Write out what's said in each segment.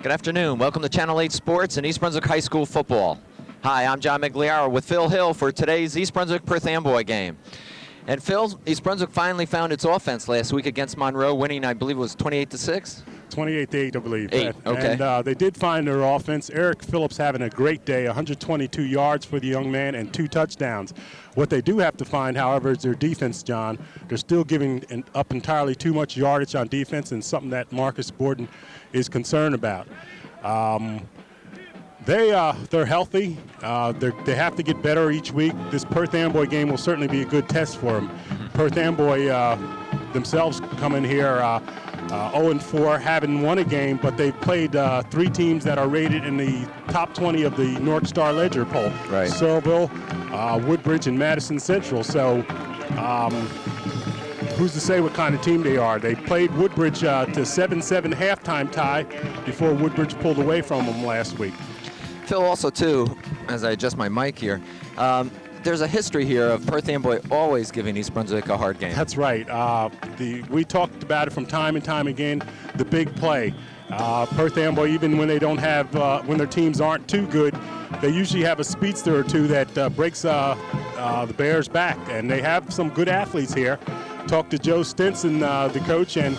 Good afternoon. Welcome to Channel 8 Sports and East Brunswick High School football. Hi, I'm John Meggiolaro with Phil Hill for today's East Brunswick Perth Amboy game. And Phil, East Brunswick finally found its offense last week against Monroe, winning, I believe it was 28-6? 28-8, I believe. 8, okay. And they did find their offense. Eric Phillips having a great day, 122 yards for the young man and 2 touchdowns. What they do have to find, however, is their defense, John. They're still giving up entirely too much yardage on defense, and something that Marcus Borden is concerned about. They're healthy. They have to get better each week. This Perth Amboy game will certainly be a good test for them. Perth Amboy themselves come in here 0-4, haven't won a game, but they've played 3 teams that are rated in the top 20 of the North Star Ledger poll. Right. Sorrelville, Woodbridge, and Madison Central. So who's to say what kind of team they are? They played Woodbridge to 7-7 halftime tie before Woodbridge pulled away from them last week. Phil, also, too, as I adjust my mic here, there's a history here of Perth Amboy always giving East Brunswick a hard game. That's right. We talked about it from time and time again, the big play. Perth Amboy, even when they don't have, when their teams aren't too good, they usually have a speedster or two that breaks the Bears' back. And they have some good athletes here. Talked to Joe Stinson, the coach, and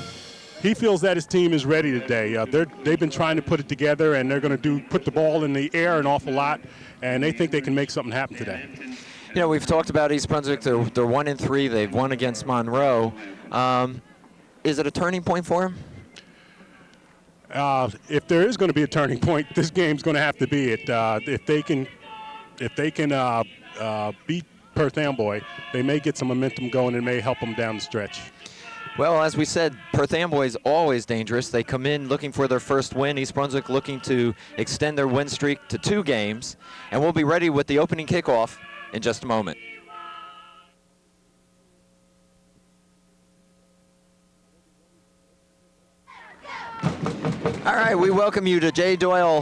he feels that his team is ready today. They've been trying to put it together, and they're going to put the ball in the air an awful lot, and they think they can make something happen today. You know, we've talked about East Brunswick. They're 1-3. They've won against Monroe. Is it a turning point for them? If there is going to be a turning point, this game's going to have to be it. If they can beat Perth Amboy, they may get some momentum going and may help them down the stretch. Well, as we said, Perth Amboy is always dangerous. They come in looking for their first win. East Brunswick looking to extend their win streak to 2 games. And we'll be ready with the opening kickoff in just a moment. All right, we welcome you to J. Doyle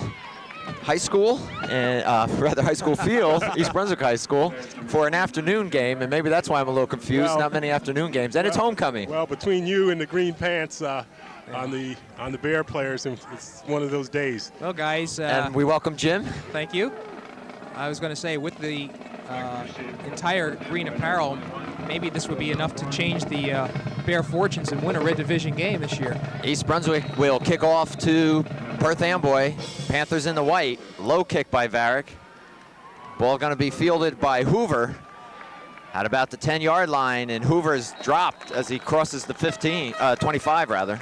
High School, and High School Field, East Brunswick High School, for an afternoon game, and maybe that's why I'm a little confused. Well, not many afternoon games, and it's homecoming. Well, between you and the green pants on the Bear players, it's one of those days. Well, guys, and we welcome Jim. Thank you. I was going to say, with the entire green apparel, maybe this would be enough to change the Bear fortunes and win a Red Division game this year. East Brunswick will kick off to Perth Amboy. Panthers in the white. Low kick by Varick. Ball going to be fielded by Hoover at about the 10-yard line, and Hoover's dropped as he crosses the 25 rather.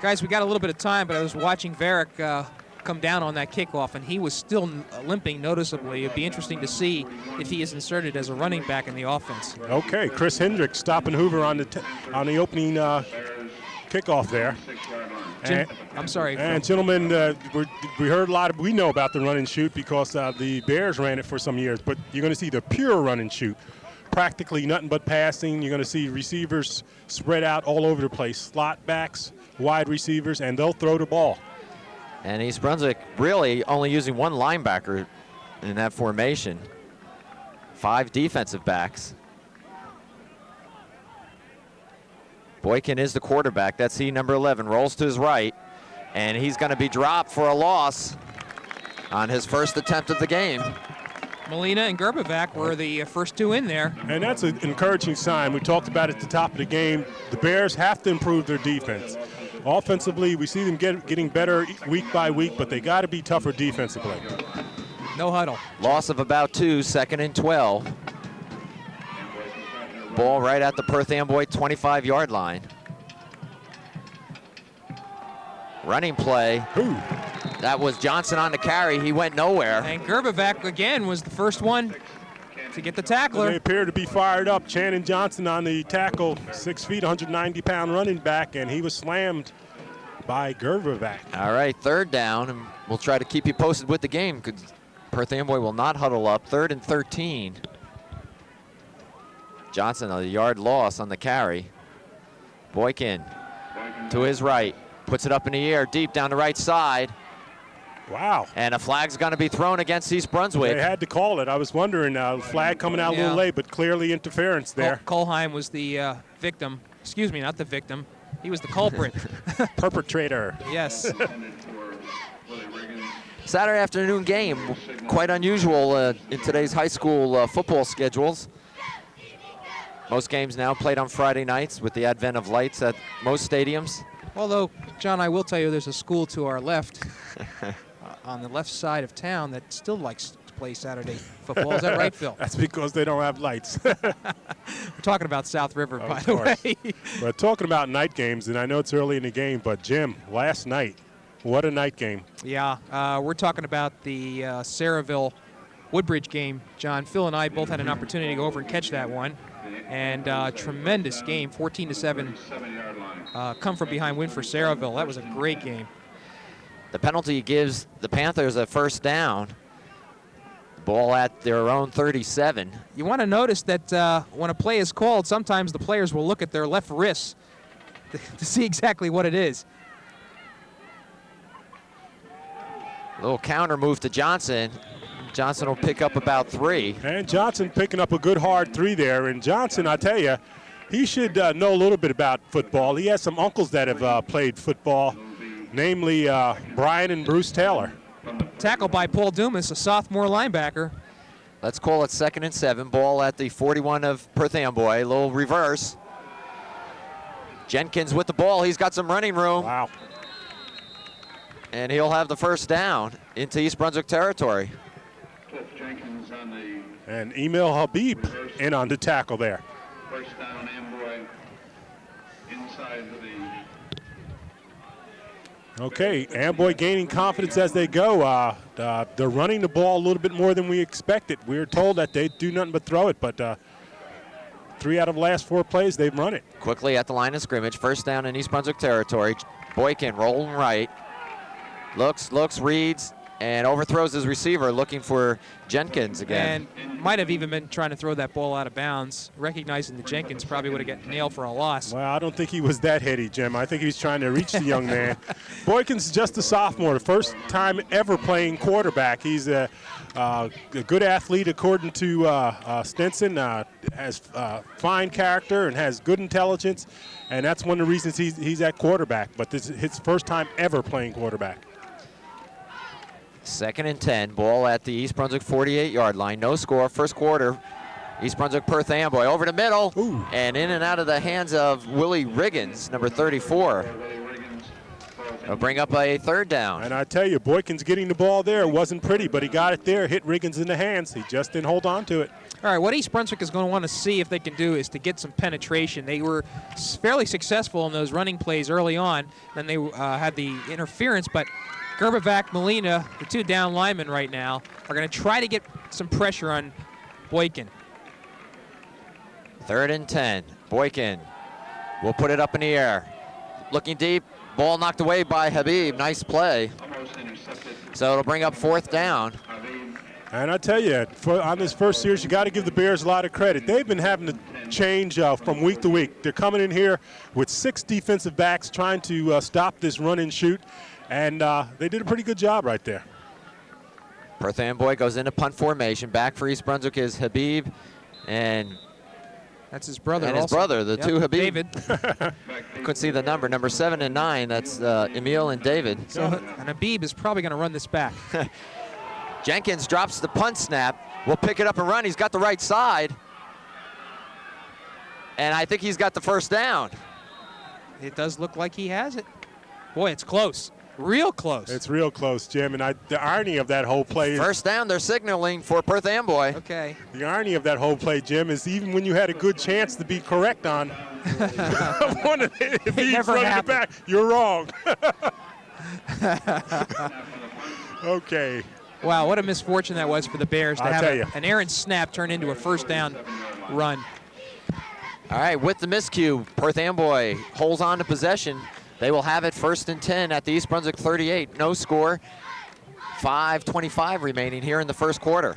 Guys, we got a little bit of time, but I was watching Varick come down on that kickoff, and he was still limping noticeably. It'd be interesting to see if he is inserted as a running back in the offense. Okay, Chris Hendricks stopping Hoover on the opening kickoff there. Jim, I'm sorry. And gentlemen, we heard a lot we know about the run and shoot because the Bears ran it for some years, but you're going to see the pure run and shoot. Practically nothing but passing. You're going to see receivers spread out all over the place, slot backs, wide receivers, and they'll throw the ball. And East Brunswick really only using 1 linebacker in that formation. 5 defensive backs. Boykin is the quarterback. That's he, number 11. Rolls to his right. And he's going to be dropped for a loss on his first attempt of the game. Molina and Gerbovac were the first 2 in there. And that's an encouraging sign. We talked about it at the top of the game. The Bears have to improve their defense. Offensively, we see them getting better week by week, but they got to be tougher defensively. No huddle. Loss of about 2, 2nd and 12. Ball right at the Perth Amboy 25-yard line. Running play. Ooh. That was Johnson on the carry. He went nowhere. And Gerbovac, again, was the first one to get the tackler. They appear to be fired up. Channing Johnson on the tackle, 6 feet, 190-pound running back, and he was slammed by Gerbovac. All right, 3rd down, and we'll try to keep you posted with the game because Perth Amboy will not huddle up. 3rd and 13. Johnson, a yard loss on the carry. Boykin to his right, puts it up in the air, deep down the right side. Wow. And a flag's going to be thrown against East Brunswick. They had to call it. I was wondering, flag coming out a little late, but clearly interference there. Colheim was the victim. Excuse me, not the victim. He was the culprit. Perpetrator. Yes. Saturday afternoon game, quite unusual in today's high school football schedules. Most games now played on Friday nights with the advent of lights at most stadiums. Although, John, I will tell you there's a school to our left, on the left side of town, that still likes to play Saturday football. Is that right, Phil? That's because they don't have lights. We're talking about South River, by the way. We're talking about night games, and I know it's early in the game, but Jim, last night, what a night game. Yeah, we're talking about the Saraville-Woodbridge game. John, Phil and I both had an opportunity to go over and catch that one. And tremendous game, 14-7, come from behind win for Saraville. That was a great game. The penalty gives the Panthers a first down. Ball at their own 37. You want to notice that when a play is called, sometimes the players will look at their left wrist to see exactly what it is. A little counter move to Johnson. Johnson will pick up about 3. And Johnson picking up a good hard 3 there. And Johnson, I tell you, he should know a little bit about football. He has some uncles that have played football, namely Brian and Bruce Taylor. Tackled by Paul Dumas, a sophomore linebacker. Let's call it 2nd and 7. Ball at the 41 of Perth Amboy. A little reverse. Jenkins with the ball. He's got some running room. Wow. And he'll have the first down into East Brunswick territory. And Emil Habib in on the tackle there. First down, Amboy, inside the... Okay, Amboy gaining confidence as they go. They're running the ball a little bit more than we expected. We were told that they do nothing but throw it, but 3 out of the last 4 plays, they've run it. Quickly at the line of scrimmage, first down in East Brunswick territory. Boykin rolling right. Looks, reads, and overthrows his receiver, looking for Jenkins again. And might have even been trying to throw that ball out of bounds, recognizing that Jenkins probably would have got nailed for a loss. Well, I don't think he was that heady, Jim. I think he was trying to reach the young man. Boykin's just a sophomore, the first time ever playing quarterback. He's a good athlete, according to Stinson. Has fine character and has good intelligence, and that's one of the reasons he's at quarterback. But this is his first time ever playing quarterback. 2nd and 10, ball at the East Brunswick 48-yard line. No score, first quarter. East Brunswick Perth Amboy over the middle. Ooh. And in and out of the hands of Willie Riggins, number 34. It'll bring up a 3rd down. And I tell you, Boykin's getting the ball there. It wasn't pretty, but he got it there, hit Riggins in the hands. He just didn't hold on to it. All right, what East Brunswick is going to want to see if they can do is to get some penetration. They were fairly successful in those running plays early on, and they had the interference, but Gerbevac, Molina, the 2 down linemen right now, are going to try to get some pressure on Boykin. 3rd and 10, Boykin will put it up in the air. Looking deep, ball knocked away by Habib, nice play. So it'll bring up 4th down. And I tell you, on this first series, you got to give the Bears a lot of credit. They've been having to change from week to week. They're coming in here with 6 defensive backs trying to stop this run and shoot, and they did a pretty good job right there. Perth Amboy goes into punt formation. Back for East Brunswick is Habib, and that's his brother. And his brother, the 2 Habib. David. Couldn't see the number 7 and 9. That's Emil and David. So, and Habib is probably going to run this back. Jenkins drops the punt snap. Will pick it up and run. He's got the right side. And I think he's got the first down. It does look like he has it. Boy, it's close. Real close. It's real close, Jim. And the irony of that whole play is... First down, they're signaling for Perth Amboy. Okay. The irony of that whole play, Jim, is even when you had a good chance to be correct on one of the, if he's running it back, you're wrong. Okay. Wow, what a misfortune that was for the Bears to I'll have tell you. an errant snap turn into a first down run. All right, with the miscue, Perth Amboy holds on to possession. They will have it 1st and 10 at the East Brunswick 38. No score. 5:25 remaining here in the first quarter.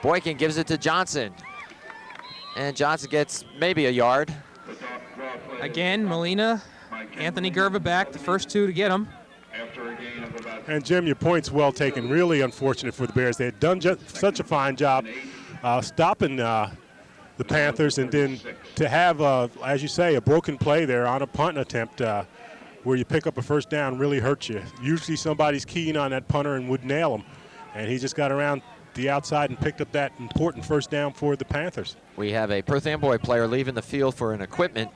Boykin gives it to Johnson. And Johnson gets maybe a yard. Again, Molina, Anthony Gerbevac, the first 2 to get him. And, Jim, your point's well taken. Really unfortunate for the Bears. They had done such a fine job stopping the Panthers, and then to have, as you say, a broken play there on a punt attempt where you pick up a first down really hurts you. Usually somebody's keen on that punter and would nail him. And he just got around the outside and picked up that important first down for the Panthers. We have a Perth Amboy player leaving the field for an equipment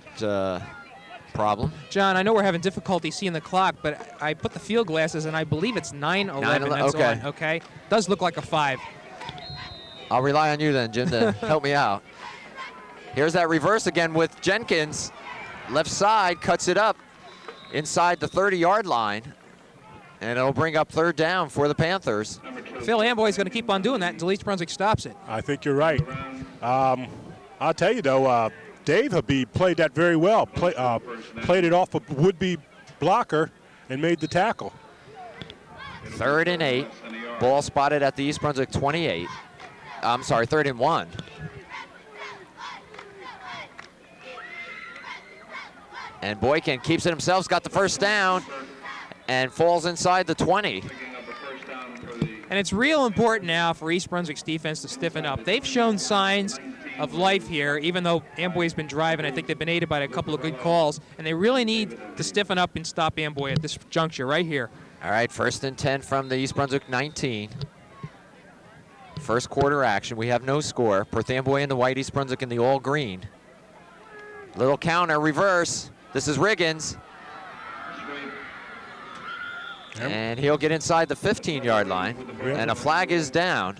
problem. John, I know we're having difficulty seeing the clock, but I put the field glasses, and I believe it's 9:11 that's okay. on, okay? Does look like a 5. I'll rely on you then, Jim, to help me out. Here's that reverse again with Jenkins. Left side, cuts it up inside the 30-yard line, and it'll bring up third down for the Panthers. Phil Amboy's going to keep on doing that until East Brunswick stops it. I think you're right. I'll tell you, though, Dave Habib played that very well. Played it off a would-be blocker and made the tackle. 3rd and 8. Ball spotted at the East Brunswick 28. I'm sorry, 3rd and 1. And Boykin keeps it himself, got the first down, and falls inside the 20. And it's real important now for East Brunswick's defense to stiffen up. They've shown signs of life here, even though Amboy's been driving. I think they've been aided by a couple of good calls, and they really need to stiffen up and stop Amboy at this juncture right here. All right, 1st and 10 from the East Brunswick 19. First quarter action. We have no score. Perth Amboy in the white, East Brunswick in the all green. Little counter, reverse. This is Riggins. And he'll get inside the 15-yard line. And a flag is down.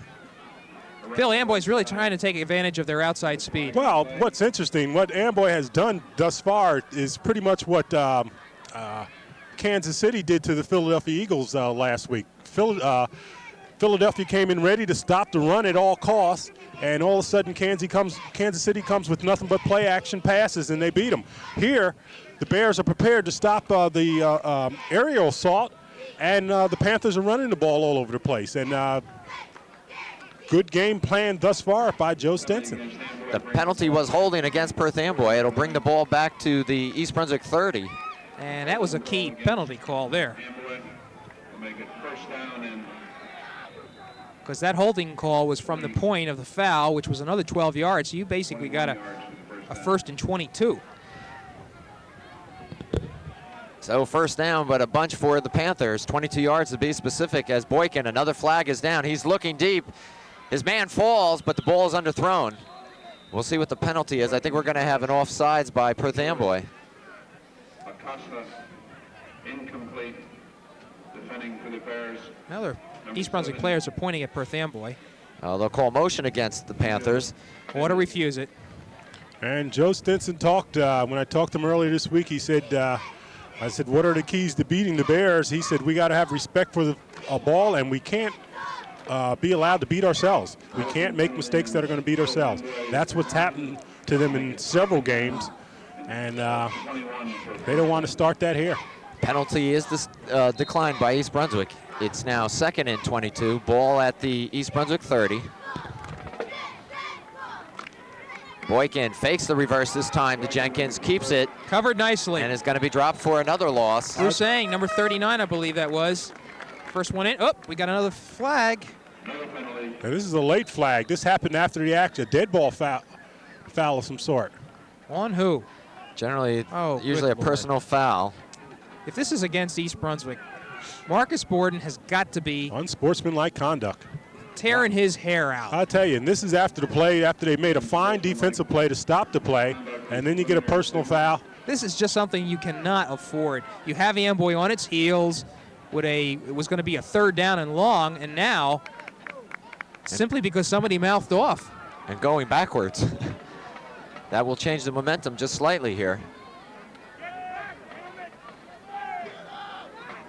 Phil Amboy's really trying to take advantage of their outside speed. Well, what's interesting, what Amboy has done thus far is pretty much what Kansas City did to the Philadelphia Eagles last week. Philadelphia came in ready to stop the run at all costs, and all of a sudden Kansas City comes with nothing but play action passes, and they beat them. Here, the Bears are prepared to stop the aerial assault, and the Panthers are running the ball all over the place. And good game plan thus far by Joe Stinson. The penalty was holding against Perth Amboy. It'll bring the ball back to the East Brunswick 30. And that was a key penalty call there. Because that holding call was from the point of the foul, which was another 12 yards. So you basically got a 1st and 22. So first down, but a bunch for the Panthers. 22 yards to be specific as Boykin, another flag is down. He's looking deep. His man falls, but the ball is underthrown. We'll see what the penalty is. I think we're going to have an offsides by Perth Amboy. Acosta, incomplete, defending for the Bears. Now East Brunswick players are pointing at Perth Amboy. They'll call motion against the Panthers. Or to refuse it. And Joe Stinson talked, when I talked to him earlier this week, he said, I said, what are the keys to beating the Bears? He said, we got to have respect for the ball, and we can't be allowed to beat ourselves. We can't make mistakes that are going to beat ourselves. That's what's happened to them in several games, and they don't want to start that here. Penalty is declined by East Brunswick. It's now 2nd and 22. Ball at the East Brunswick 30. Boykin fakes the reverse this time to Jenkins, keeps it. Covered nicely. And is going to be dropped for another loss. We're saying number 39, I believe that was. First one in. Oh, we got another flag. Now, this is a late flag. This happened after the action, a dead ball foul of some sort. On who? Generally, usually a personal foul. If this is against East Brunswick, Marcus Borden has got to be unsportsmanlike conduct, tearing his hair out. I'll tell you, and this is after the play, after they made a fine defensive play to stop the play, and then you get a personal foul. This is just something you cannot afford. You have Amboy on its heels with it was going to be a 3rd down and long, and now simply because somebody mouthed off. And going backwards. That will change the momentum just slightly here.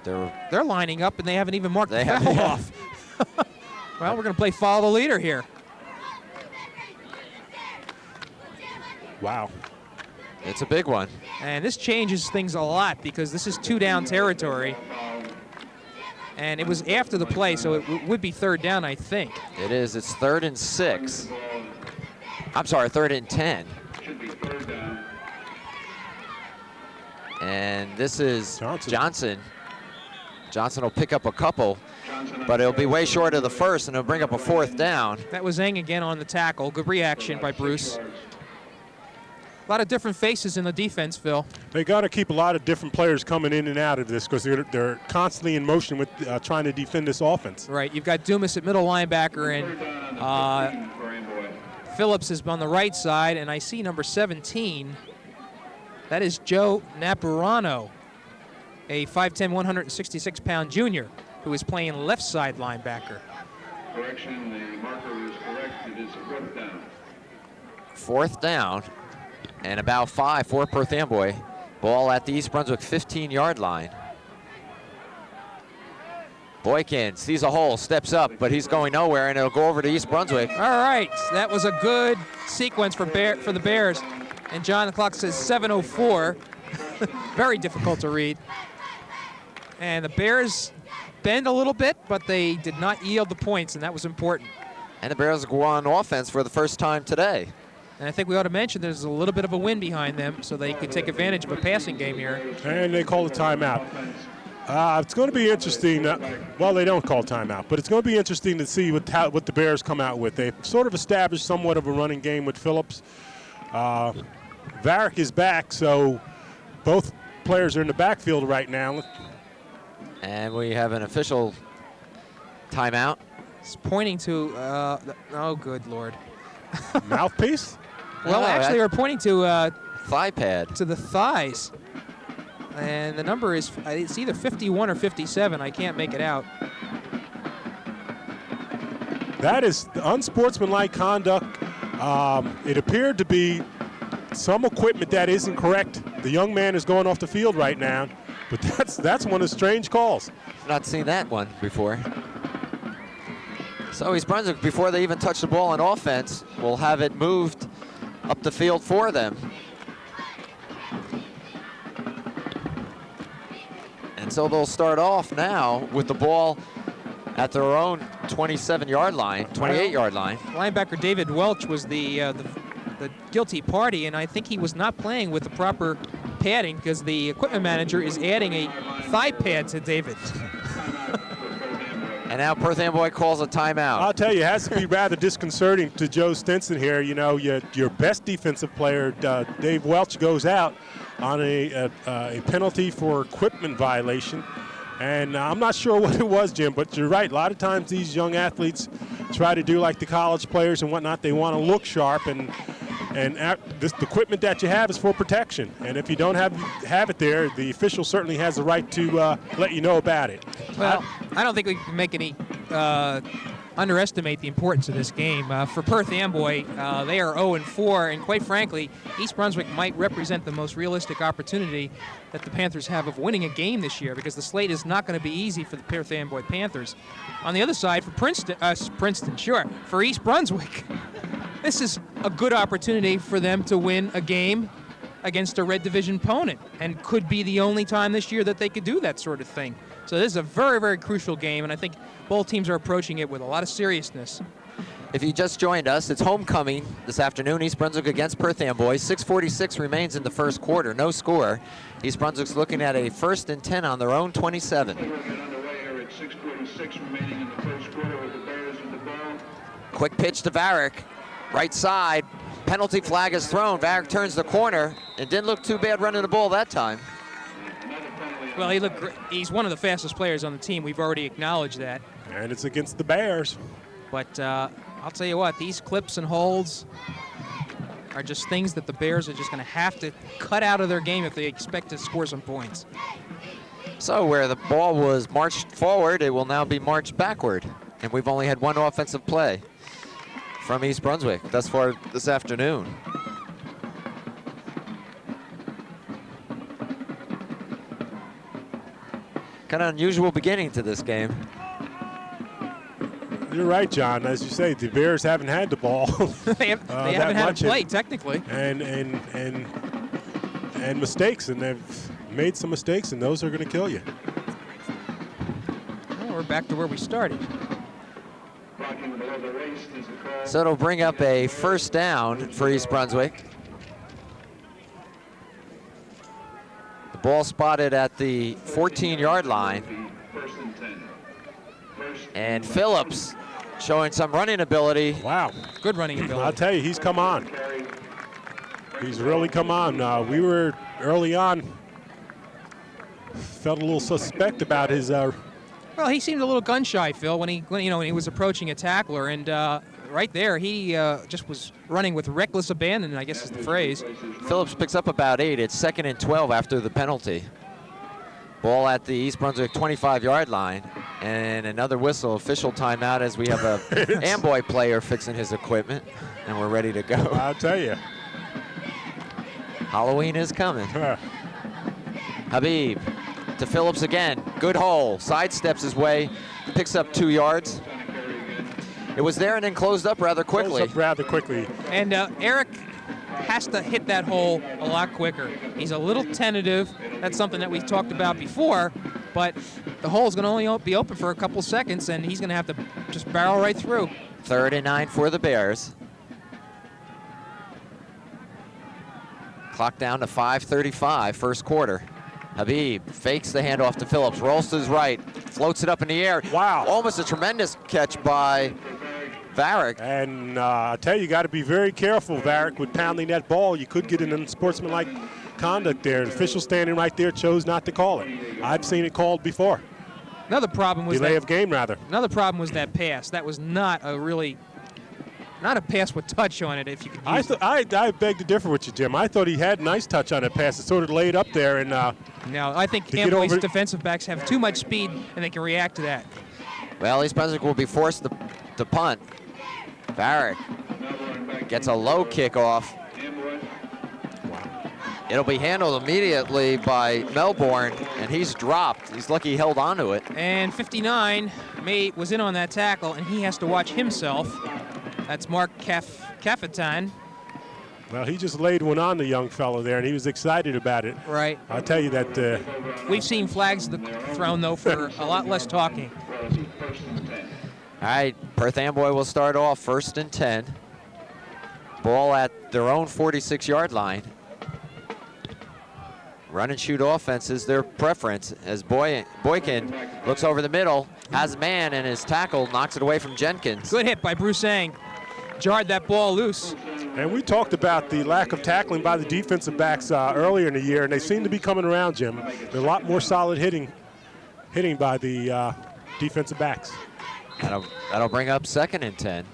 They're lining up, and they haven't even marked the foul off. Well, we're going to play follow the leader here. Wow. It's a big one. And this changes things a lot because this is 2-down territory. And it was after the play, so it would be 3rd down, I think. It is. It's 3rd and 6. I'm sorry, 3rd and 10. And this is Johnson. Johnson will pick up a couple, but it'll be way short of the first, and it'll bring up a 4th down. That was Eng again on the tackle. Good reaction by Bruce. A lot of different faces in the defense, Phil. They got to keep a lot of different players coming in and out of this because they're constantly in motion with trying to defend this offense. Right. You've got Dumas at middle linebacker, and Phillips is on the right side, and I see number 17. That is Joe Napurano, a 5'10", 166-pound junior who is playing left side linebacker. Correction, the marker is correct. It is a 4th down. 4th down, and about 5 for Perth Amboy. Ball at the East Brunswick 15-yard line. Boykin sees a hole, steps up, but he's going nowhere, and it'll go over to East Brunswick. All right, that was a good sequence for the Bears. And John, the clock says 7:04. Very difficult to read. And the Bears bend a little bit, but they did not yield the points, and that was important. And the Bears go on offense for the first time today. And I think we ought to mention there's a little bit of a wind behind them, so they could take advantage of a passing game here. And they call a timeout. It's going to be interesting. Well, they don't call timeout, but it's going to be interesting to see what the Bears come out with. They've sort of established somewhat of a running game with Phillips. Varick is back, so both players are in the backfield right now. And we have an official timeout. It's pointing to, oh, good Lord. Mouthpiece? Well, actually, we're pointing to thigh pad. To the thighs. And the number is, it's either 51 or 57. I can't make it out. That is unsportsmanlike conduct. It appeared to be some equipment that isn't correct. The young man is going off the field right now, but that's one of the strange calls. Not seen that one before. So East Brunswick, before they even touch the ball in offense, will have it moved up the field for them. And so they'll start off now with the ball at their own 27-yard line, 28-yard line. Linebacker David Welch was the guilty party, and I think he was not playing with the proper padding because the equipment manager is adding a thigh pad to David. And now Perth Amboy calls a timeout. I'll tell you, it has to be rather disconcerting to Joe Stinson here. You know, your best defensive player, Dave Welch, goes out on a penalty for equipment violation. And I'm not sure what it was, Jim, but you're right. A lot of times these young athletes try to do like the college players and whatnot. They want to look sharp, and the equipment that you have is for protection. And if you don't have it there, the official certainly has the right to let you know about it. Well, I don't think we can make any underestimate the importance of this game. For Perth Amboy, they are 0-4, and quite frankly, East Brunswick might represent the most realistic opportunity that the Panthers have of winning a game this year, because the slate is not going to be easy for the Perth Amboy Panthers. On the other side, for East Brunswick, this is a good opportunity for them to win a game against a Red Division opponent, and could be the only time this year that they could do that sort of thing. So this is a very, very crucial game, and I think both teams are approaching it with a lot of seriousness. If you just joined us, it's homecoming this afternoon, East Brunswick against Perth Amboy. 6:46 remains in the first quarter, no score. East Brunswick's looking at a 1st and 10 on their own 27. We're getting underway here at 6:46 remaining in the first quarter with the Bears in the ball. Quick pitch to Varick, right side. Penalty flag is thrown. Varick turns the corner. It didn't look too bad running the ball that time. Well, he looked great. He's one of the fastest players on the team. We've already acknowledged that. And it's against the Bears. But I'll tell you what, these clips and holds are just things that the Bears are just going to have to cut out of their game if they expect to score some points. So where the ball was marched forward, it will now be marched backward. And we've only had one offensive play from East Brunswick thus far this afternoon. Kind of unusual beginning to this game. You're right, John. As you say, the Bears haven't had the ball. they haven't had a play, technically. And mistakes, and they've made some mistakes, and those are going to kill you. Well, we're back to where we started. So it'll bring up a 1st down for East Brunswick. The ball spotted at the 14-yard line. And Phillips showing some running ability. Wow. Good running ability. I'll tell you, he's come on. He's really come on. We were early on, felt a little suspect about his. Well, he seemed a little gun shy, Phil, when he was approaching a tackler, and right there he just was running with reckless abandon, I guess is the phrase. Phillips picks up about 8. It's 2nd and 12 after the penalty. Ball at the East Brunswick 25-yard line, and another whistle, official timeout, as we have a Amboy player fixing his equipment, and we're ready to go. I'll tell you. Halloween is coming. Habib to Phillips again. Good hole. Sidesteps his way. Picks up 2 yards. It was there and then closed up rather quickly. Closed up rather quickly. And Eric has to hit that hole a lot quicker. He's a little tentative. That's something that we talked about before. But the hole's going to only be open for a couple seconds, and he's going to have to just barrel right through. 3rd and 9 for the Bears. Clock down to 5:35, first quarter. Habib fakes the handoff to Phillips, rolls to his right, floats it up in the air. Wow. Almost a tremendous catch by Varick. And I tell you, got to be very careful, Varick, with pounding that ball. You could get an unsportsmanlike conduct there. The official standing right there chose not to call it. I've seen it called before. Another problem was delay of game, rather. Another problem was that pass. That was not a pass with touch on it, if you could use it. I beg to differ with you, Jim. I thought he had a nice touch on that pass. It sort of laid up there. And no, I think Amboy's defensive backs have too much speed, and they can react to that. Well, East Brunswick will be forced to punt. Varick gets a low kickoff. It'll be handled immediately by Melbourne, and he's dropped. He's lucky he held onto it. And 59 was in on that tackle, and he has to watch himself. That's Mark Cafetan. Well, he just laid one on the young fellow there, and he was excited about it. Right. I'll tell you that. We've seen flags thrown, though, for a lot less talking. All right, Perth Amboy will start off 1st and 10. Ball at their own 46-yard line. Run and shoot offense is their preference as Boykin looks over the middle, has a man, and his tackle knocks it away from Jenkins. Good hit by Brunswick. Jarred that ball loose. And we talked about the lack of tackling by the defensive backs earlier in the year, and they seem to be coming around, Jim. They're a lot more solid hitting by the defensive backs. That'll bring up 2nd and 10.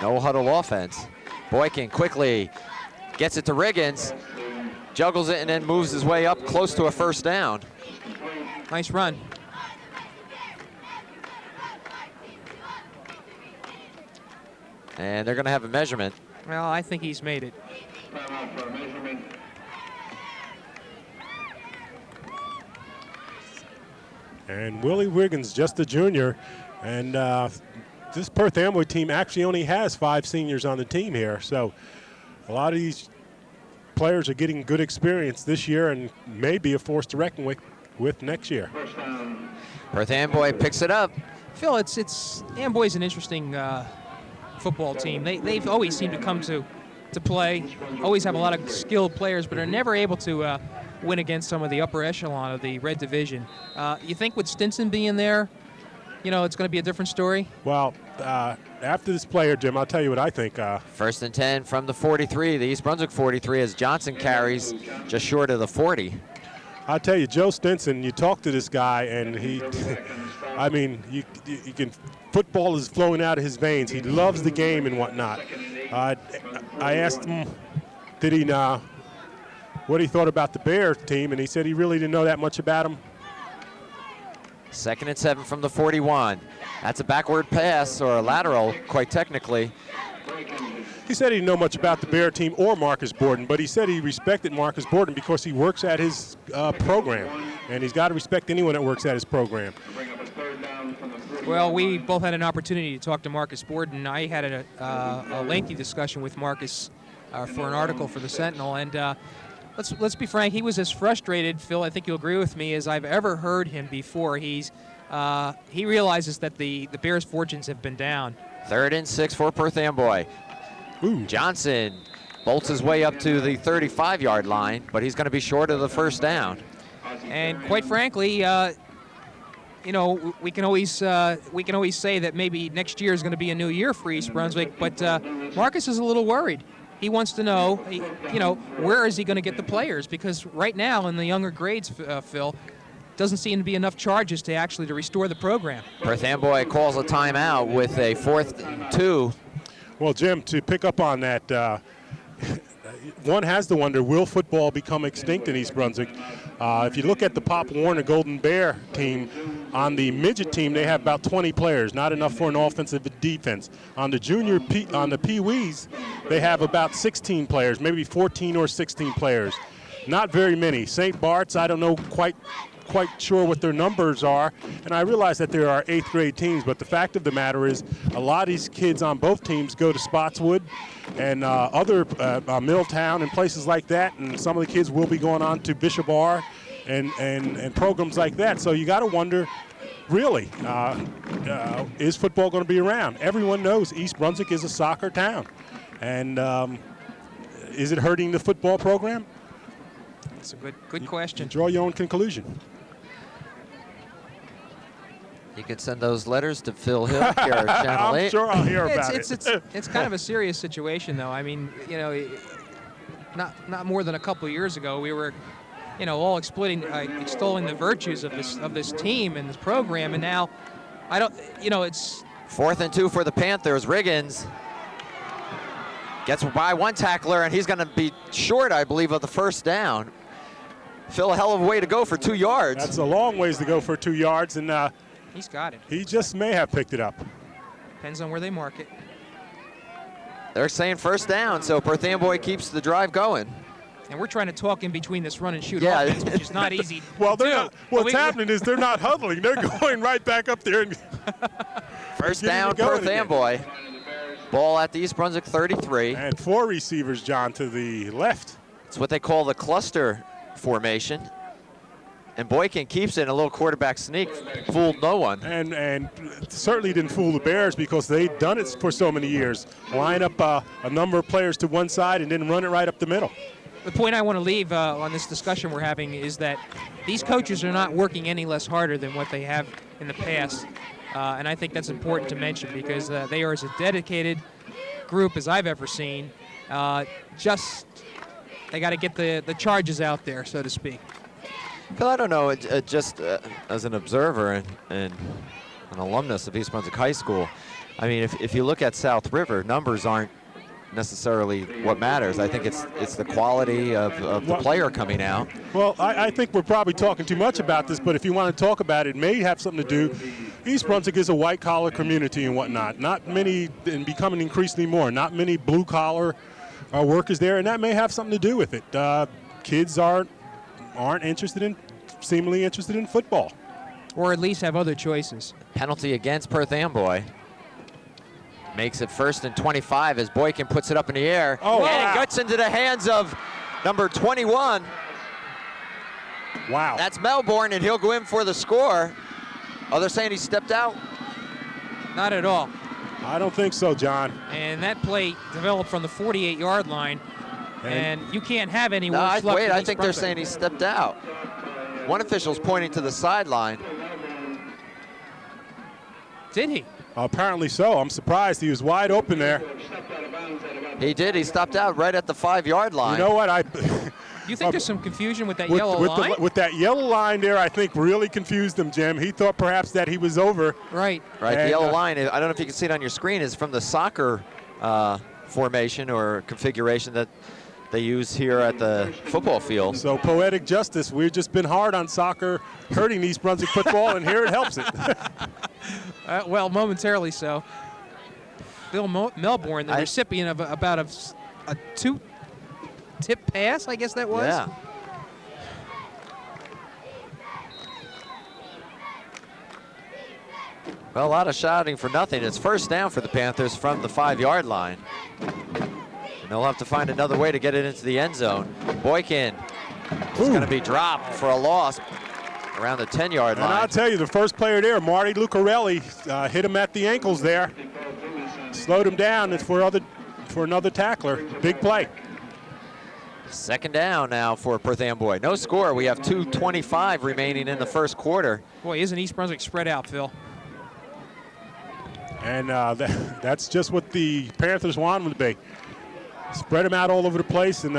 No huddle offense. Boykin quickly gets it to Riggins, juggles it, and then moves his way up close to a 1st down. Nice run. And they're going to have a measurement. Well, I think he's made it. And Willie Wiggins, just a junior, and this Perth Amboy team actually only has 5 seniors on the team here. So a lot of these players are getting good experience this year and may be a force to reckon with next year. Perth Amboy picks it up. Phil, Amboy's an interesting football team. They've always seemed to come to play, always have a lot of skilled players, but are never able to win against some of the upper echelon of the Red Division. You think with Stinson being there, it's going to be a different story? Well, after this player, Jim, I'll tell you what I think. 1st and 10 from the 43, the East Brunswick 43, as Johnson carries just short of the 40. I'll tell you, Joe Stinson, you talk to this guy, and he, I mean, you can, football is flowing out of his veins. He loves the game and whatnot. I asked him, what he thought about the Bears team, and he said he really didn't know that much about them. 2nd and 7 from the 41. That's a backward pass, or a lateral, quite technically. He said he didn't know much about the Bear team or Marcus Borden, but he said he respected Marcus Borden because he works at his program, and he's got to respect anyone that works at his program. Well, we both had an opportunity to talk to Marcus Borden. I had a lengthy discussion with Marcus for an article for the Sentinel, and let's be frank, he was as frustrated, Phil, I think you'll agree with me, as I've ever heard him before. He realizes that the Bears' fortunes have been down. 3rd and 6 for Perth Amboy. Ooh. Johnson bolts his way up to the 35-yard line, but he's going to be short of the 1st down. And quite frankly, you know, we can always say that maybe next year is going to be a new year for East Brunswick, but Marcus is a little worried. He wants to know, you know, where is he going to get the players? Because right now in the younger grades, Phil, doesn't seem to be enough charges to actually to restore the program. Perth Amboy calls a timeout with a 4th and 2. Well, Jim, to pick up on that, one has to wonder, will football become extinct in East Brunswick? If you look at the Pop Warner Golden Bear team, on the midget team, they have about 20 players, not enough for an offensive and defense. On the on the Pee-wees, they have about 16 players, maybe 14 or 16 players. Not very many. St. Bart's, I don't know quite sure what their numbers are, and I realize that there are 8th grade teams, but the fact of the matter is a lot of these kids on both teams go to Spotswood and other Middletown and places like that, and some of the kids will be going on to Bishop R and programs like that. So you got to wonder, really, is football going to be around? Everyone knows East Brunswick is a soccer town, and is it hurting the football program? That's a good question. Draw your own conclusion. You can send those letters to Phil Hill here at Channel 8. I'm sure I'll hear about it. It's kind of a serious situation, though. I mean, you know, not more than a couple of years ago, we were, you know, all extolling the virtues of this team and this program, and now, it's 4th and 2 for the Panthers. Riggins gets by one tackler, and he's going to be short, I believe, of the first down. Phil, a hell of a way to go for 2 yards. That's a long ways to go for 2 yards, and he's got it. He just may have picked it up. Depends on where they mark it. They're saying first down, so Perth Amboy keeps the drive going. And we're trying to talk in between this run and shoot Yeah. offense, which is not easy. Well, to do. what's happening is they're not huddling. They're going right back up there. And First down, Perth Amboy. Ball at the East Brunswick 33. And 4 receivers, John, to the left. It's what they call the cluster formation. And Boykin keeps it in a little quarterback sneak. Fooled no one. And certainly didn't fool the Bears because they've done it for so many years. Line up a number of players to one side and then run it right up the middle. The point I want to leave on this discussion we're having is that these coaches are not working any less harder than what they have in the past. And I think that's important to mention because they are as a dedicated group as I've ever seen. They got to get the charges out there, so to speak. Phil, I don't know, just as an observer and an alumnus of East Brunswick High School, I mean, if you look at South River, numbers aren't necessarily what matters. I think it's the quality of the player coming out. Well, I think we're probably talking too much about this, but if you want to talk about it, it may have something to do. East Brunswick is a white-collar community and whatnot. Not many, and becoming increasingly more, not many blue-collar workers there, and that may have something to do with it. Kids aren't seemingly interested in football. Or at least have other choices. Penalty against Perth Amboy. Makes it 1st and 25 as Boykin puts it up in the air. Oh, and wow. it gets into the hands of number 21. Wow. That's Melbourne, and he'll go in for the score. Oh, they're saying he stepped out? Not at all. I don't think so, John. And that play developed from the 48-yard line, and you can't have any worse luck. Wait, I think they're saying he stepped out. One official's pointing to the sideline. Did he? Apparently so. I'm surprised. He was wide open there. He did. He stopped out right at the 5-yard line. You know what? You think there's some confusion with that yellow line? With that yellow line there, I think really confused him, Jim. He thought perhaps that he was over. Right. Right. The yellow line, I don't know if you can see it on your screen, is from the soccer formation or configuration that they use here at the football field. So poetic justice. We've just been hard on soccer, hurting East Brunswick football, and here it helps it. Well, momentarily so. Bill Melbourne, the recipient of about a 2-tip pass, I guess that was. Yeah. Well, a lot of shouting for nothing. It's first down for the Panthers from the 5-yard line. And they'll have to find another way to get it into the end zone. Boykin is going to be dropped for a loss around the 10-yard line. And I'll tell you, the first player there, Marty Lucarelli, hit him at the ankles there. Slowed him down. It's for another tackler. Big play. Second down now for Perth Amboy. No score. We have 2:25 remaining in the first quarter. Boy, isn't East Brunswick spread out, Phil? And that's just what the Panthers want them to be. Spread them out all over the place. And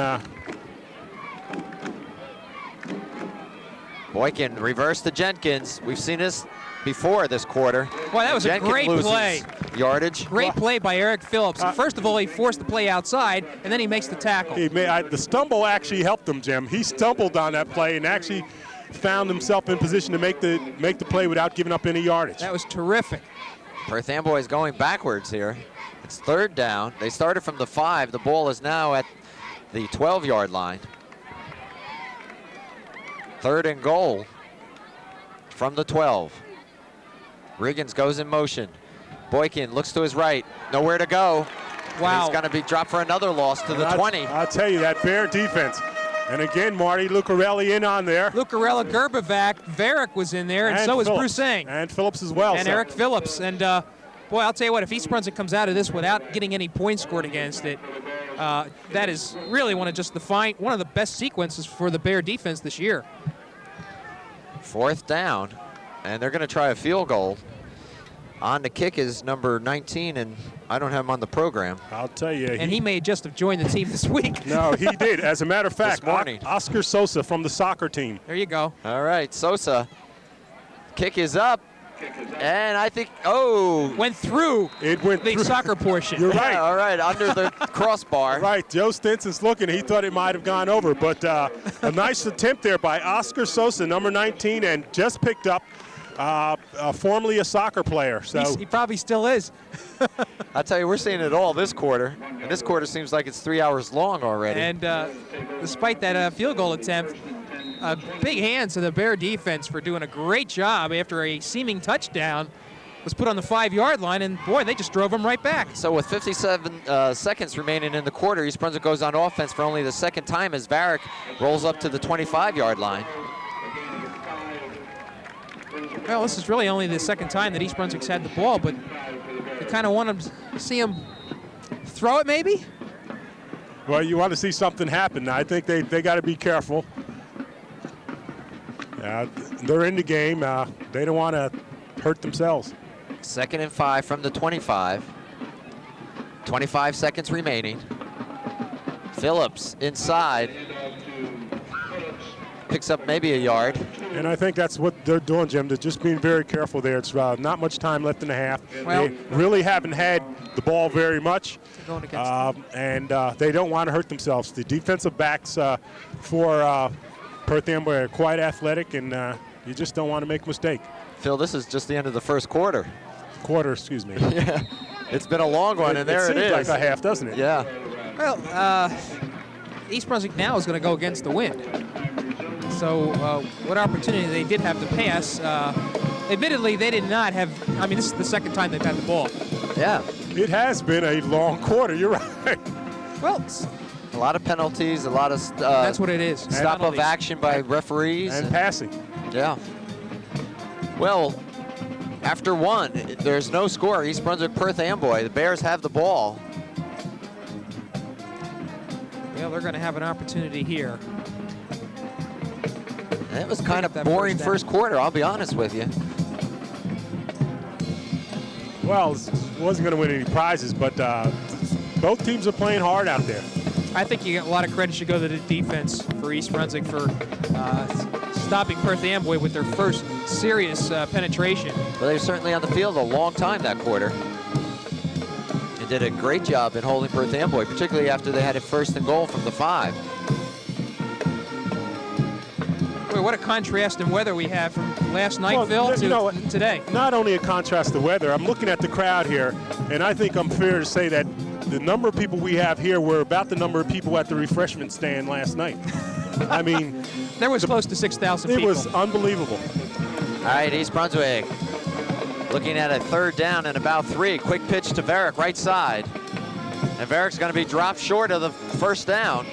Boykin reverse to Jenkins. We've seen this before this quarter. Boy, that was Jenkins a great loses play. Yardage. Great play by Eric Phillips. First of all, he forced the play outside, and then he makes the tackle. the stumble actually helped him, Jim. He stumbled on that play and actually found himself in position to make the play without giving up any yardage. That was terrific. Perth Amboy is going backwards here. It's third down. They started from the 5. The ball is now at the 12-yard line. Third and goal from the 12. Riggins goes in motion. Boykin looks to his right. Nowhere to go. Wow. He's going to be dropped for another loss to the 20. I'll tell you, that Bear defense. And again, Marty, Lucarelli in on there. Lucarella, Gerbevac, Varick was in there, and so was Phillips. Bruce Sang. And Phillips as well. And Eric Phillips. And, boy, I'll tell you what, if East Brunswick comes out of this without getting any points scored against it, that is really one of the best sequences for the Bear defense this year. Fourth down, and they're going to try a field goal. On the kick is number 19, and I don't have him on the program. I'll tell you. And he may just have joined the team this week. No, he did. As a matter of fact, This morning. Oscar Sosa from the soccer team. There you go. All right, Sosa. Kick is up, and I think, Went through It went the through. soccer portion. You're right. yeah, all right, under the crossbar. Right, Joe Stinson's looking. He thought it might have gone over, but a nice attempt there by Oscar Sosa, number 19, and just picked up formerly a soccer player. So He probably still is. I tell you, we're seeing it all this quarter, and this quarter seems like it's 3 hours long already. And despite that field goal attempt, big hands to the Bear defense for doing a great job after a seeming touchdown was put on the 5-yard line, and boy, they just drove him right back. So with 57 seconds remaining in the quarter, East Brunswick goes on offense for only the second time as Varick rolls up to the 25-yard line. Well, this is really only the second time that East Brunswick's had the ball, but you kind of want to see him throw it maybe? well, you want to see something happen. I think they got to be careful. They're in the game. They don't want to hurt themselves. 2nd and 5 from the 25. 25 seconds remaining. Phillips inside. Picks up maybe a yard. And I think that's what they're doing, Jim. They're just being very careful there. It's not much time left in the half. Well, they really haven't had the ball very much, going against and they don't want to hurt themselves. The defensive backs for Perth Amboy are quite athletic, and you just don't want to make a mistake. Phil, this is just the end of the first quarter. Excuse me. Yeah, it's been a long one, and there it seems is. like a half, doesn't it? Yeah. Well, East Brunswick now is going to go against the wind. So what opportunity they did have to pass. Admittedly, they did not have, I mean, this is the second time they've had the ball. Yeah. It has been a long quarter. You're right. Well, A lot of penalties, a lot of that's what it is. stop of Penalties. action by referees. And passing. Yeah. Well, after one, there's no score. East Brunswick, Perth Amboy. The Bears have the ball. Well, they're going to have an opportunity here. And it was kind of that boring first down. first quarter, I'll be honest with you. Well, wasn't going to win any prizes, but both teams are playing hard out there. I think you get a lot of credit should go to the defense for East Brunswick for stopping Perth Amboy with their first serious penetration. But they were certainly on the field a long time that quarter. And did a great job in holding Perth Amboy, particularly after they had it 1st and goal from the 5. Boy, what a contrast in weather we have from last night, Well, Phil, you to know what? today. Not only a contrast to weather, I'm looking at the crowd here, and I think I'm fair to say that the number of people we have here were about the number of people at the refreshment stand last night. I mean, There was close to 6,000 it people. was unbelievable. All right, East Brunswick looking at a 3rd down and about 3. Quick pitch to Varick, right side. And Varick's going to be dropped short of the 1st down.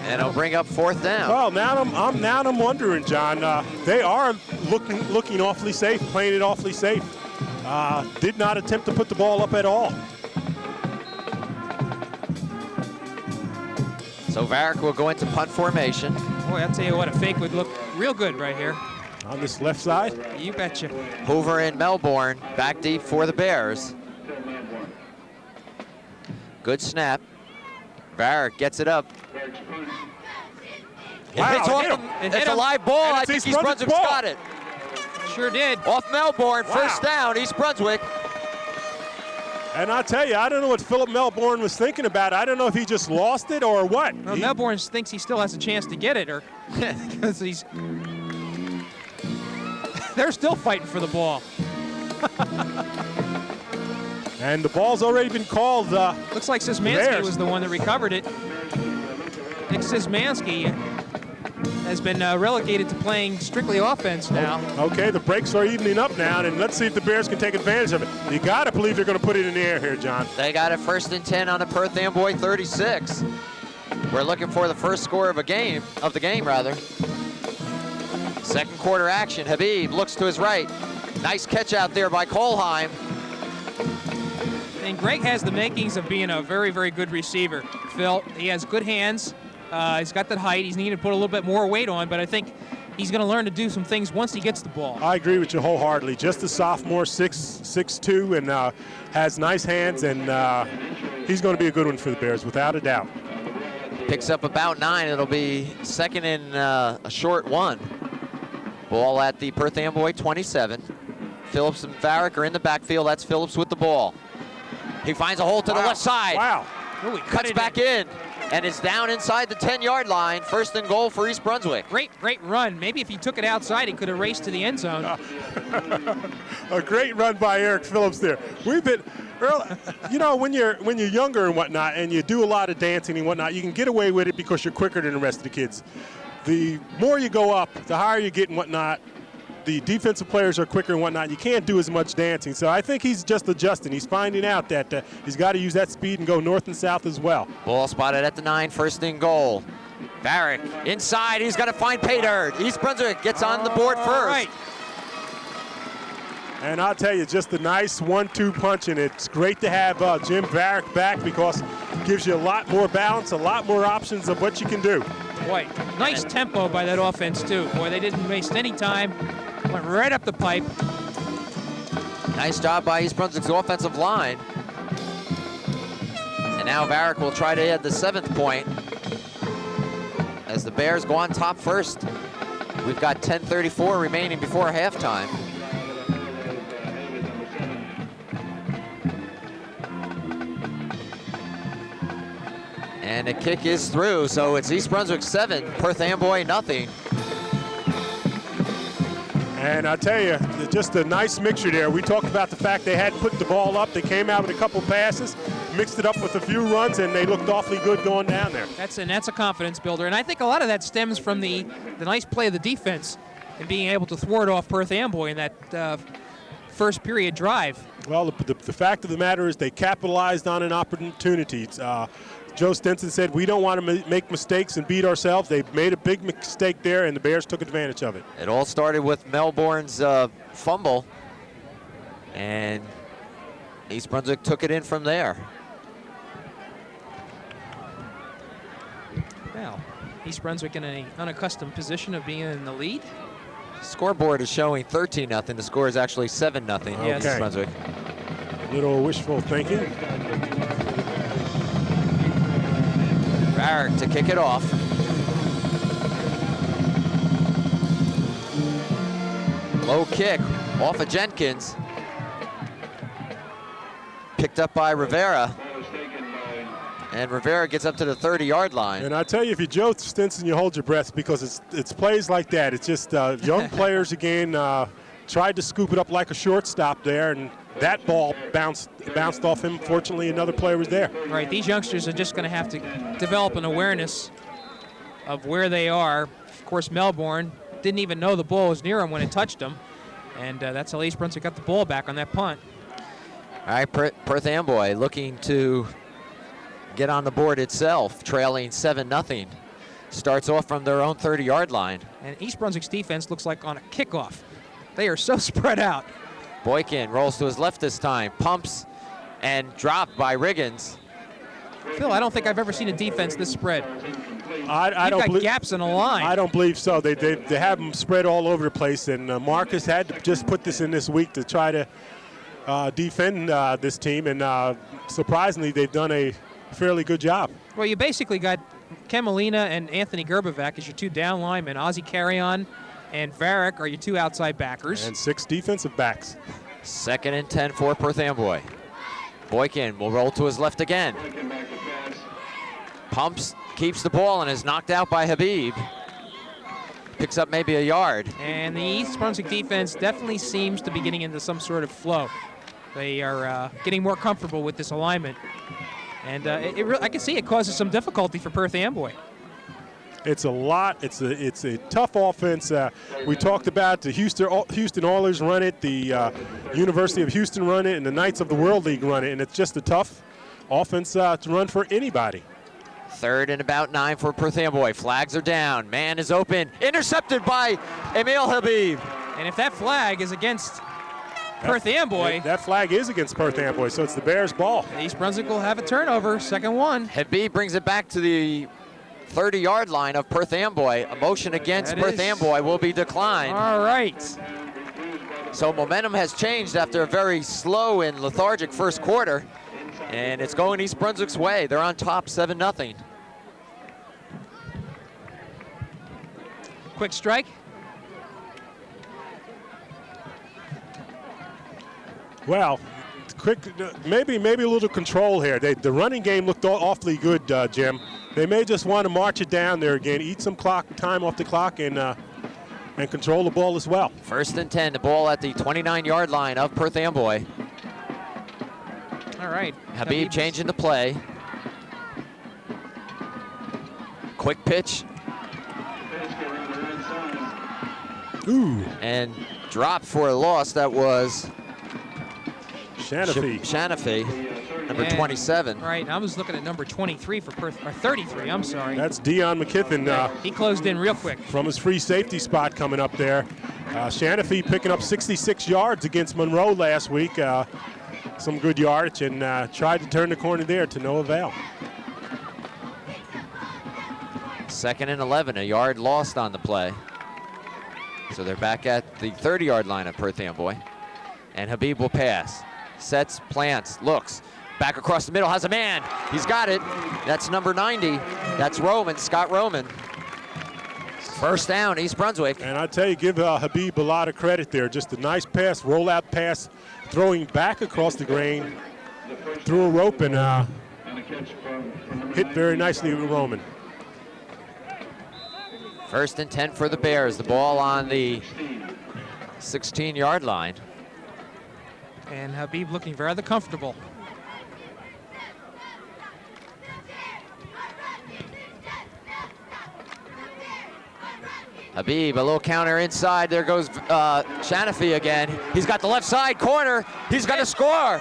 And it'll bring up 4th down. Well, now I'm wondering, John. They are looking awfully safe, playing it awfully safe. Did not attempt to put the ball up at all. So Varick will go into punt formation. Boy, I'll tell you what, a fake would look real good right here. On this left side. You betcha. Hoover and Melbourne back deep for the Bears. Good snap. Varick gets it up. Wow, It hits off hit him. it's a live ball. And I it's think East East Brunswick's Brunswick's ball. got it. Sure did. Off Melbourne, Wow. first down, East Brunswick. And I'll tell you, I don't know what Philip Melbourne was thinking about. I don't know if he just lost it or what. Well, Melbourne thinks he still has a chance to get it, or because they're still fighting for the ball. And the ball's already been called. Looks like Szymanski was the one that recovered it. Nick Szymanski has been relegated to playing strictly offense now. Okay, the breaks are evening up now, and let's see if the Bears can take advantage of it. You got to believe they're going to put it in the air here, John. They got it 1st and 10 on the Perth Amboy 36. We're looking for the first score of the game. Second quarter action. Habib looks to his right. Nice catch out there by Kohlheim. And Greg has the makings of being a very, very good receiver. Phil, he has good hands. He's got that height. He's needed to put a little bit more weight on, but I think he's going to learn to do some things once he gets the ball. I agree with you wholeheartedly. Just a sophomore, 6'2", and has nice hands, and he's going to be a good one for the Bears, without a doubt. Picks up about 9. It'll be second and a short 1. Ball at the Perth Amboy 27. Phillips and Varick are in the backfield. That's Phillips with the ball. He finds a hole to the left side. Wow. Ooh, Cuts back in and is down inside the 10-yard line. First and goal for East Brunswick. Great run. Maybe if he took it outside, he could have raced to the end zone. A great run by Eric Phillips there. We've been, you know, when you're younger and whatnot, and you do a lot of dancing and whatnot, you can get away with it because you're quicker than the rest of the kids. The more you go up, the higher you get and whatnot. The defensive players are quicker and whatnot. You can't do as much dancing. So I think he's just adjusting. He's finding out that he's got to use that speed and go north and south as well. Ball spotted at the 9, first and goal. Varick inside. He's going to find Pater. East Brunswick gets on the board first. Right. And I'll tell you, just a nice 1-2 punch, and it's great to have Jim Varick back because it gives you a lot more balance, a lot more options of what you can do. Boy, nice tempo by that offense, too. Boy, they didn't waste any time. Went right up the pipe. Nice job by East Brunswick's offensive line. And now Varick will try to add the 7th point as the Bears go on top first. We've got 10:34 remaining before halftime. And the kick is through, so it's East Brunswick 7, Perth Amboy nothing. And I tell you, just a nice mixture there. We talked about the fact they had put the ball up. They came out with a couple passes, mixed it up with a few runs, and they looked awfully good going down there. That's a confidence builder, and I think a lot of that stems from the nice play of the defense and being able to thwart off Perth Amboy in that first period drive. Well, the fact of the matter is they capitalized on an opportunity. Joe Stinson said, we don't want to make mistakes and beat ourselves. They made a big mistake there, and the Bears took advantage of it. It all started with Melbourne's fumble, and East Brunswick took it in from there. Now, East Brunswick in an unaccustomed position of being in the lead. Scoreboard is showing 13-0. The score is actually 7-0. Yes. East Brunswick. Little wishful thinking. Varick to kick it off. Low kick off of Jenkins. Picked up by Rivera. And Rivera gets up to the 30-yard line. And I tell you, if you're Joe Stinson, you hold your breath because it's plays like that. It's just young players again tried to scoop it up like a shortstop there, and that ball bounced off him. Fortunately, another player was there. Right, these youngsters are just going to have to develop an awareness of where they are. Of course, Melbourne didn't even know the ball was near him when it touched him, and that's how East Brunswick got the ball back on that punt. All right, Perth Amboy looking to get on the board itself, trailing 7-0. Starts off from their own 30-yard line. And East Brunswick's defense looks like on a kickoff. They are so spread out. Boykin rolls to his left this time, pumps and dropped by Riggins. Phil, I don't think I've ever seen a defense this spread. I You've don't got believe gaps in the line. I don't believe so. They have them spread all over the place, and Marcus had to just put this in this week to try to defend this team, and surprisingly, they've done a fairly good job. Well, you basically got Ken Molina and Anthony Gerbovac as your two down linemen. Ozzie Carrion and Varick are your two outside backers. And 6 defensive backs. 2nd and 10 for Perth Amboy. Boykin will roll to his left again. Pumps, keeps the ball, and is knocked out by Habib. Picks up maybe a yard. And the East Brunswick defense definitely seems to be getting into some sort of flow. They are getting more comfortable with this alignment. And I can see it causes some difficulty for Perth Amboy. It's a lot. It's a tough offense. We talked about the Houston Oilers run it, the University of Houston run it, and the Knights of the World League run it. And it's just a tough offense to run for anybody. 3rd and about 9 for Perth Amboy. Flags are down. Man is open. Intercepted by Emil Habib. And if that flag is against Perth Amboy. That flag is against Perth Amboy, so it's the Bears' ball. East Brunswick will have a turnover, 2nd one. Habib brings it back to the 30-yard line of Perth Amboy. A motion against Perth Amboy will be declined. All right. So momentum has changed after a very slow and lethargic first quarter, and it's going East Brunswick's way. They're on top 7-0. Quick strike. Well, quick, maybe a little control here. The running game looked awfully good, Jim. They may just want to march it down there again, eat some time off the clock, and control the ball as well. 1st and 10, the ball at the 29-yard line of Perth Amboy. All right. Habib changing the play. Quick pitch. Ooh. And dropped for a loss. That was Shanafi. Number 27. Right, I was looking at number 23 for Perth, or 33, I'm sorry. That's Dion McKiffin. He closed in real quick. From his free safety spot coming up there. Shanafi picking up 66 yards against Monroe last week. Some good yardage, and tried to turn the corner there to no avail. 2nd and 11, a yard lost on the play. So they're back at the 30-yard line of Perth Amboy. And Habib will pass. Sets, plants, looks. Back across the middle, has a man. He's got it. That's number 90. That's Roman, Scott Roman. 1st down, East Brunswick. And I tell you, give Habib a lot of credit there. Just a nice pass, rollout pass, throwing back across the grain, through a rope, and hit very nicely with Roman. 1st and 10 for the Bears. The ball on the 16-yard line. And Habib looking rather comfortable. Habib, a little counter inside. There goes Shanafi again. He's got the left side corner. He's going to score.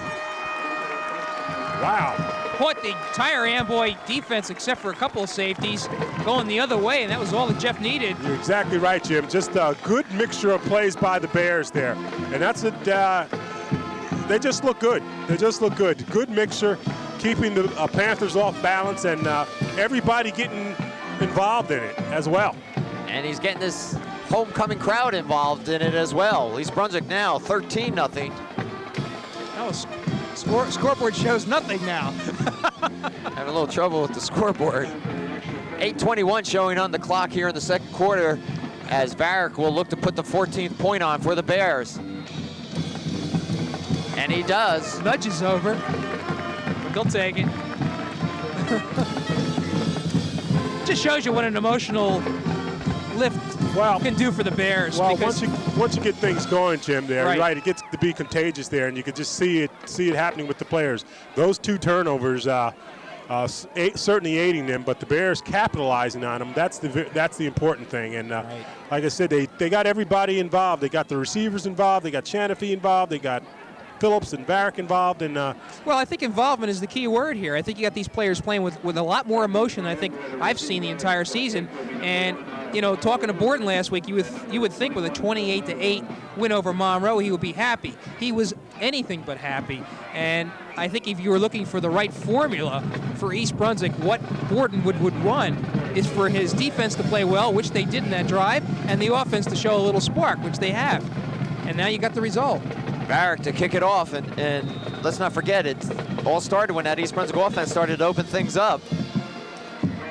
Wow. Put the entire Amboy defense, except for a couple of safeties, going the other way, and that was all that Jeff needed. You're exactly right, Jim. Just a good mixture of plays by the Bears there. And that's it. They just look good. They just look good. Good mixture, keeping the Panthers off balance, and everybody getting involved in it as well. And he's getting this homecoming crowd involved in it as well. East Brunswick now 13-0. That was scoreboard shows nothing now. Having a little trouble with the scoreboard. 8:21 showing on the clock here in the 2nd quarter as Varick will look to put the 14th point on for the Bears. And he does. Nudge is over, but they'll take it. Just shows you what an emotional lift can do for the Bears. Well, once you get things going, Jim, there, right, it gets to be contagious there, and you can just see it happening with the players. Those 2 turnovers certainly aiding them, but the Bears capitalizing on them. That's the important thing. And like I said, they got everybody involved. They got the receivers involved. They got Shanafi involved. They got Phillips and Varick involved. And well, I think involvement is the key word here. I think you got these players playing with a lot more emotion than I think I've seen the entire season. And you know, talking to Borden last week, you would think with a 28-8 win over Monroe, he would be happy. He was anything but happy. And I think if you were looking for the right formula for East Brunswick, what Borden would run is for his defense to play well, which they did in that drive, and the offense to show a little spark, which they have. And now you got the result. Varick to kick it off, and let's not forget, it all started when that East Brunswick offense started to open things up.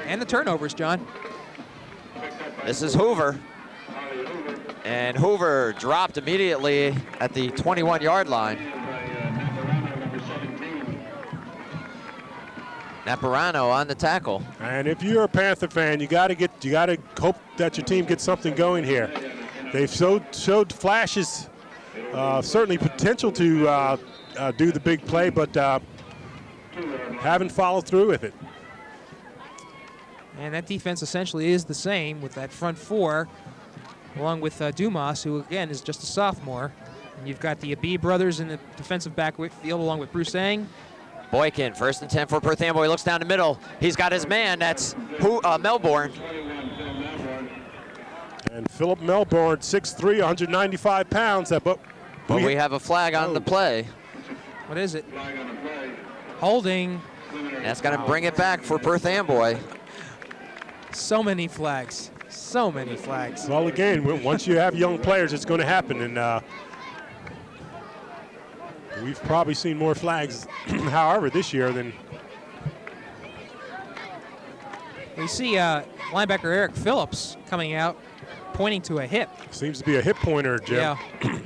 And the turnovers, John. This is Hoover. And Hoover dropped immediately at the 21-yard line. Naparano on the tackle. And if you're a Panther fan, you got to hope that your team gets something going here. They've showed flashes, certainly potential to do the big play, but haven't followed through with it. And that defense essentially is the same with that front four, along with Dumas, who again is just a sophomore. And you've got the Abib brothers in the defensive backfield along with Bruce Ang. Boykin, 1st and 10 for Perth Amboy, looks down the middle. He's got his man, that's Melbourne. And Philip Melbourne, 6'3", 195 pounds. But we have a flag on the play. What is it? Holding. That's going to bring it back for Perth Amboy. So many flags. So many flags. Well, again, once you have young players, it's going to happen. And we've probably seen more flags, however, this year than. We see linebacker Eric Phillips coming out, pointing to a hip. Seems to be a hip pointer, Jim. Yeah.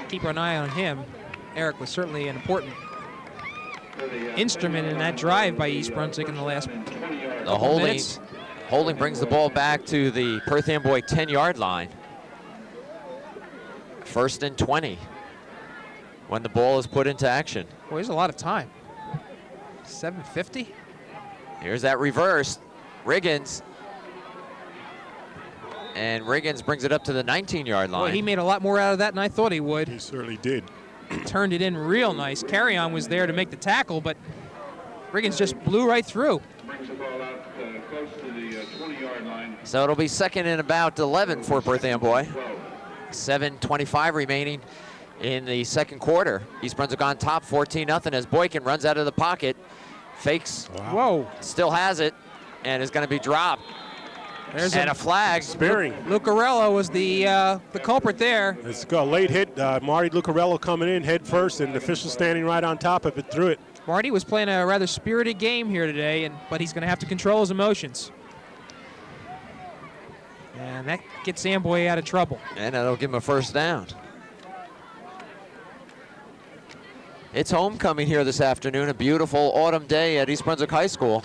Keep an eye on him. Eric was certainly an important instrument in that drive by East Brunswick in the last couple minutes. Holding brings the ball back to the Perth Amboy 10-yard line. 1st and 20 when the ball is put into action. Boy, there's a lot of time. 7:50. Here's that reverse. Riggins. And Riggins brings it up to the 19-yard line. Boy, he made a lot more out of that than I thought he would. He certainly did. Turned it in real nice. Carry-on was there to make the tackle, but Riggins just blew right through. Brings the ball out close to the 20-yard line. So it'll be 2nd and about 11 for Perth Amboy. 7:25 remaining in the second quarter. East Brunswick on top, 14-0 as Boykin runs out of the pocket. Fakes. Wow. Whoa. Still has it and is going to be dropped. There's and a flag. Spearing. Lucarello was the culprit there. It's got a late hit. Marty Lucarello coming in head first, and the official standing right on top of it, threw it. Marty was playing a rather spirited game here today, but he's going to have to control his emotions. And that gets Amboy out of trouble. And that'll give him a first down. It's homecoming here this afternoon, a beautiful autumn day at East Brunswick High School.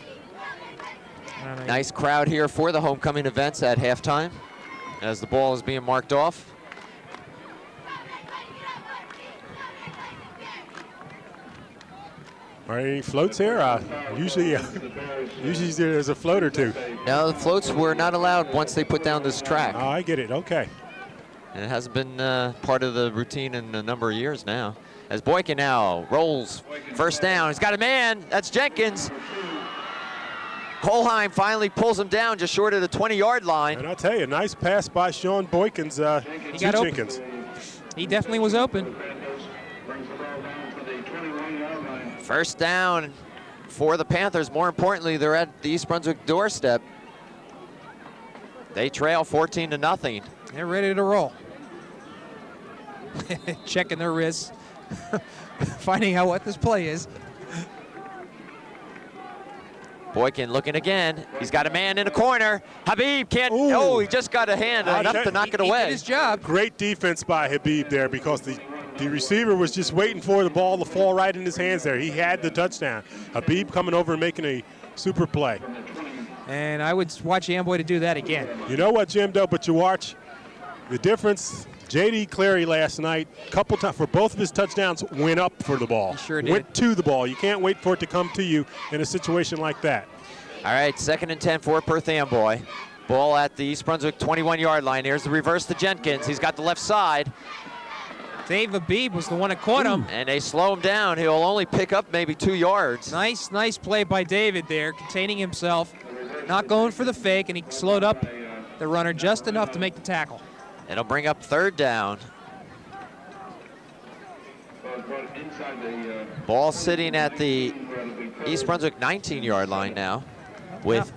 Nice crowd here for the homecoming events at halftime as the ball is being marked off. Are any floats here? Usually there's a float or two. No, the floats were not allowed once they put down this track. Oh, I get it. Okay. And it hasn't been part of the routine in a number of years now. As Boykin now rolls 1st down. He's got a man. That's Jenkins. Kolheim finally pulls him down just short of the 20-yard line. And I'll tell you, nice pass by Sean Boykins to Jenkins. He definitely was open. 1st down for the Panthers. More importantly, they're at the East Brunswick doorstep. They trail 14-0. They're ready to roll. Checking their wrists, finding out what this play is. Boykin looking again. He's got a man in the corner. Habib can't. Ooh. Oh, he just got a hand enough to knock it away. He did his job. Great defense by Habib there, because the receiver was just waiting for the ball to fall right in his hands there. He had the touchdown. Habib coming over and making a super play. And I would watch Amboy to do that again. You know what, Jim, though, but you watch the difference. J.D. Clary last night, couple times for both of his touchdowns, went up for the ball. He sure did. Went to the ball. You can't wait for it to come to you in a situation like that. All right, 2nd and 10 for Perth Amboy. Ball at the East Brunswick 21-yard line. Here's the reverse to Jenkins. He's got the left side. Dave Abib was the one that caught him. And they slow him down. He'll only pick up maybe 2 yards. Nice play by David there, containing himself, not going for the fake, and he slowed up the runner just enough to make the tackle. It'll bring up 3rd down. Ball sitting at the East Brunswick 19-yard line now with,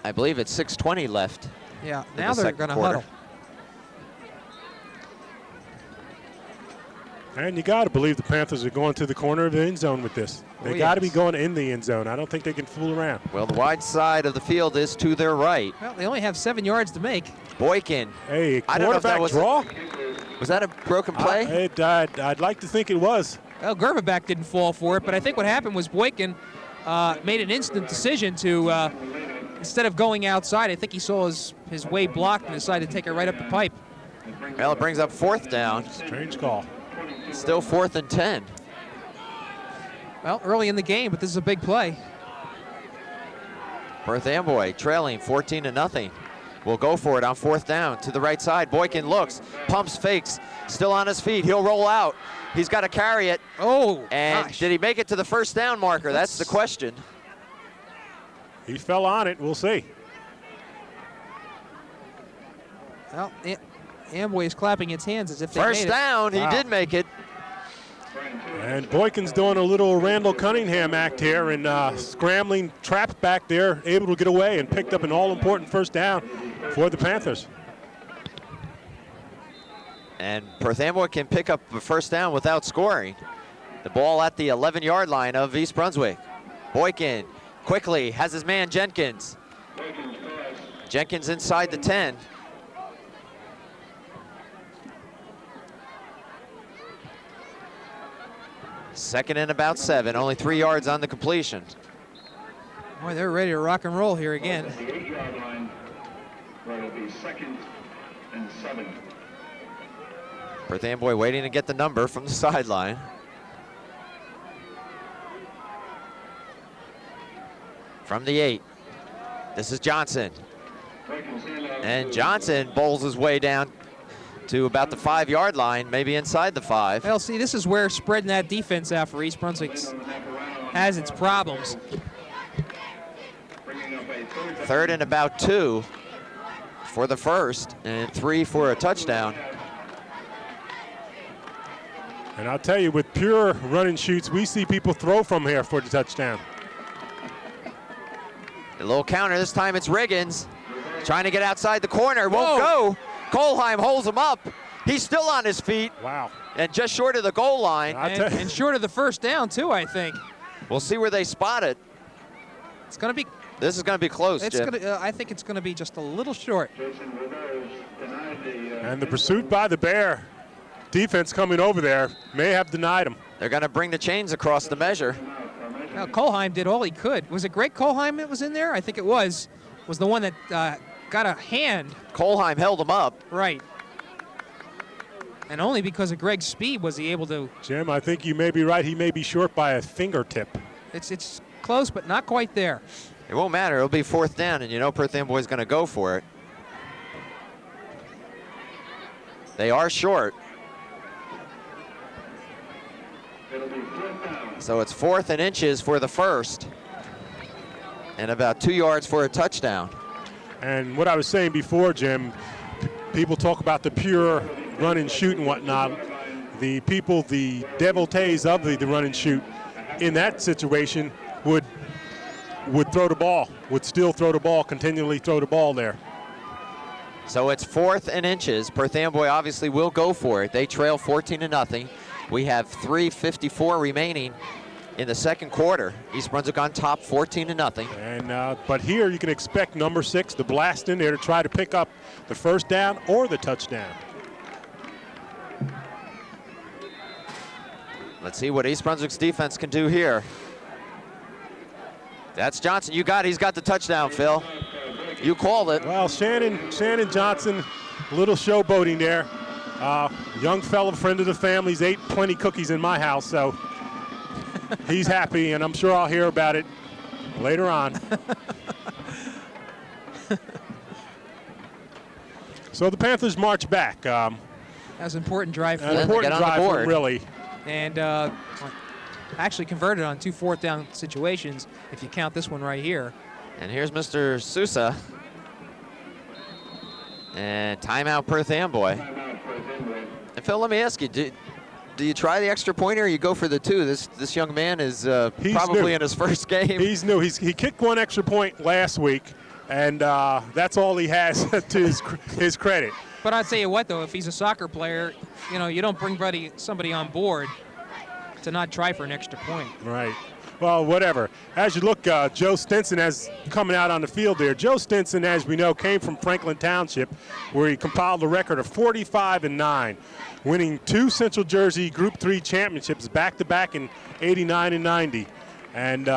I believe it's 6:20 left. Yeah, now they're going to huddle. And you got to believe the Panthers are going to the corner of the end zone with this. They got to be going in the end zone. I don't think they can fool around. Well, the wide side of the field is to their right. Well, they only have 7 yards to make. Boykin. Hey, I don't know if that was draw? Was that a broken play? I'd like to think it was. Well, Gerbeback didn't fall for it, but I think what happened was Boykin made an instant decision to, instead of going outside, I think he saw his way blocked and decided to take it right up the pipe. Well, it brings up 4th down. Strange call. Still 4th and 10. Well, early in the game, but this is a big play. Perth Amboy trailing 14-0. Will go for it on 4th down to the right side. Boykin looks, pumps, fakes, still on his feet. He'll roll out. He's got to carry it. Oh, and gosh. Did he make it to the 1st down marker? That's the question. He fell on it. We'll see. Well, Amboy is clapping its hands as if they made it. 1st down, he did make it. And Boykin's doing a little Randall Cunningham act here and scrambling, trapped back there, able to get away and picked up an all-important 1st down for the Panthers. And Perth Amboy can pick up a 1st down without scoring. The ball at the 11-yard line of East Brunswick. Boykin quickly has his man Jenkins. Jenkins inside the 10. Second and about 7, only 3 yards on the completion. Boy, they're ready to rock and roll here again. The 8-yard line, where it'll be 2nd and 7. Perth Amboy waiting to get the number from the sideline. From the 8, this is Johnson. And Johnson bowls his way down to about the 5-yard line, maybe inside the 5. Well, see, this is where spreading that defense out for East Brunswick has its problems. 3rd and about 2 for the 1st, and 3 for a touchdown. And I'll tell you, with pure run and shoots, we see people throw from here for the touchdown. A little counter, this time it's Riggins. Trying to get outside the corner, won't go. Kohlheim holds him up. He's still on his feet. Wow. And just short of the goal line. And short of the 1st down, too, I think. We'll see where they spot it. It's going to be. This is going to be close, It's Jim. gonna, I think it's going to be just a little short. And the pursuit by the Bear defense coming over there may have denied him. They're going to bring the chains across the measure. Now, Kohlheim did all he could. Was it Greg Kohlheim that was in there? I think it was. Was the one that got a hand. Kohlheim held him up. Right. And only because of Greg's speed was he able to. Jim, I think you may be right. He may be short by a fingertip. It's close, but not quite there. It won't matter. It'll be 4th down, and you know Perth Amboy's going to go for it. They are short. So it's 4th and inches for the 1st, and about 2 yards for a touchdown. And what I was saying before, Jim, people talk about the pure run and shoot and whatnot. The people, the devotees of the run and shoot, in that situation would throw the ball, would still throw the ball, continually throw the ball there. So it's 4th and inches. Perth Amboy obviously will go for it. They trail 14-0. We have 3:54 remaining in the 2nd quarter. East Brunswick on top, 14-0. And but here you can expect number 6 to blast in there to try to pick up the 1st down or the touchdown. Let's see what East Brunswick's defense can do here. That's Johnson. You got it. He's got the touchdown, Phil. You called it. Well, Shannon Johnson, a little showboating there. Young fella, friend of the family. He's ate plenty cookies in my house, so he's happy, and I'm sure I'll hear about it later on. So the Panthers march back. That's an important drive for An them. important Get on the drive for board. him, really. And actually converted on 2 fourth-down situations, if you count this one right here. And here's Mr. Sousa. And timeout Perth Amboy. And Phil, let me ask you, do you try the extra point or you go for the 2? This young man is probably new. in his first game. He's new. He kicked 1 extra point last week, and that's all he has to his credit. But I'll tell you what, though, if he's a soccer player, you know, you don't bring somebody on board to not try for an extra point. Right. Well, whatever. As you look, Joe Stinson has coming out on the field there. Joe Stinson, as we know, came from Franklin Township, where he compiled a record of 45-9, winning 2 Central Jersey Group 3 championships back-to-back in 89 and 90. And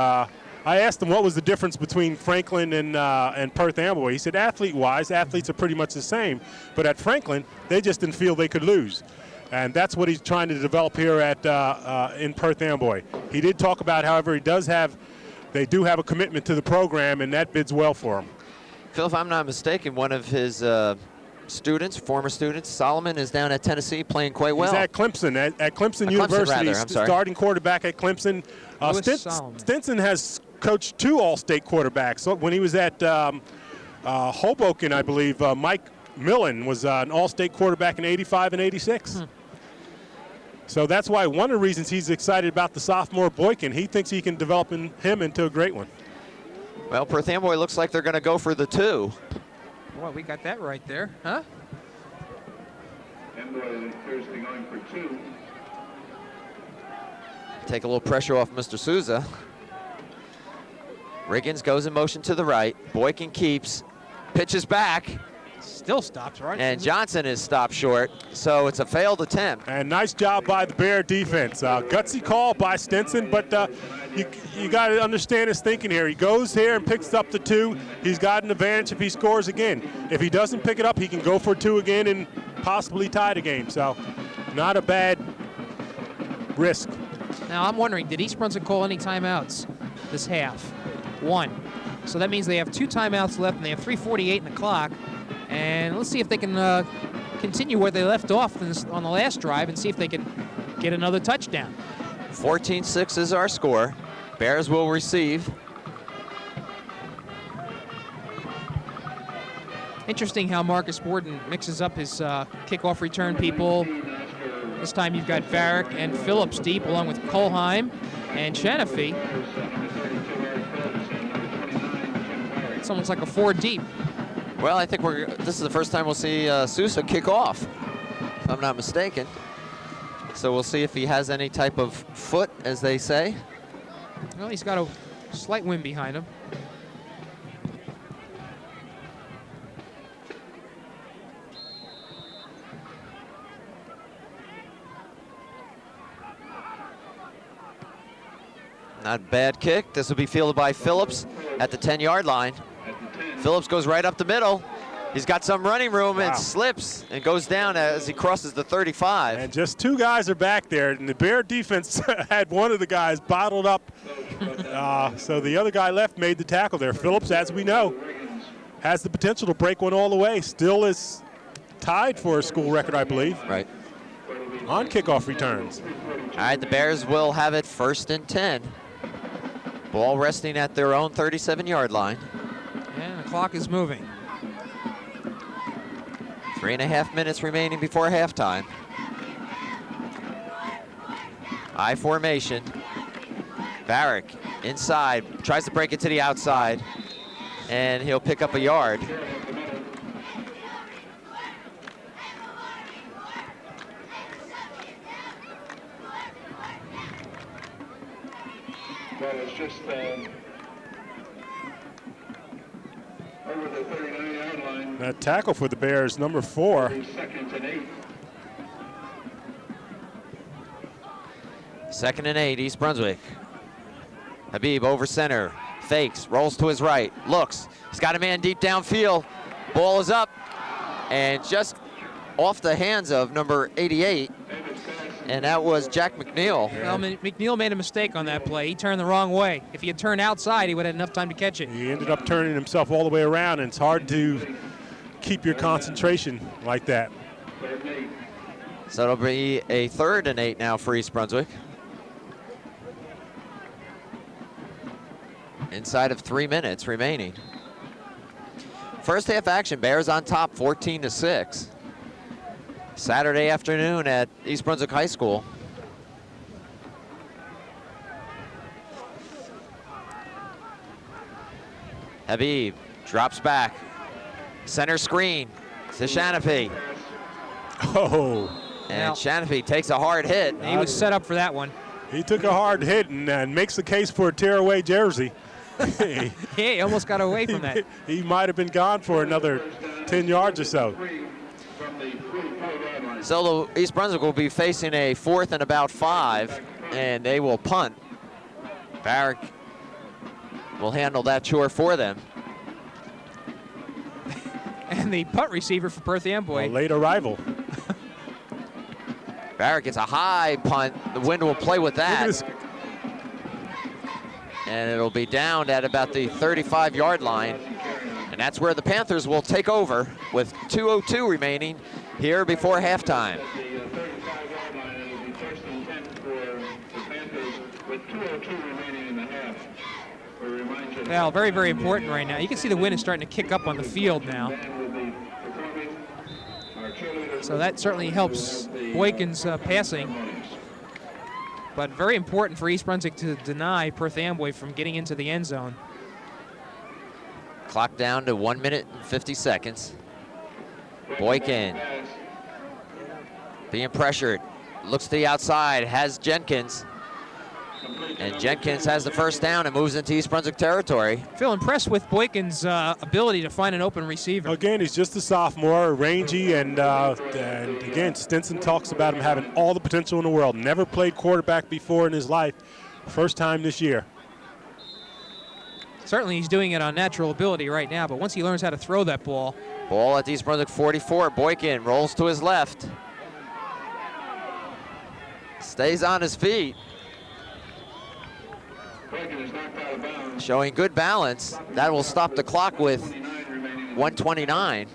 I asked him what was the difference between Franklin and Perth Amboy. He said athlete-wise, athletes are pretty much the same. But at Franklin, they just didn't feel they could lose. And that's what he's trying to develop here at in Perth Amboy. He did talk about, however, they do have a commitment to the program, and that bids well for him. Phil, if I'm not mistaken, one of his former students, Solomon, is down at Tennessee playing quite well. He's at Clemson, at Clemson University, starting quarterback at Clemson. Stinson has coached 2 All-State quarterbacks. So when he was at Hoboken, I believe, Mike Millen was an All-State quarterback in 85 and 86. So that's why one of the reasons he's excited about the sophomore Boykin. He thinks he can develop him into a great one. Well, Perth Amboy looks like they're going to go for the 2. Well, we got that right there, huh? Amboy appears to be going for 2. Take a little pressure off Mr. Sousa. Riggins goes in motion to the right. Boykin keeps, pitches back. Still stops, right? And Johnson is stopped short, so it's a failed attempt. And nice job by the Bear defense. Gutsy call by Stinson, but you got to understand his thinking here. He goes here and picks up the 2. He's got an advantage if he scores again. If he doesn't pick it up, he can go for 2 again and possibly tie the game. So not a bad risk. Now, I'm wondering, did East Brunswick call any timeouts this half? 1. So that means they have 2 timeouts left, and they have 3:48 in the clock. And let's see if they can continue where they left off on the last drive and see if they can get another touchdown. 14-6 is our score. Bears will receive. Interesting how Marcus Borden mixes up his kickoff return people. This time you've got Varick and Phillips deep, along with Colheim and Shanafy. It's almost like a 4 deep. Well, I think this is the first time we'll see Sousa kick off, if I'm not mistaken. So we'll see if he has any type of foot, as they say. Well, he's got a slight wind behind him. Not a bad kick. This will be fielded by Phillips at the 10-yard line. Phillips goes right up the middle. He's got some running room and slips and goes down as he crosses the 35. And just 2 guys are back there, and the Bear defense had one of the guys bottled up. So the other guy left made the tackle there. Phillips, as we know, has the potential to break one all the way. Still is tied for a school record, I believe. Right. On kickoff returns. All right, the Bears will have it 1st and 10. Ball resting at their own 37-yard line. And the clock is moving. 3.5 minutes remaining before halftime. I formation. Varick inside, tries to break it to the outside, and he'll pick up a yard. Well, it's just over the 39-yard line. That tackle for the Bears, number 4. 2nd and 8. 2nd and 8, East Brunswick. Habib over center, fakes, rolls to his right, looks. He's got a man deep downfield. Ball is up, and just off the hands of number 88, and that was Jack McNeil. Well, McNeil made a mistake on that play. He turned the wrong way. If he had turned outside, he would have had enough time to catch it. He ended up turning himself all the way around, and it's hard to keep your concentration like that. So it'll be a 3rd and 8 now for East Brunswick. Inside of 3 minutes remaining. First half action, Bears on top 14-6. Saturday afternoon at East Brunswick High School. Habib drops back. Center screen to Shanape. Oh. And Shanape takes a hard hit. He was set up for that one. He took a hard hit and makes the case for a tearaway jersey. Yeah, he almost got away from that. He might have been gone for another 10 yards or so. So East Brunswick will be facing a 4th and about 5, and they will punt. Barrick will handle that chore for them. And the punt receiver for Perth Amboy. A late arrival. Barrick gets a high punt. The wind will play with that. And it'll be down at about the 35-yard line. And that's where the Panthers will take over with 2:02 remaining here before halftime. Well, very, very important right now. You can see the wind is starting to kick up on the field now. So that certainly helps Boykin's passing. But very important for East Brunswick to deny Perth Amboy from getting into the end zone. Clock down to 1 minute and 50 seconds. Boykin being pressured. Looks to the outside, has Jenkins. And Jenkins has the first down and moves into East Brunswick territory. Feel impressed with Boykin's ability to find an open receiver. Again, he's just a sophomore, rangy, and again, Stinson talks about him having all the potential in the world. Never played quarterback before in his life. First time this year. Certainly he's doing it on natural ability right now, but once he learns how to throw that ball. Ball at East Brunswick 44. Boykin rolls to his left. Stays on his feet. Showing good balance. That will stop the clock with 1:29.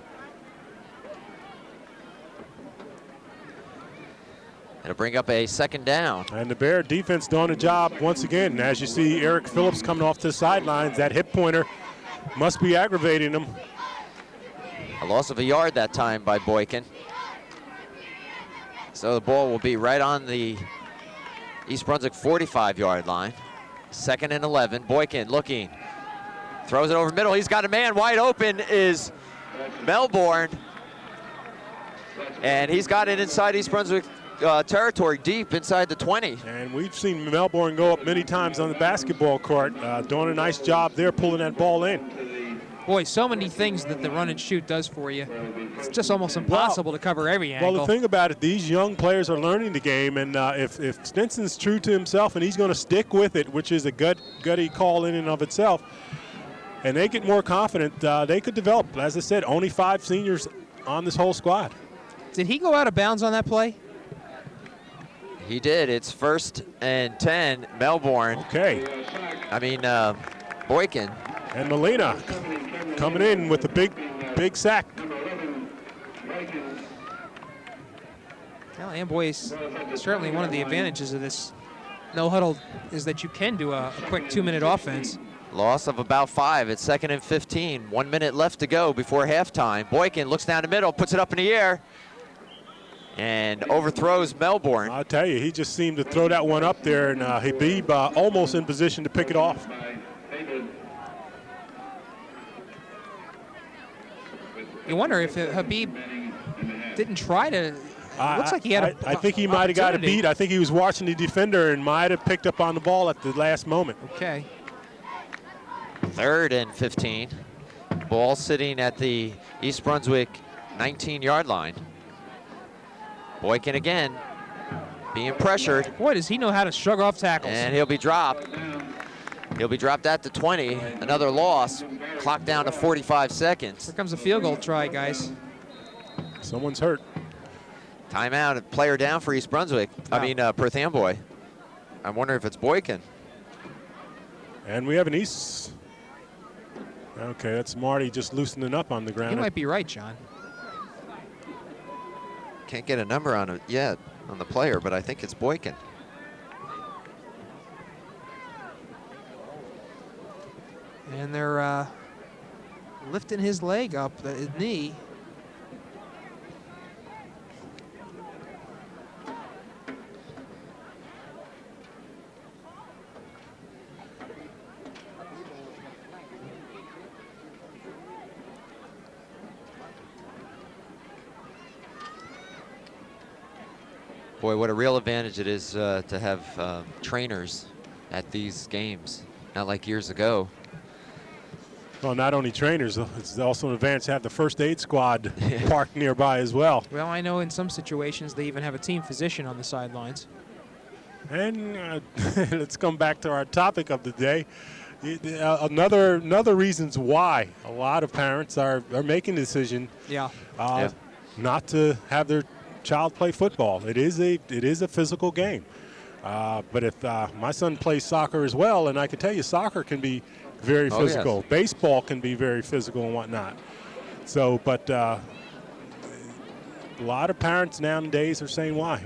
It'll bring up a 2nd down. And the Bear defense doing a job once again. As you see Eric Phillips coming off to the sidelines, that hip pointer must be aggravating him. A loss of a yard that time by Boykin. So the ball will be right on the East Brunswick 45-yard line. 2nd and 11. Boykin looking. Throws it over middle. He's got a man wide open is Melbourne. And he's got it inside East Brunswick territory, deep inside the 20. And we've seen Melbourne go up many times on the basketball court, doing a nice job there pulling that ball in. Boy, so many things that the run and shoot does for you. It's just almost impossible to cover every angle. Well, the thing about it, these young players are learning the game, and if Stinson's true to himself and he's going to stick with it, which is a gutty call in and of itself, and they get more confident, they could develop. As I said, only 5 seniors on this whole squad. Did he go out of bounds on that play? He did. It's 1st and 10, Melbourne. Okay. Boykin. And Molina coming in with a big sack. Well, Amboy's certainly one of the advantages of this no huddle is that you can do a quick 2-minute offense. Loss of about 5. It's 2nd and 15. 1 minute left to go before halftime. Boykin looks down the middle, puts it up in the air, and overthrows Melbourne. I'll tell you, he just seemed to throw that one up there, and Habib almost in position to pick it off. You wonder if Habib didn't try to. Looks like he had I think he might have got a beat. I think he was watching the defender and might have picked up on the ball at the last moment. Okay. 3rd and 15. Ball sitting at the East Brunswick 19-yard line. Boykin again being pressured. Boy, does he know how to shrug off tackles. And he'll be dropped. He'll be dropped at the 20. Another loss. Clock down to 45 seconds. Here comes a field goal try, guys. Someone's hurt. Timeout. A player down for East Brunswick. Wow. Perth Amboy. I'm wondering if it's Boykin. And we have an East. Okay, that's Marty just loosening up on the ground. You might be right, John. Can't get a number on it yet on the player, but I think it's Boykin. And they're lifting his leg up, his knee. Boy, what a real advantage it is to have trainers at these games, not like years ago. Well, not only trainers, it's also an advantage to have the first aid squad parked nearby as well. Well, I know in some situations they even have a team physician on the sidelines. And let's come back to our topic of the day. Another reasons why a lot of parents are making the decision not to have their child play football. It is a physical game. But if my son plays soccer as well, and I can tell you soccer can be very physical. Yes. Baseball can be very physical and whatnot. So, but a lot of parents nowadays are saying why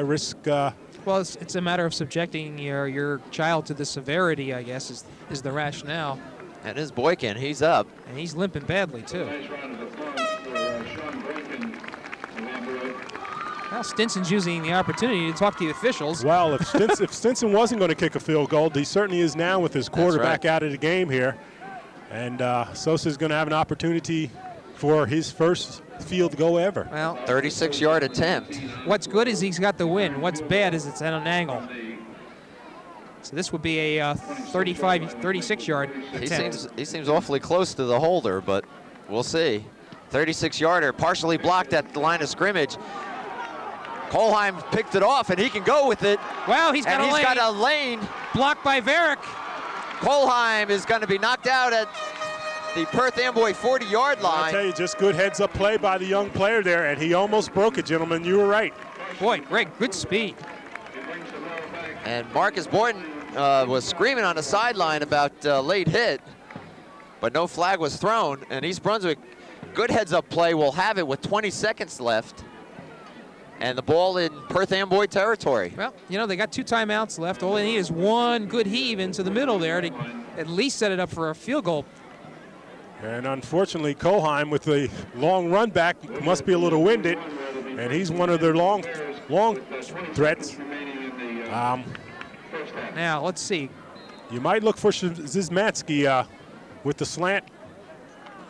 risk? Well, it's a matter of subjecting your child to the severity, I guess, is the rationale. And is Boykin, he's up. And he's limping badly, too. Nice round of applause for Sean Boykin of Amboy. Well, Stinson's using the opportunity to talk to the officials. Well, if Stinson wasn't going to kick a field goal, he certainly is now with his quarterback out of the game here. And Sosa's going to have an opportunity for his first field goal ever. Well, 36-yard attempt. what's good is he's got the win. What's bad is it's at an angle. So this would be a 36-yard attempt. He seems awfully close to the holder, but we'll see. 36-yarder, partially blocked at the line of scrimmage. Kolheim picked it off, and he can go with it. Wow, he's got a lane. Blocked by Varick. Kolheim is going to be knocked out at the Perth Amboy 40-yard line. I'll tell you, just good heads-up play by the young player there, and he almost broke it, gentlemen. You were right. Boy, Greg, good speed. And Marcus Borden was screaming on the sideline about late hit, but no flag was thrown. And East Brunswick, good heads-up play, will have it with 20 seconds left. And the ball in Perth Amboy territory. Well, you know, they got 2 timeouts left. All they need is one good heave into the middle there to at least set it up for a field goal. And unfortunately, Kolheim with the long run back must be a little winded, and he's one of their long threats. Now, let's see. You might look for Zizmatsky with the slant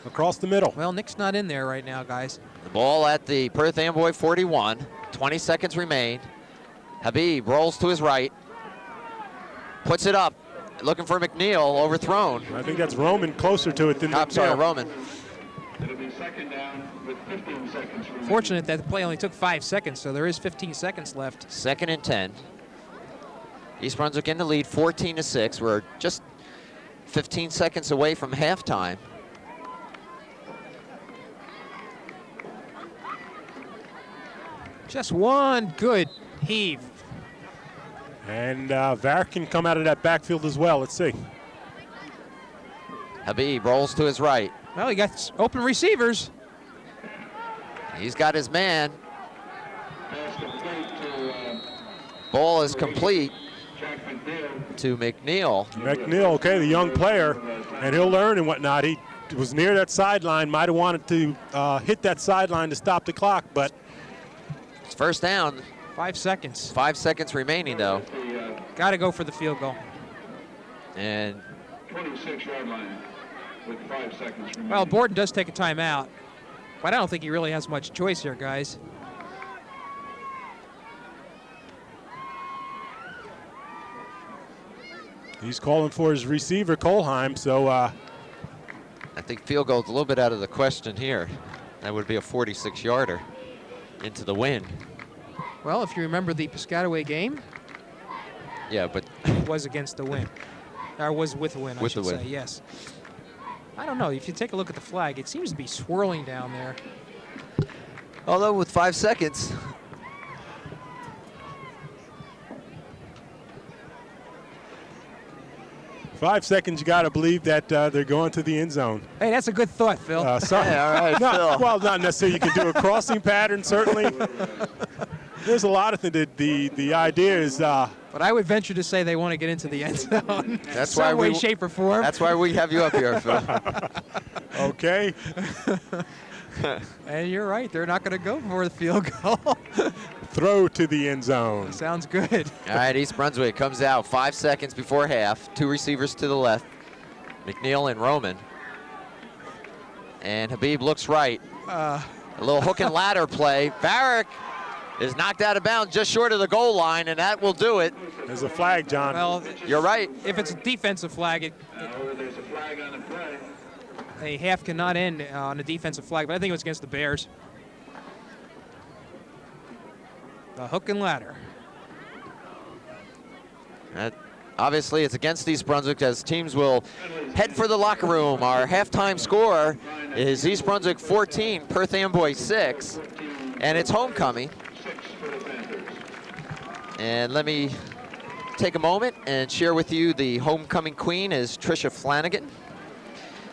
across the middle. Well, Nick's not in there right now, guys. The ball at the Perth Amboy 41. 20 seconds remain. Habib rolls to his right. Puts it up. Looking for McNeil, overthrown. I think that's Roman closer to it than I'm sorry, Roman. It'll be second down with 15 seconds remaining. Fortunate that the play only took 5 seconds, so there is 15 seconds left. 2nd and 10. East Brunswick in the lead, 14-6. We're just 15 seconds away from halftime. Just one good heave. And Varick can come out of that backfield as well. Let's see. Habib rolls to his right. Well, he got open receivers. He's got his man. Ball is complete to McNeil. McNeil, okay, the young player, and he'll learn and whatnot. He was near that sideline, might have wanted to hit that sideline to stop the clock, but It's first down. 5 seconds. 5 seconds remaining, though. Got to go for the field goal. And 26-yard line with 5 seconds remaining. Well, Borden does take a timeout, but I don't think he really has much choice here, guys. he's calling for his receiver, Kolheim, so I think field goal's a little bit out of the question here. That would be a 46-yarder into the wind. Well, if you remember the Piscataway game, Yeah, but it was against the wind. Or was with the wind, I With should the wind. say, yes. I don't know. If you take a look at the flag, it seems to be swirling down there. although with 5 seconds, 5 seconds, you got to believe that they're going to the end zone. Hey, that's a good thought, Phil. Sorry. Hey, all right, No, Phil. well, not necessarily. You can do a crossing pattern, certainly. There's a lot of things. The idea is But I would venture to say they want to get into the end zone. That's some why way, we- shape, or form. That's why we have you up here, Phil. okay. And you're right. They're not going to go for the field goal. Throw to the end zone. Sounds good. All right, East Brunswick comes out 5 seconds before half. 2 receivers to the left, McNeil and Roman. And Habib looks right. A little hook and ladder play. Varick is knocked out of bounds just short of the goal line, and that will do it. There's a flag, John. Well, You're right. if it's a defensive flag, There's a flag on the play. a half cannot end on a defensive flag, but I think it was against the Bears. The hook and ladder. Obviously, it's against East Brunswick as teams will head for the locker room. Our halftime score is East Brunswick 14, Perth Amboy 6, and it's homecoming. And let me take a moment and share with you the homecoming queen is Tricia Flanagan.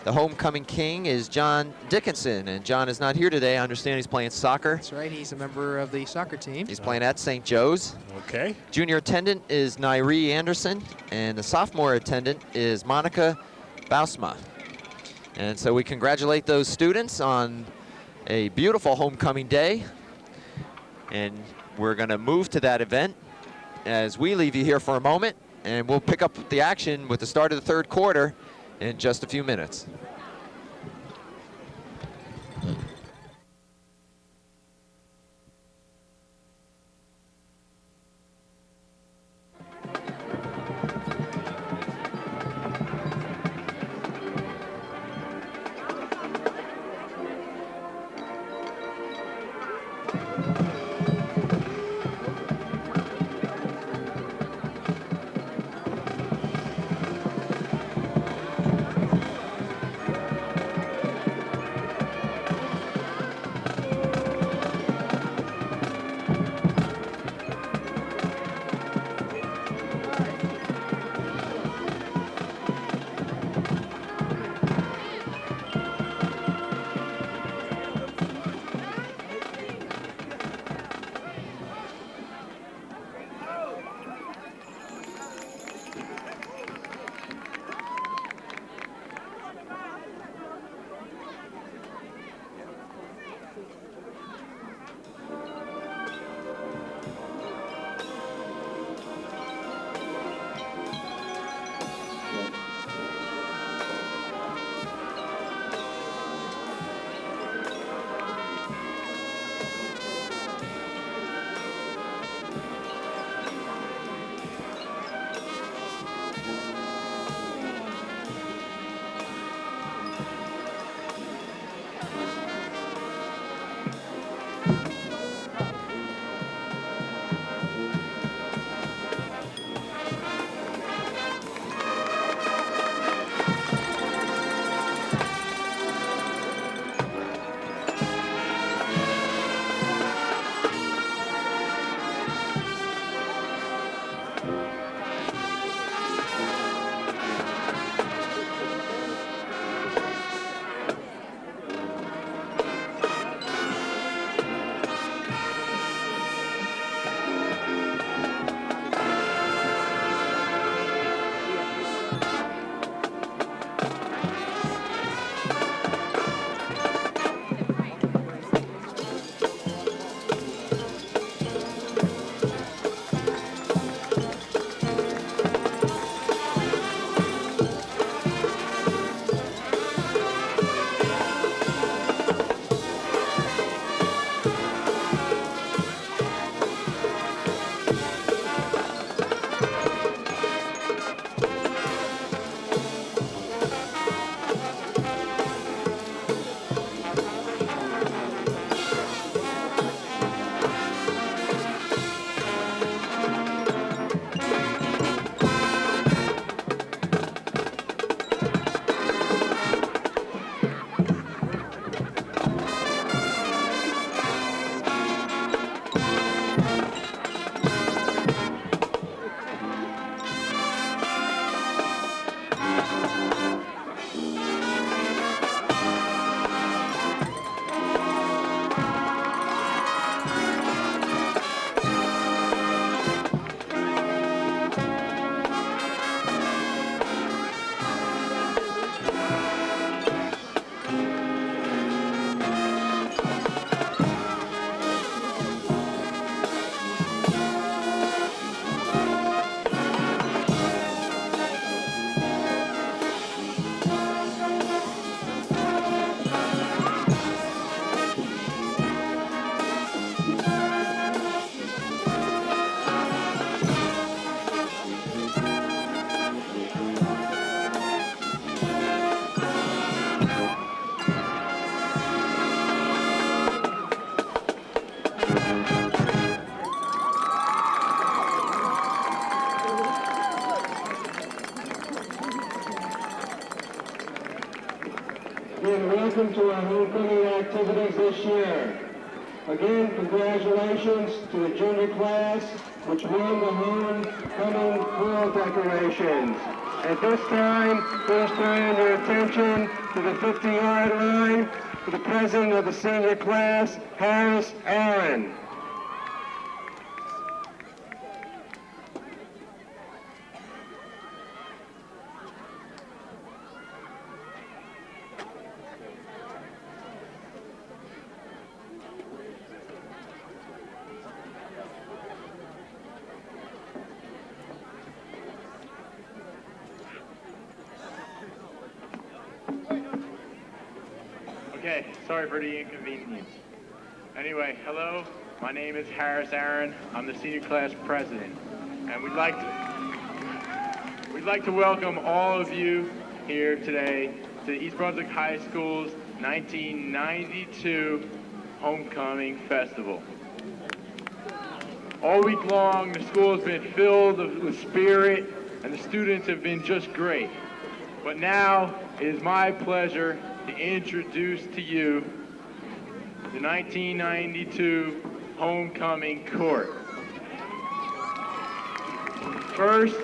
The homecoming king is John Dickinson, and John is not here today. I understand he's playing soccer. That's right. He's a member of the soccer team. He's playing at St. Joe's. Okay. Junior attendant is Nairi Anderson, and the sophomore attendant is Monica Bausma. And so we congratulate those students on a beautiful homecoming day. And we're going to move to that event as we leave you here for a moment, and we'll pick up the action with the start of the third quarter in just a few minutes. Again, congratulations to the junior class, which won the homecoming floral decorations. At this time, please turn your attention to the 50-yard line for the president of the senior class, Harris Aaron. Okay, sorry for the inconvenience. Anyway, hello, my name is Harris Aaron. I'm the senior class president, and we'd like to welcome all of you here today to East Brunswick High School's 1992 Homecoming Festival. All week long, the school has been filled with spirit, and the students have been just great. But now, it is my pleasure to introduce to you the 1992 Homecoming Court. First,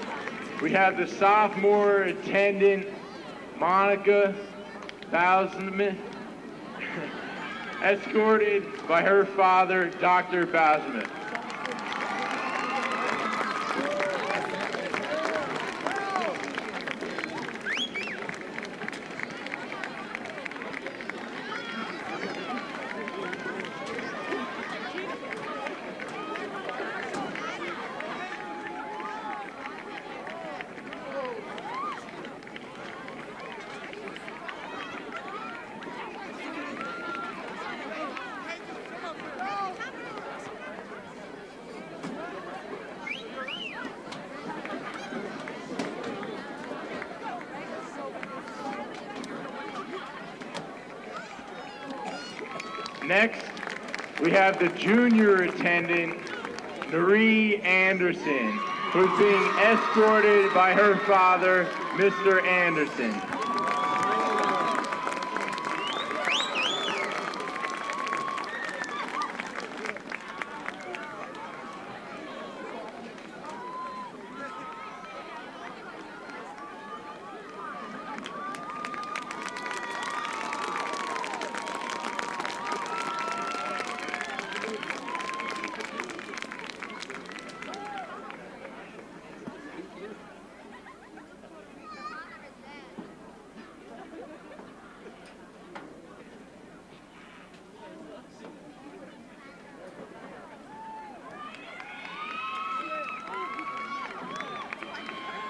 we have the sophomore attendant, Monica Bauseman, escorted by her father, Dr. Bauseman. Next, we have the junior attendant, Marie Anderson, who's being escorted by her father, Mr. Anderson.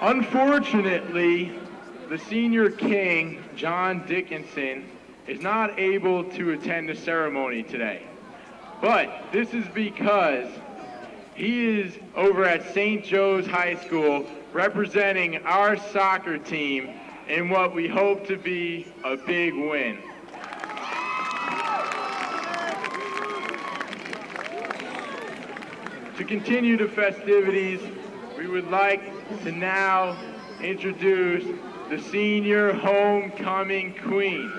Unfortunately, the senior king, John Dickinson, is not able to attend the ceremony today. But this is because he is over at St. Joe's High School representing our soccer team in what we hope to be a big win. To continue the festivities, we would like to now introduce the senior homecoming queen,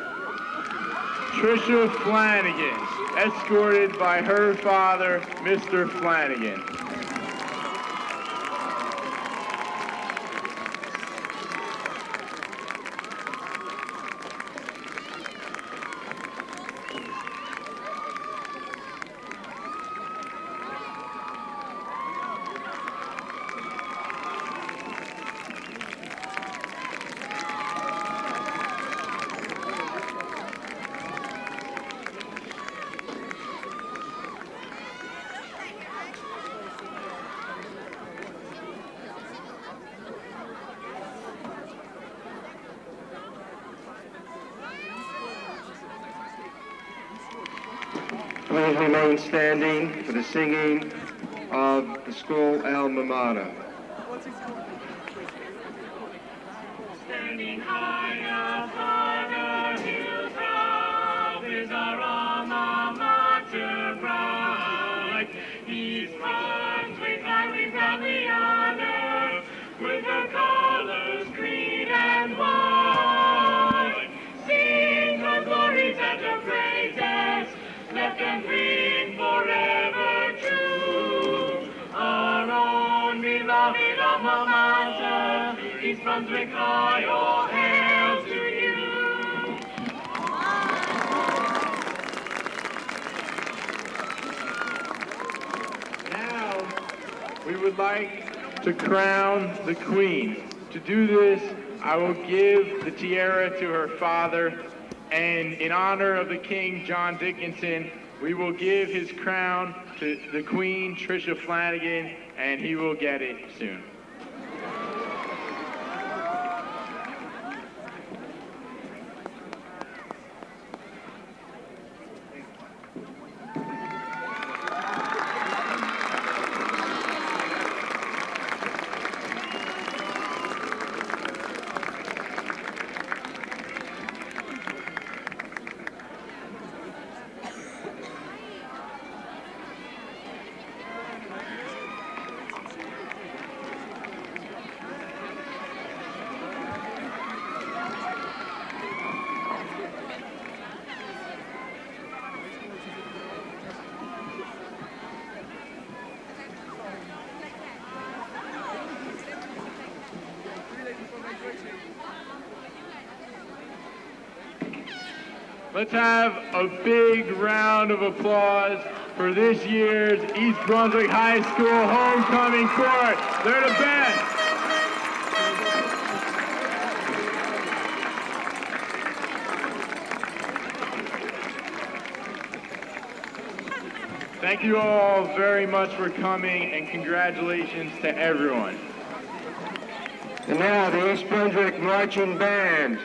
Tricia Flanagan, escorted by her father, Mr. Flanagan. Please remain standing for the singing of the school alma mater. Standing high upon a hilltop is our alma mater bright. East Brunswick I we proudly honor with her colors green and white. Sing her glories and her praises, let them ring for alma mater, East Brunswick High, all hail to you. Now, we would like to crown the Queen. To do this, I will give the tiara to her father, and in honor of the King, John Dickinson, we will give his crown to the Queen, Tricia Flanagan, and he will get it soon. Let's have a big round of applause for this year's East Brunswick High School homecoming court. They're the best. Thank you all very much for coming, and congratulations to everyone. And now the East Brunswick Marching Band.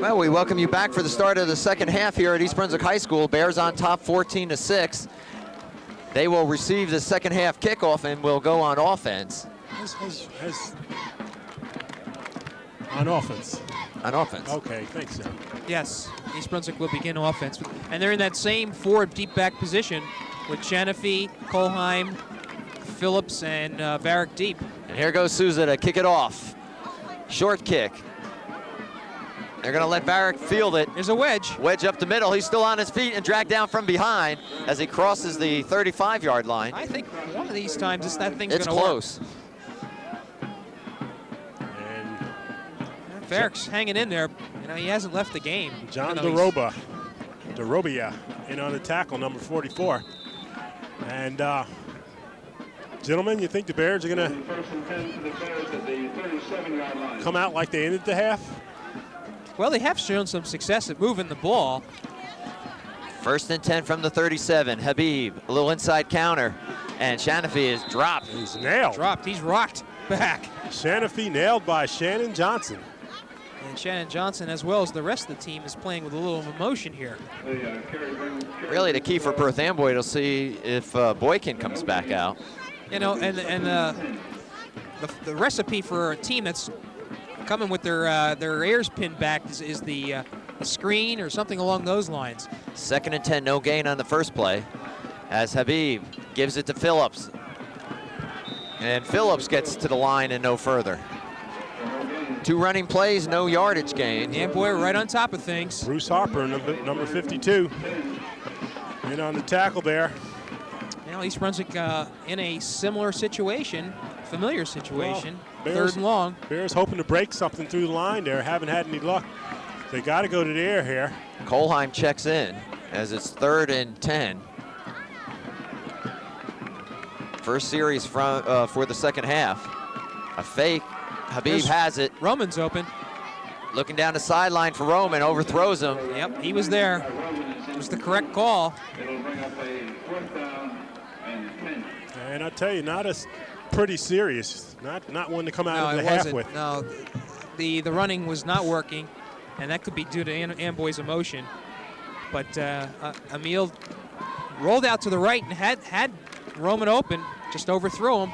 Well, we welcome you back for the start of the second half here at East Brunswick High School. Bears on top 14-6. They will receive the second half kickoff and will go on offense. On offense. On offense. Okay, thanks, sir. Yes, East Brunswick will begin offense. And they're in that same forward deep back position with Shanafi, Kolheim, Phillips, and Varick deep. And here goes Souza to kick it off. Short kick. They're going to let Varick field it. There's a wedge. Wedge up the middle. He's still on his feet and dragged down from behind as he crosses the 35-yard line. I think one of these times that thing's going to work. It's close. Varick's hanging in there. You know, he hasn't left the game. John DeRobia in on the tackle, number 44. And gentlemen, you think the Bears are going to come out like they ended the half? Well, they have shown some success at moving the ball. 1st and 10 from the 37. Habib, a little inside counter, and Shanafi is dropped. He's nailed. He's rocked back. Shanafi nailed by Shannon Johnson. And Shannon Johnson, as well as the rest of the team, is playing with a little emotion here. Really, the key for Perth Amboy to see if Boykin comes back out. You know, and the recipe for a team that's coming with their ears pinned back is the screen or something along those lines. 2nd and 10, no gain on the first play, as Habib gives it to Phillips. And Phillips gets to the line and no further. 2 running plays, no yardage gain. Amboy right on top of things. Bruce Harper, number 52, in on the tackle there. Now East Brunswick in a similar situation, familiar situation. Well, 3rd and long. Bears hoping to break something through the line there. Haven't had any luck. They got to go to the air here. Kolheim checks in as it's 3rd and 10. First series for the second half. A fake. Habib has it. Roman's open. Looking down the sideline for Roman, overthrows him. Yep, he was there. It was the correct call. And I tell you, not as pretty serious. Not one to come out of the half with. No, the running was not working, and that could be due to Amboy's emotion. But Emil rolled out to the right and had Roman open, just overthrew him.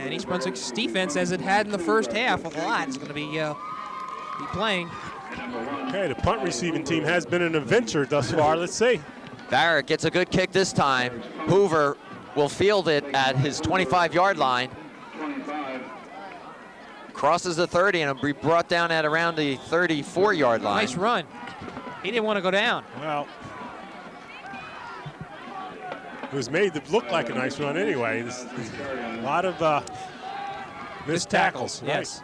And East Brunswick's defense, as it had in the first half, a lot is going to be playing. Okay, the punt receiving team has been an adventure thus far. Let's see. Barrett gets a good kick this time. Hoover will field it at his 25-yard line. Crosses the 30 and will be brought down at around the 34-yard line. Nice run. He didn't want to go down. Well, it was made to look like a nice run anyway. There's a lot of missed tackles. Yes.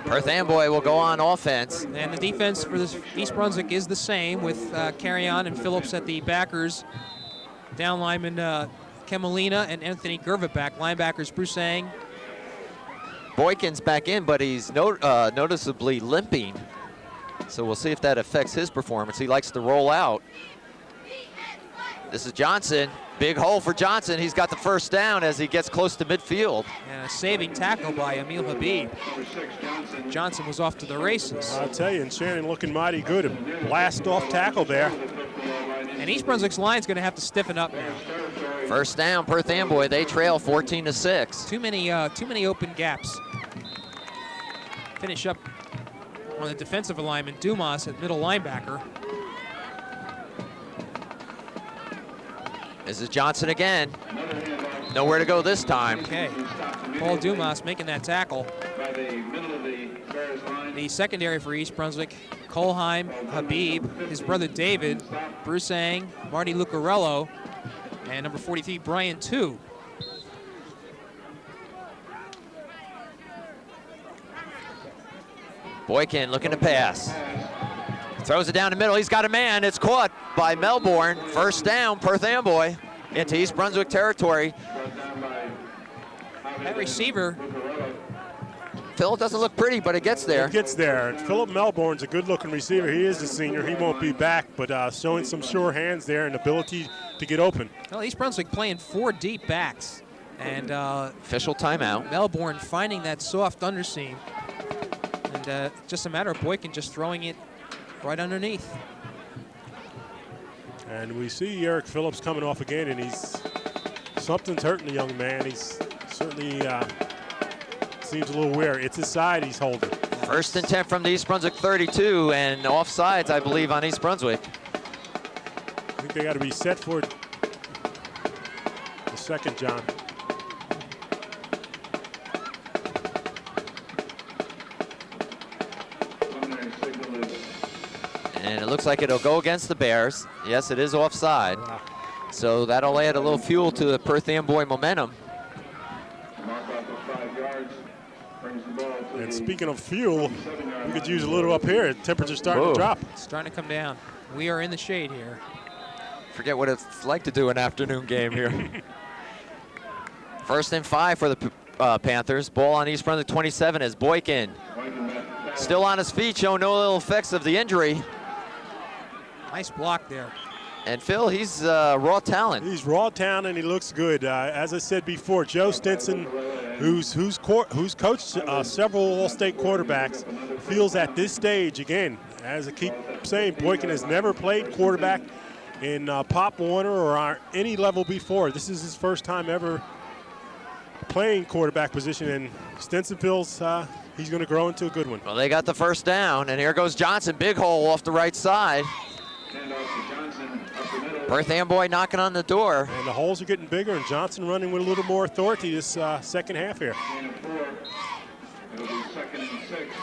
Perth Amboy will go on offense. And the defense for this East Brunswick is the same, with Carrion and Phillips at the backers. Down lineman Kemalina and Anthony Gervitback. Linebackers Brusang. Boykin's back in, but he's noticeably limping. So we'll see if that affects his performance. He likes to roll out. This is Johnson. Big hole for Johnson. He's got the first down as he gets close to midfield. And a saving tackle by Emil Habib. Johnson was off to the races. I'll tell you, and Shannon looking mighty good. A blast-off tackle there. And East Brunswick's line's going to have to stiffen up now. First down, Perth Amboy. They trail 14-6. Too many open gaps. Finish up on the defensive alignment. Dumas at middle linebacker. This is Johnson again. Nowhere to go this time. Okay. Paul Dumas making that tackle. The secondary for East Brunswick, Kolheim, Habib, his brother David, Brusang, Marty Lucarello, and number 43, Brian Tu. Boykin looking to pass. Throws it down the middle. He's got a man. It's caught by Melbourne. First down, Perth Amboy into East Brunswick territory. That receiver. Phil, doesn't look pretty, but it gets there. It gets there. And Philip Melbourne's a good-looking receiver. He is a senior. He won't be back, but showing some sure hands there and ability to get open. Well, East Brunswick playing 4 deep backs. And official timeout. Melbourne finding that soft underseam. And just a matter of Boykin just throwing it right underneath. And we see Eric Phillips coming off again, and something's hurting the young man. He's certainly seems a little weary. It's his side he's holding. 1st and 10 from the East Brunswick 32, and offsides, I believe, on East Brunswick. I think they got to be set for the second, John. And it looks like it'll go against the Bears. Yes, it is offside. So that'll add a little fuel to the Perth Amboy momentum. And speaking of fuel, we could use a little up here. Temperature's starting to drop. It's starting to come down. We are in the shade here. Forget what it's like to do an afternoon game here. 1st and 5 for the Panthers. Ball on East Brunswick 27 as Boykin still on his feet, showing no ill effects of the injury. Nice block there. And Phil, he's raw talent. He's raw talent, and he looks good. As I said before, Joe Stinson, who's coached several All-State quarterbacks, feels at this stage, again, as I keep saying, Boykin has never played quarterback in Pop Warner or any level before. This is his first time ever playing quarterback position, and Stinson feels he's going to grow into a good one. Well, they got the first down, and here goes Johnson. Big hole off the right side. Perth Amboy knocking on the door. And the holes are getting bigger, and Johnson running with a little more authority this second half here.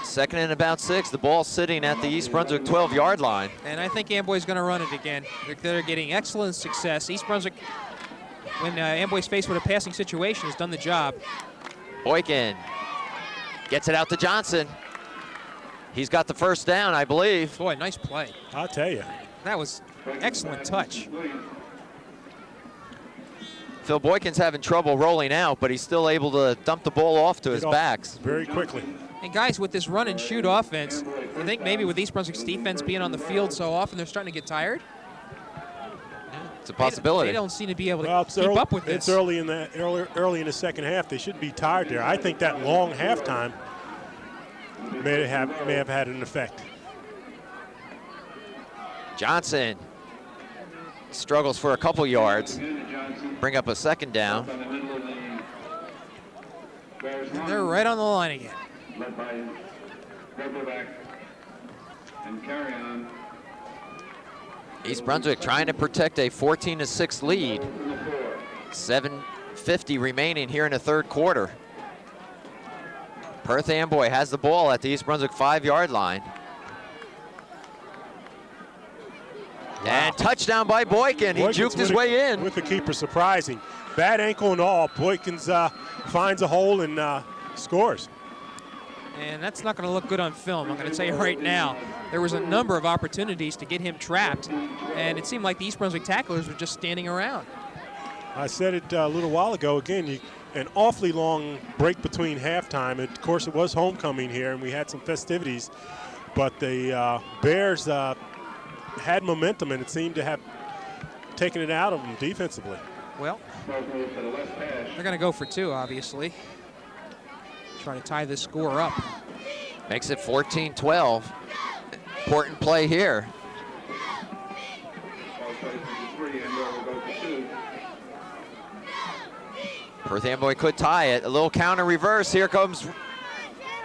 2nd and about 6. The ball sitting at the East Brunswick 12-yard line. And I think Amboy's going to run it again. They're getting excellent success. East Brunswick, when Amboy's faced with a passing situation, has done the job. Boykin gets it out to Johnson. He's got the first down, I believe. Boy, nice play. I'll tell you. That was excellent touch. Phil Boykin's having trouble rolling out, but he's still able to dump the ball off to his backs. Very quickly. And guys, with this run and shoot offense, I think maybe with East Brunswick's defense being on the field so often, they're starting to get tired. It's a possibility. They don't seem to be able to keep up with this. It's early in the second half. They should be tired there. I think that long halftime may have had an effect. Johnson struggles for a couple yards. Bring up a 2nd down. And they're right on the line again. East Brunswick trying to protect a 14-6 lead. 7:50 remaining here in the 3rd quarter. Perth Amboy has the ball at the East Brunswick 5-yard line. Wow. And touchdown by Boykin. He juked his way in. With the keeper, surprising. Bad ankle and all. Boykins finds a hole and scores. And that's not going to look good on film. I'm going to tell you right now, there was a number of opportunities to get him trapped, and it seemed like the East Brunswick tacklers were just standing around. I said it a little while ago. Again, an awfully long break between halftime. And of course, it was homecoming here, and we had some festivities. But the Bears had momentum, and it seemed to have taken it out of them defensively. Well, they're going to go for 2, obviously. Try to tie this score up. Makes it 14-12. Important play here. Perth Amboy could tie it. A little counter reverse. Here comes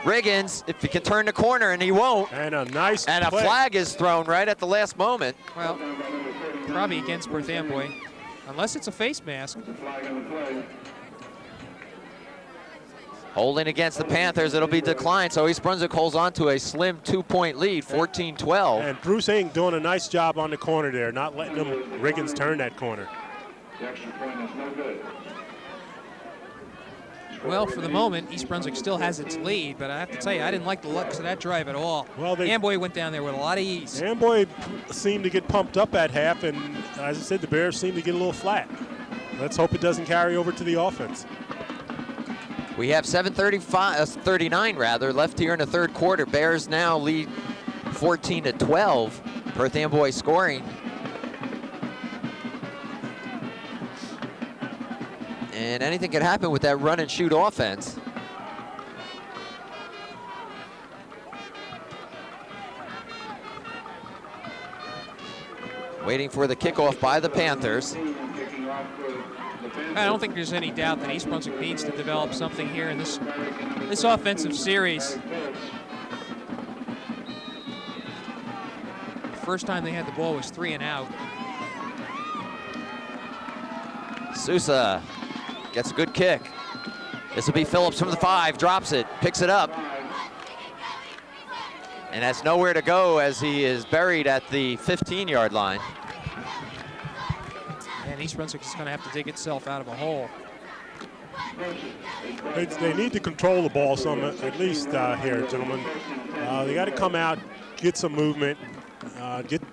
Riggins. If he can turn the corner, and he won't. And a nice And play. a flag is thrown right at the last moment. Well, probably against Perth Amboy, unless it's a face mask. Holding against the Panthers, it'll be declined, so East Brunswick holds on to a slim 2-point lead, 14-12. And Bruce Ing doing a nice job on the corner there, not letting Riggins turn that corner. The extra point is no good. Well, for the moment, East Brunswick still has its lead, but I have to tell you, I didn't like the looks of that drive at all. Well, Amboy went down there with a lot of ease. Amboy seemed to get pumped up at half, and as I said, the Bears seemed to get a little flat. Let's hope it doesn't carry over to the offense. We have 39 left here in the 3rd quarter. Bears now lead 14-12. Perth Amboy scoring. And anything can happen with that run and shoot offense. Waiting for the kickoff by the Panthers. I don't think there's any doubt that East Brunswick needs to develop something here in this offensive series. The first time they had the ball was 3 and out. Sousa gets a good kick. This will be Phillips from the 5, drops it, picks it up. And has nowhere to go as he is buried at the 15-yard line. And East Brunswick is going to have to dig itself out of a hole. They need to control the ball some, at least here, gentlemen. They got to come out, get some movement,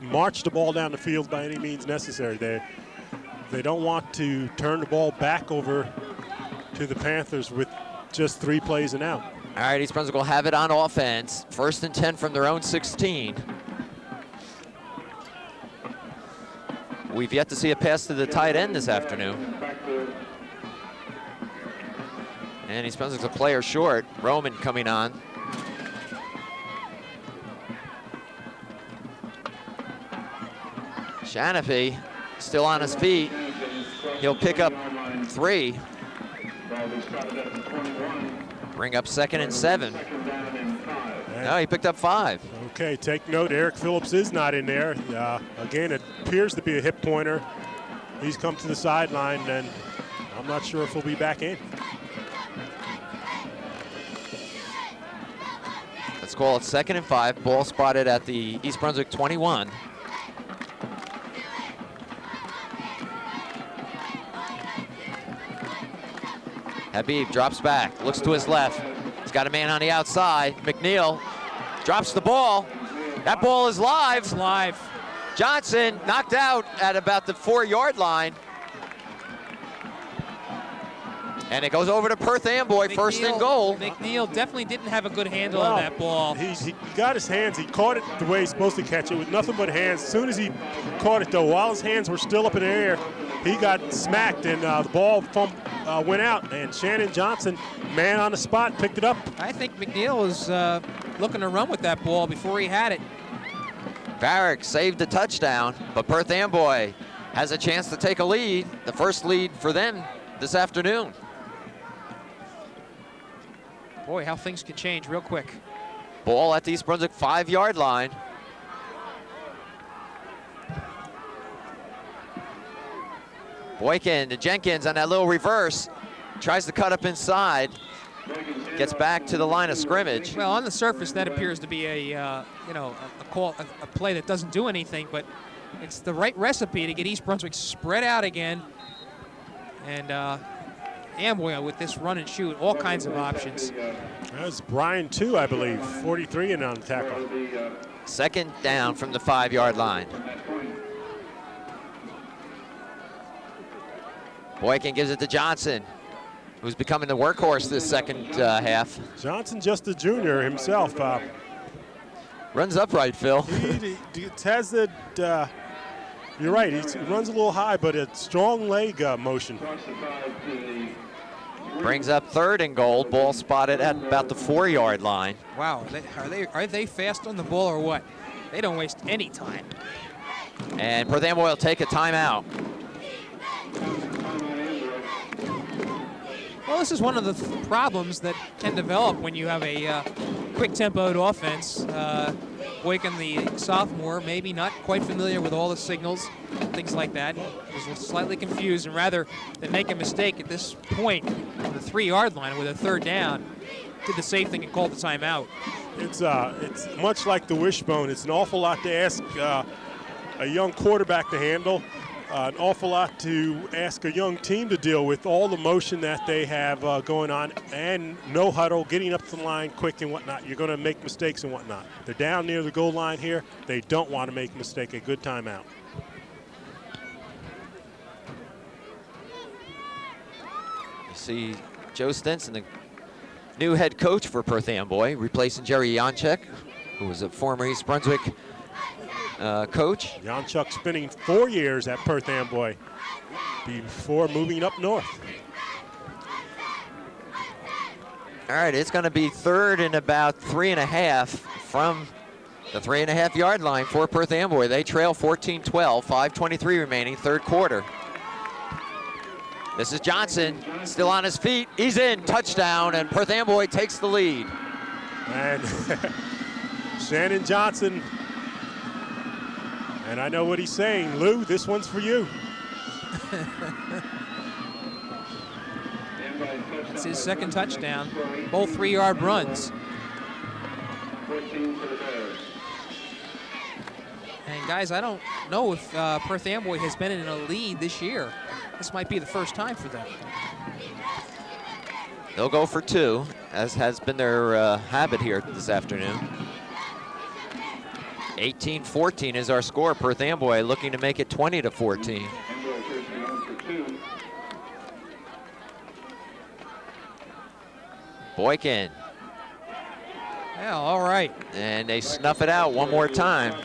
march the ball down the field by any means necessary. They don't want to turn the ball back over to the Panthers with just 3 plays and out. All right, East Brunswick will have it on offense. 1st and 10 from their own 16. We've yet to see a pass to the tight end this afternoon. And East Brunswick's a player short. Roman coming on. Shanape still on his feet. He'll pick up 3. Bring up 2nd and 7. No, he picked up 5. Okay, take note, Eric Phillips is not in there. Again, it appears to be a hip pointer. He's come to the sideline, and I'm not sure if he'll be back in. Let's call it 2nd and 5. Ball spotted at the East Brunswick 21. Habib drops back, looks to his left. He's got a man on the outside. McNeil drops the ball. That ball is live. It's live. Johnson knocked out at about the 4-yard line. And it goes over to Perth Amboy, 1st and goal. McNeil definitely didn't have a good handle on that ball. He got his hands, he caught it the way he's supposed to catch it with nothing but hands. As soon as he caught it though, while his hands were still up in the air, he got smacked and the ball went out, and Shannon Johnson, man on the spot, picked it up. I think McNeil was looking to run with that ball before he had it. Varick saved the touchdown, but Perth Amboy has a chance to take a lead, the first lead for them this afternoon. Boy, how things can change real quick. Ball at the East Brunswick 5-yard line. Boykin to Jenkins on that little reverse. Tries to cut up inside. Gets back to the line of scrimmage. Well, on the surface, that appears to be a play that doesn't do anything, but it's the right recipe to get East Brunswick spread out again. And Amboy with this run and shoot, all kinds of options. That was Brian 2, I believe, 43 and on the tackle. 2nd down from the 5-yard line. Boykin gives it to Johnson, who's becoming the workhorse this second half. Johnson, just a junior himself. Runs upright, Phil. He has the, you're right, he runs a little high, but a strong leg motion. Brings up 3rd and goal. Ball spotted at about the 4-yard line. Wow, are they fast on the ball or what? They don't waste any time. And Perth Amboy will take a timeout. Well, this is one of the problems that can develop when you have a quick-tempoed offense. Boykin, the sophomore, maybe not quite familiar with all the signals, things like that. Was slightly confused, and rather than make a mistake at this point on the 3-yard line with a 3rd down, did the safe thing and called the timeout. It's much like the wishbone. It's an awful lot to ask a young quarterback to handle. An awful lot to ask a young team to deal with, all the motion that they have going on, and no huddle, getting up to the line quick and whatnot. You're going to make mistakes and whatnot. They're down near the goal line here. They don't want to make a mistake. A good timeout. You see Joe Stenson, the new head coach for Perth Amboy, replacing Jerry Janchek, who was a former East Brunswick coach. Janchuk spending 4 years at Perth Amboy before moving up north. All right, it's going to be 3rd and about 3.5 from The 3.5-yard line for Perth Amboy. They trail 14-12, 5:23 remaining, third quarter. This is Johnson, still on his feet. He's in, touchdown, and Perth Amboy takes the lead. And Shannon Johnson, and I know what he's saying. Lou, this one's for you. It's his second touchdown, both 3-yard runs. 14 for the Bears. And guys, I don't know if Perth Amboy has been in a lead this year. This might be the first time for them. They'll go for 2, as has been their habit here this afternoon. 18-14 is our score. Perth Amboy looking to make it 20-14. Amboy first and 1 for 2. Boykin, Yeah, all right. and they snuff it out one more time.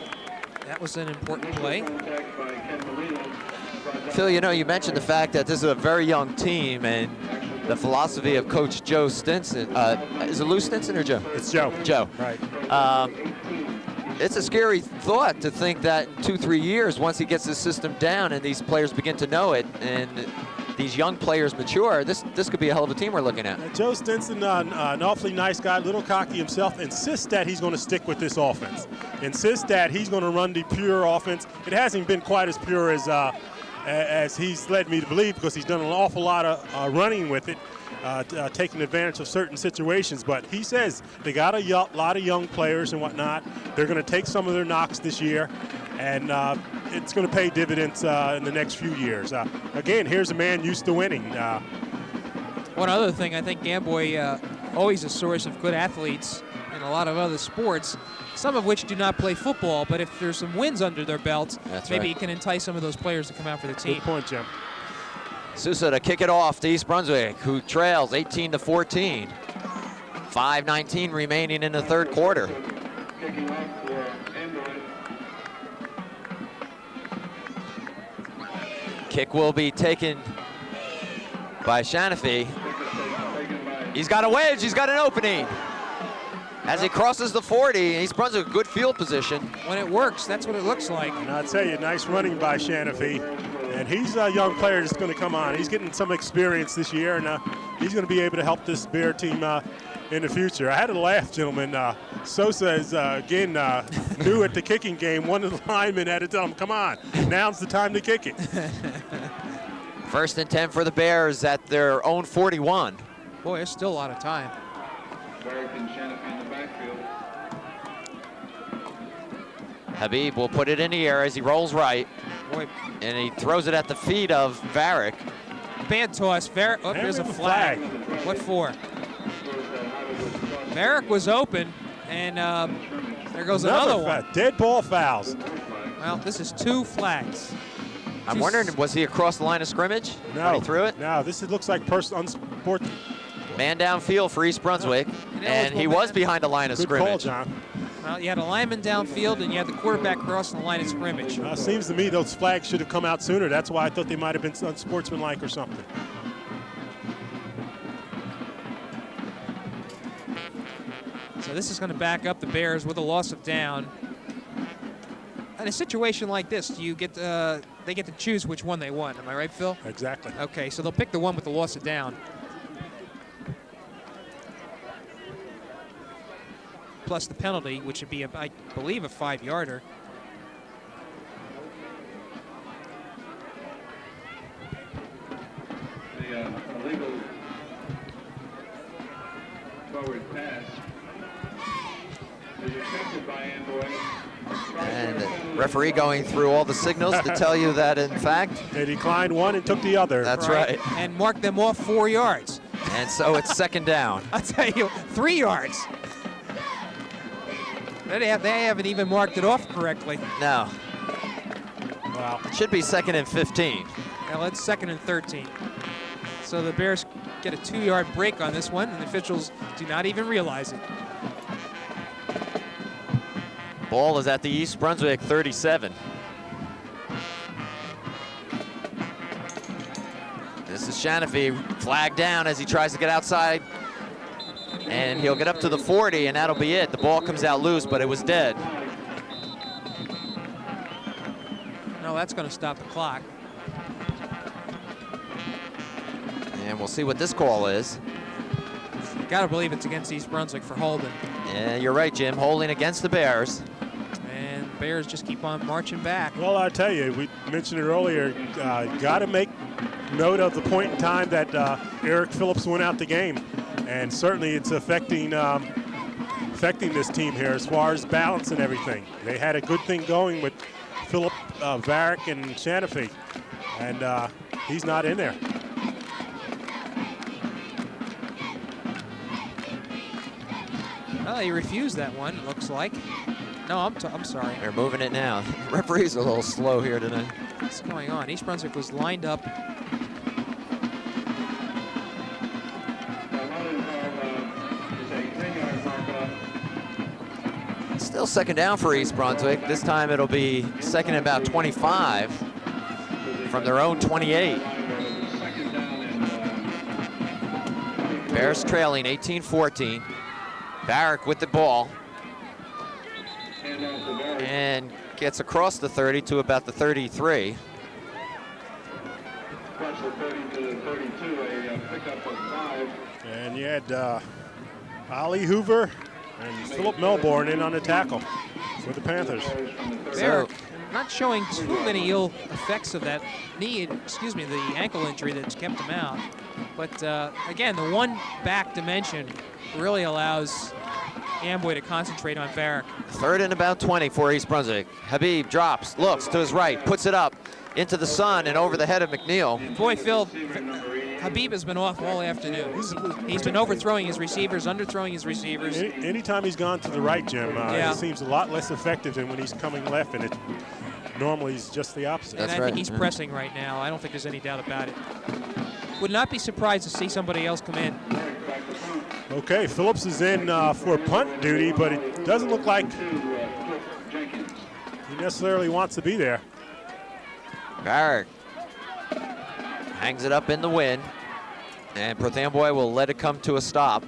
That was an important play. Contact by Ken Molina. Phil, you know, you mentioned the fact that this is a very young team, and the philosophy of Coach Joe Stinson. Is it Lou Stinson or Joe? It's Joe. Joe. Right. It's a scary thought to think that in 2-3 years, once he gets the system down and these players begin to know it, and these young players mature, this could be a hell of a team we're looking at. Joe Stinson, an awfully nice guy, little cocky himself, insists that he's going to stick with this offense. Insists that he's going to run the pure offense. It hasn't been quite as pure as he's led me to believe, because he's done an awful lot of running with it, taking advantage of certain situations. But he says they got a lot of young players and whatnot. They're going to take some of their knocks this year, and it's going to pay dividends in the next few years. Again, here's a man used to winning. One other thing, I think Amboy always a source of good athletes in a lot of other sports, some of which do not play football, but if there's some wins under their belt, maybe it can entice some of those players to come out for the team. Good point, Jim. Sousa to kick it off to East Brunswick, who trails 18-14. 5:19 remaining in the third quarter. Kicking off for Amboy. Kick will be taken by Shanafi. Taken by He's got a wedge, he's got an opening. As he crosses the 40, East Brunswick, good field position. When it works, that's what it looks like. And I'll tell you, nice running by Shanafi. And he's a young player that's going to come on. He's getting some experience this year, and he's going to be able to help this Bear team in the future. I had to laugh, gentlemen. Sosa is, again, new at the kicking game. One of the linemen had to tell him, come on, now's the time to kick it. 1st and 10 for the Bears at their own 41. Boy, there's still a lot of time. Barrick and Shanafi in the backfield. Habib will put it in the air as he rolls right, Boy, and he throws it at the feet of Varick. bad toss. Oh, there's a flag. What for? Varick was open, and there goes another one. Dead ball fouls. Well, this is 2 flags. I'm wondering, was he across the line of scrimmage when he threw it? No, this looks like unsportsmanlike. Man downfield for East Brunswick, and he was behind the line of Good call, scrimmage. John. Well, you had a lineman downfield, and you had the quarterback crossing the line of scrimmage. Seems to me those flags should have come out sooner. That's why I thought they might have been unsportsmanlike or something. So this is going to back up the Bears with a loss of down. In a situation like this, you get they get to choose which one they want. Am I right, Phil? Exactly. Okay, so they'll pick the one with the loss of down. Plus the penalty, which would be, I believe, a 5-yarder. The illegal forward pass is accepted by Amboy. And the referee going through all the signals to tell you that, in fact, They declined one and took the other. that's right. And mark them off 4 yards. And so it's 2nd down. I'll tell you, 3 yards. They haven't even marked it off correctly. No, Wow. it should be 2nd and 15. Now it's 2nd and 13. So the Bears get a 2-yard break on this one, and the officials do not even realize it. Ball is at the East Brunswick 37. This is Shanafi, flag down as he tries to get outside. And he'll get up to the 40, and that'll be it. The ball comes out loose, but it was dead. No, that's going to stop the clock. And we'll see what this call is. Got to believe it's against East Brunswick for holding. Yeah, you're right, Jim. Holding against the Bears. And the Bears just keep on marching back. Well, I tell you, we mentioned it earlier. Got to make note of the point in time that Eric Phillips went out the game, and certainly it's affecting this team here as far as balance and everything. They had a good thing going with Philip, Varick, and Shanafe, and he's not in there. Well, he refused that one, it looks like. No, I'm sorry. They're moving it now. Referee's a little slow here tonight. What's going on? East Brunswick was lined up. Still second down for East Brunswick. This time it'll be second and about 25 from their own 28. Bears trailing 18-14. Varick with the ball. And gets across the 30 to about the 33. And you had Ollie Hoover and Philip Melbourne in on the tackle for the Panthers. Varick not showing too many ill effects of that knee, the ankle injury that's kept him out. But again, the one back dimension really allows Amboy to concentrate on Varick. Third and about 20 for East Brunswick. Habib drops, looks to his right, puts it up into the sun and over the head of McNeil. Boy, Phil, Habib has been off all afternoon. He's been overthrowing his receivers, underthrowing his receivers. Anytime he's gone to the right, Jim, it seems a lot less effective than when he's coming left, and it normally is just the opposite. And I think he's pressing right now. I don't think there's any doubt about it. Would not be surprised to see somebody else come in. Okay, Phillips is in for punt duty, but it doesn't look like he necessarily wants to be there. Varick hangs it up in the wind, and Perth Amboy will let it come to a stop.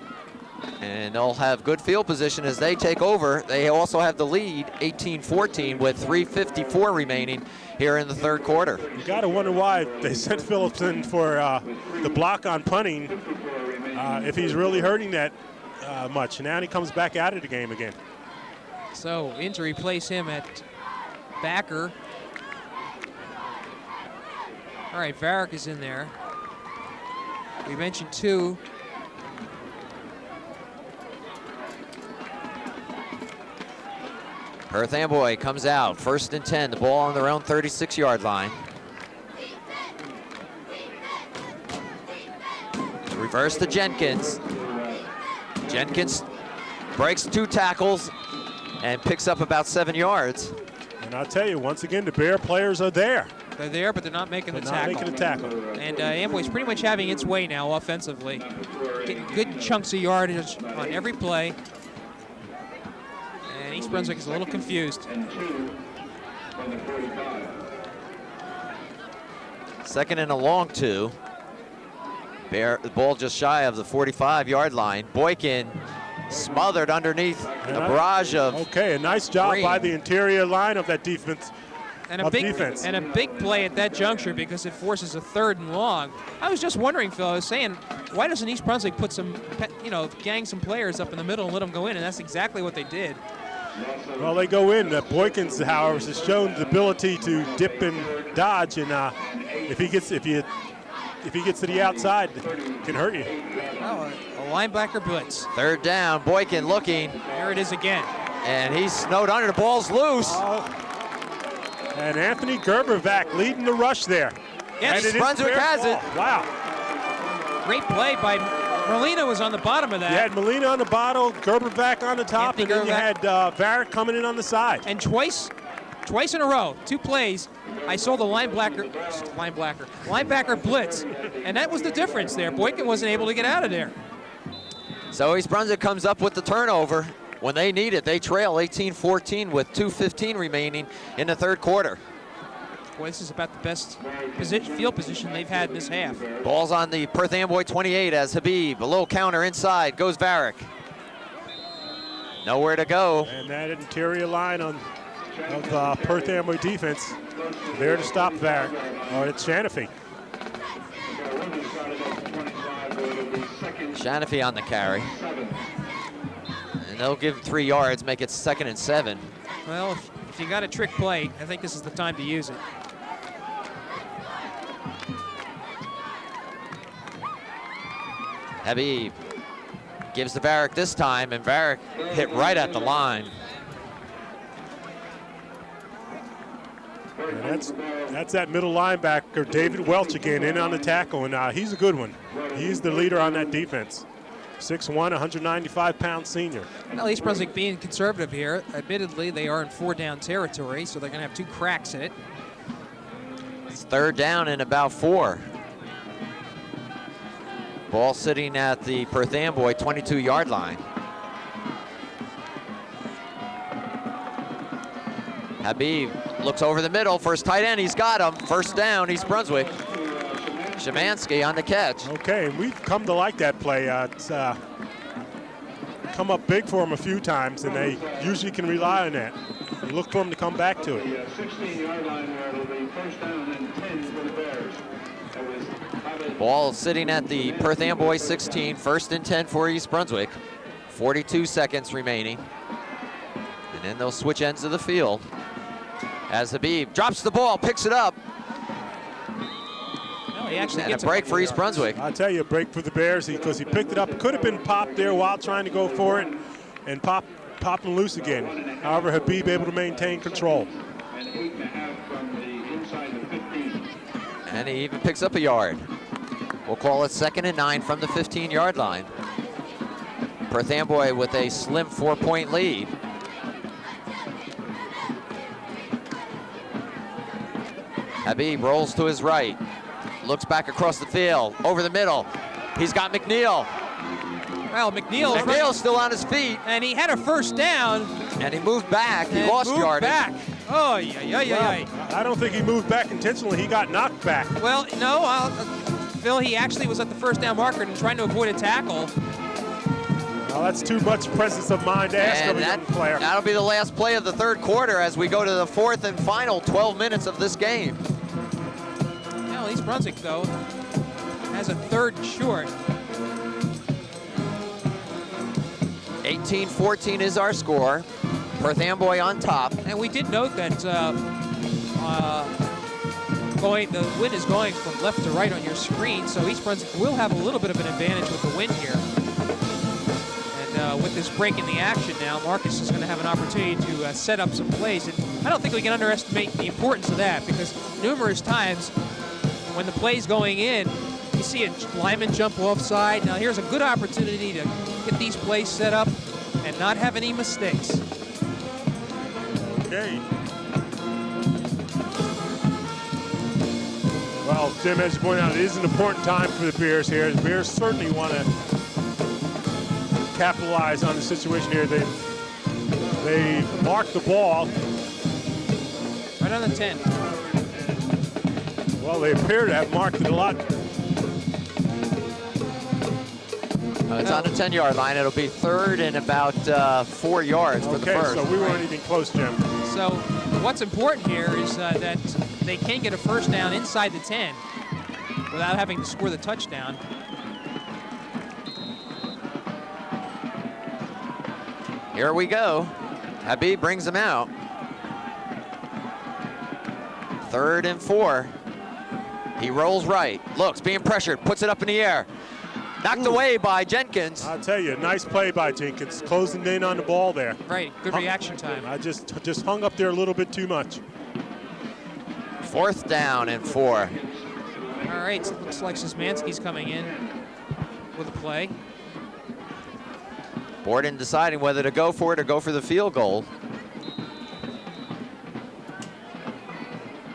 And they'll have good field position as they take over. They also have the lead, 18-14, with 3:54 remaining here in the third quarter. You got to wonder why they sent Phillips in for the block on punting if he's really hurting that much. Now he comes back out of the game again. So injury place him at backer. All right, Varick is in there. We mentioned two. Perth Amboy comes out, 1st and 10, the ball on their own 36-yard line. Reverse to Jenkins. Jenkins breaks 2 tackles and picks up about 7 yards. And I'll tell you, once again, the Bear players are there. They're there, but they're not making the tackle. Not making a tackle. And Amboy's pretty much having its way now offensively. Getting good chunks of yardage on every play. And East Brunswick is a little confused. Second and a long 2. The ball just shy of the 45-yard line. Boykin smothered underneath a barrage of a nice job green by the interior line of that defense. And a big play at that juncture because it forces a 3rd and long. I was just wondering, Phil, I was saying, why doesn't East Brunswick put some, gang some players up in the middle and let them go in? And that's exactly what they did. Well, they go in. Boykins, however, has shown the ability to dip and dodge, and if he gets to the outside, it can hurt you. Oh, a linebacker blitz. 3rd down, Boykin looking. There it is again. And he's snowed under, the ball's loose. And Anthony Gerbervac leading the rush there. Yes, East Brunswick has it. Wow. Great play by Molina was on the bottom of that. You had Molina on the bottom, Gerbervac on the top, Anthony and then you had Varick coming in on the side. And twice in a row, 2 plays, I saw the linebacker blitz, and that was the difference there. Boykin wasn't able to get out of there. So East Brunswick comes up with the turnover. When they need it, they trail 18-14 with 2:15 remaining in the third quarter. Boy, this is about the best field position they've had in this half. Ball's on the Perth Amboy 28 as Habib, a little counter inside, goes Varick. Nowhere to go. And that interior line on of Perth Amboy defense there to stop Varick. Or it's Shanafi. Shanafi on the carry. And they'll give 3 yards, make it 2nd and 7. Well, if you got a trick play, I think this is the time to use it. Habib gives to Varick this time, and Varick hit right at the line. And that's that middle linebacker, David Welch, again, in on the tackle, and he's a good one. He's the leader on that defense. 6'1", 195-pound senior. Well, East Brunswick being conservative here. Admittedly, they are in 4-down territory, so they're going to have 2 cracks at it. It's 3rd down and about 4. Ball sitting at the Perth Amboy 22-yard line. Habib looks over the middle, first tight end, he's got him. 1st down, East Brunswick. Szymanski on the catch. Okay, and we've come to like that play. It's come up big for them a few times, and they usually can rely on that. You look for them to come back to it. The 16-yard line there, it'll be 1st down and 10 for the Bears. Ball sitting at the Perth Amboy 16, 1st and 10 for East Brunswick. 42 seconds remaining. And then they'll switch ends of the field. As Habib drops the ball, picks it up. Well, he actually And a gets break couple for East yards. Brunswick. I'll tell you, a break for the Bears because he picked it up. Could have been popped there while trying to go for it and pop him loose again. However, Habib able to maintain control. And 8.5 from the inside the 15. And he even picks up a yard. We'll call it 2nd and 9 from the 15-yard line. Perth Amboy with a slim 4-point lead. Habib rolls to his right, looks back across the field, over the middle. He's got McNeil. Well, McNeil's still on his feet, and he had a 1st down. and he moved back. He and lost moved yardage. back. Oh, yeah. I don't think he moved back intentionally. He got knocked back. Well, no, Phil, he actually was at the 1st down marker and trying to avoid a tackle. Well, that's too much presence of mind to ask of a young player. That'll be the last play of the 3rd quarter as we go to the 4th and final 12 minutes of this game. Well, East Brunswick, though, has a 3rd and short. 18-14 is our score. Perth Amboy on top. And we did note that the wind is going from left to right on your screen, so East Brunswick will have a little bit of an advantage with the wind here. And with this break in the action now, Marcus is going to have an opportunity to set up some plays. And I don't think we can underestimate the importance of that, because numerous times when the play's going in, you see a lineman jump offside. Now here's a good opportunity to get these plays set up and not have any mistakes. Okay. Well, Jim, as you pointed out, it is an important time for the Bears here. The Bears certainly want to capitalize on the situation here. They marked the ball. Right on the 10. Well, they appear to have marked it a lot. It's on the 10-yard line. It'll be 3rd and about 4 yards for the Okay, first. so we weren't even close, Jim. So what's important here is that they can get a 1st down inside the 10 without having to score the touchdown. Here we go. Habib brings them out. 3rd and 4. He rolls right, looks, being pressured, puts it up in the air. Knocked away by Jenkins. I'll tell you, nice play by Jenkins, closing in on the ball there. Right, good reaction time. I just hung up there a little bit too much. 4th down and 4. All right, so it looks like Szymanski's coming in with a play. Borden deciding whether to go for it or go for the field goal.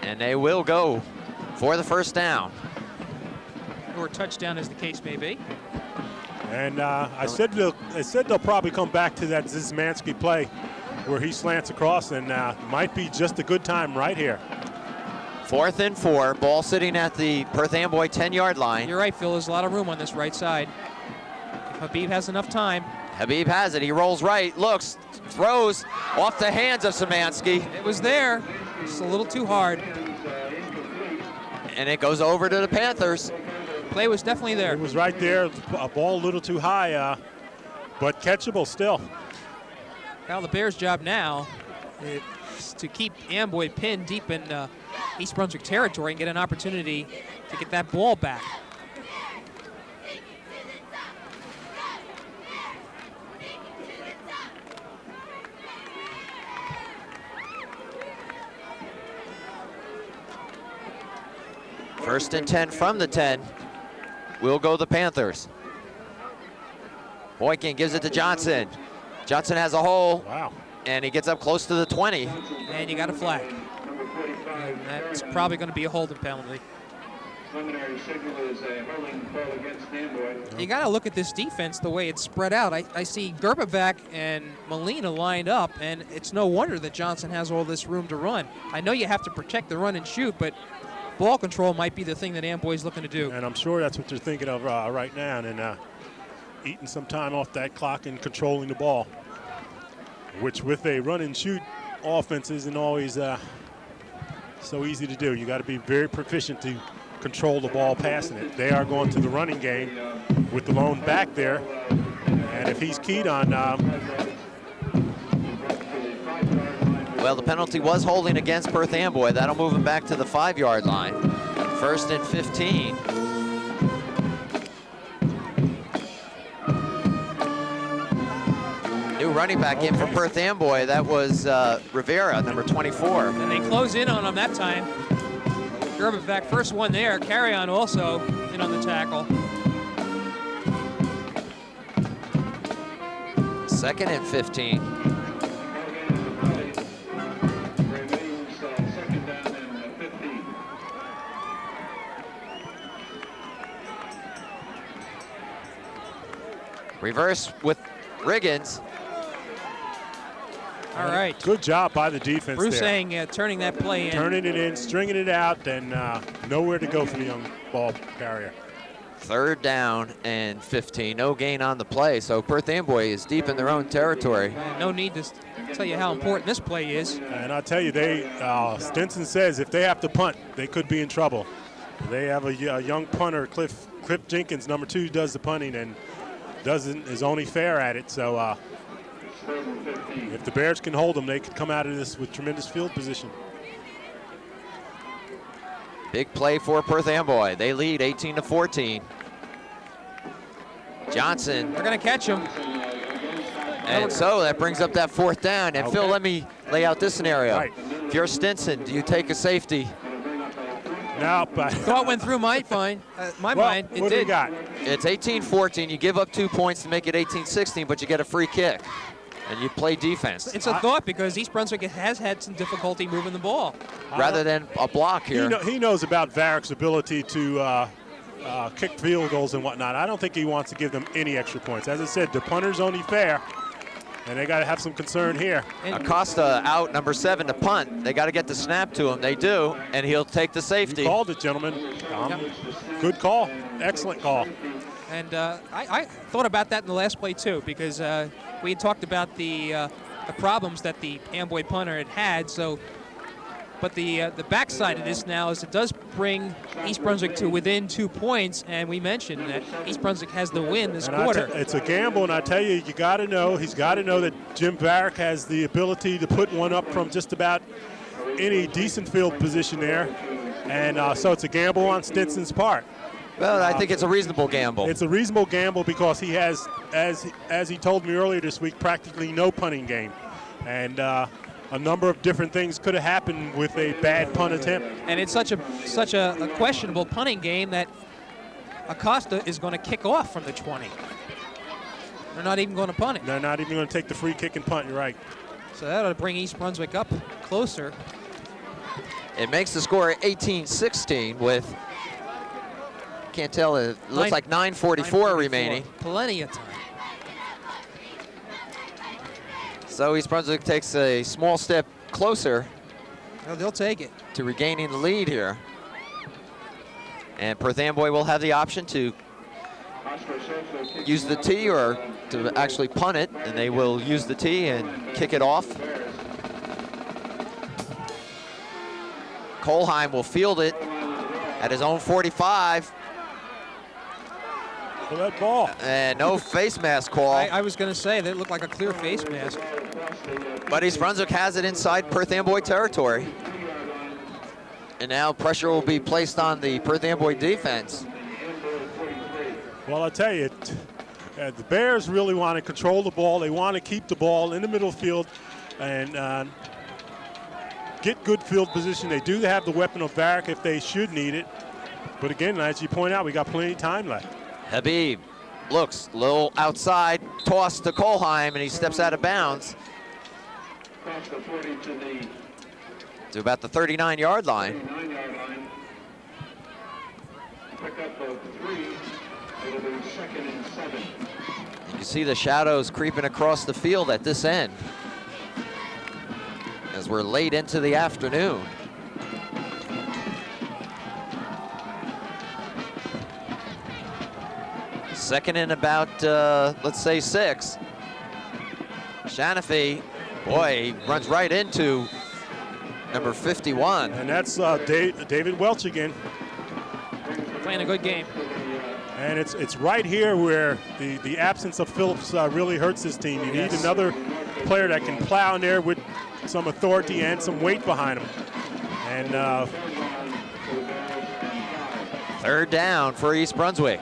And they will go for the 1st down. Or touchdown, as the case may be. And I said they'll probably come back to that Szymanski play where he slants across, and might be just a good time right here. 4th and 4. Ball sitting at the Perth Amboy 10-yard line. You're right, Phil. There's a lot of room on this right side. If Habib has enough time. Habib has it. He rolls right, looks, throws off the hands of Szymanski. It was there. Just a little too hard. And it goes over to the Panthers. Play was definitely there. It was right there. A ball a little too high, but catchable still. Well, the Bears' job now is to keep Amboy pinned deep in East Brunswick territory and get an opportunity to get that ball back. First and 10 from the 10. Will go the Panthers. Boykin gives it to Johnson. Johnson has a hole. Wow. And he gets up close to the 20. And you got a flag. And that's probably going to be a holding penalty. Preliminary signal is a holding call against Amboy. You got to look at this defense the way it's spread out. I see Gerbevak and Molina lined up, and it's no wonder that Johnson has all this room to run. I know you have to protect the run and shoot, but ball control might be the thing that Amboy's looking to do. And I'm sure that's what they're thinking of right now, and eating some time off that clock and controlling the ball, which with a run and shoot offense isn't always so easy to do. You got to be very proficient to control the ball passing it. They are going to the running game with the lone back there, and if he's keyed on well, the penalty was holding against Perth Amboy. That'll move him back to the 5-yard line. First and 15. New running back in for Perth Amboy. That was Rivera, number 24. And they close in on him that time. Gerbevak, first one there. Carry on also in on the tackle. Second and 15. Reverse with Riggins. All right. Good job by the defense Bruce there. saying turning that play in. Turning it in, stringing it out, and nowhere to go for the young ball carrier. Third down and 15. No gain on the play, so Perth Amboy is deep in their own territory. No need to tell you how important this play is. And I'll tell you, Stinson says if they have to punt, they could be in trouble. They have a young punter, Cliff Jenkins, number 2, does the punting and is only fair at it. So if the Bears can hold them, they could come out of this with tremendous field position. Big play for Perth Amboy. They lead 18-14. Johnson. They're going to catch him. And so that brings up that 4th down. And Phil, let me lay out this scenario. Right. If you're Stinson, do you take a safety? No, but thought went through my mind. Well, It what do did. you got? It's 18-14. You give up 2 points to make it 18-16, but you get a free kick. And you play defense. It's a thought because East Brunswick has had some difficulty moving the ball. Rather than a block here. He knows about Varick's ability to kick field goals and whatnot. I don't think he wants to give them any extra points. As I said, the punter's only fair, and they got to have some concern here. Acosta out, number 7, to punt. They got to get the snap to him. They do, and he'll take the safety. You called it, gentlemen. Good call. Excellent call. And I thought about that in the last play too, because we had talked about the problems that the Amboy punter had. So, but the backside of this now is it does bring East Brunswick to within 2 points, and we mentioned that East Brunswick has the win this quarter. It's a gamble, and I tell you, he's got to know that Jim Varick has the ability to put one up from just about any decent field position there, and so it's a gamble on Stinson's part. Well, I think it's a reasonable gamble. It's a reasonable gamble because he has, as he told me earlier this week, practically no punting game. And a number of different things could have happened with a bad punt attempt. And it's such a questionable punting game that Acosta is going to kick off from the 20. They're not even going to punt it. They're not even going to take the free kick and punt, you're right. So that'll bring East Brunswick up closer. It makes the score 18-16 with, can't tell, it looks like 9:44 remaining. Plenty of time. So East Brunswick takes a small step closer. No, they'll take it. To regaining the lead here. And Perth Amboy will have the option to use the tee or to actually punt it, and they will use the tee and kick it off. Kohlheim will field it at his own 45. For that ball. And no face mask call. I was going to say, that looked like a clear face mask. But East Brunswick has it inside Perth Amboy territory. And now pressure will be placed on the Perth Amboy defense. Well, I tell you, the Bears really want to control the ball. They want to keep the ball in the middle field and get good field position. They do have the weapon of Varick if they should need it. But again, as you point out, we got plenty of time left. Habib looks a little outside, toss to Kohlheim, and he steps out of bounds to about the 39-yard line. Pickup of 3. It'll be 2nd and 7. You see the shadows creeping across the field at this end as we're late into the afternoon. Second and about, let's say 6. Shanafi, boy, he runs right into number 51. And that's David Welch again. Playing a good game. And it's right here where the absence of Phillips really hurts this team. You need another player that can plow in there with some authority and some weight behind him. And 3rd down for East Brunswick.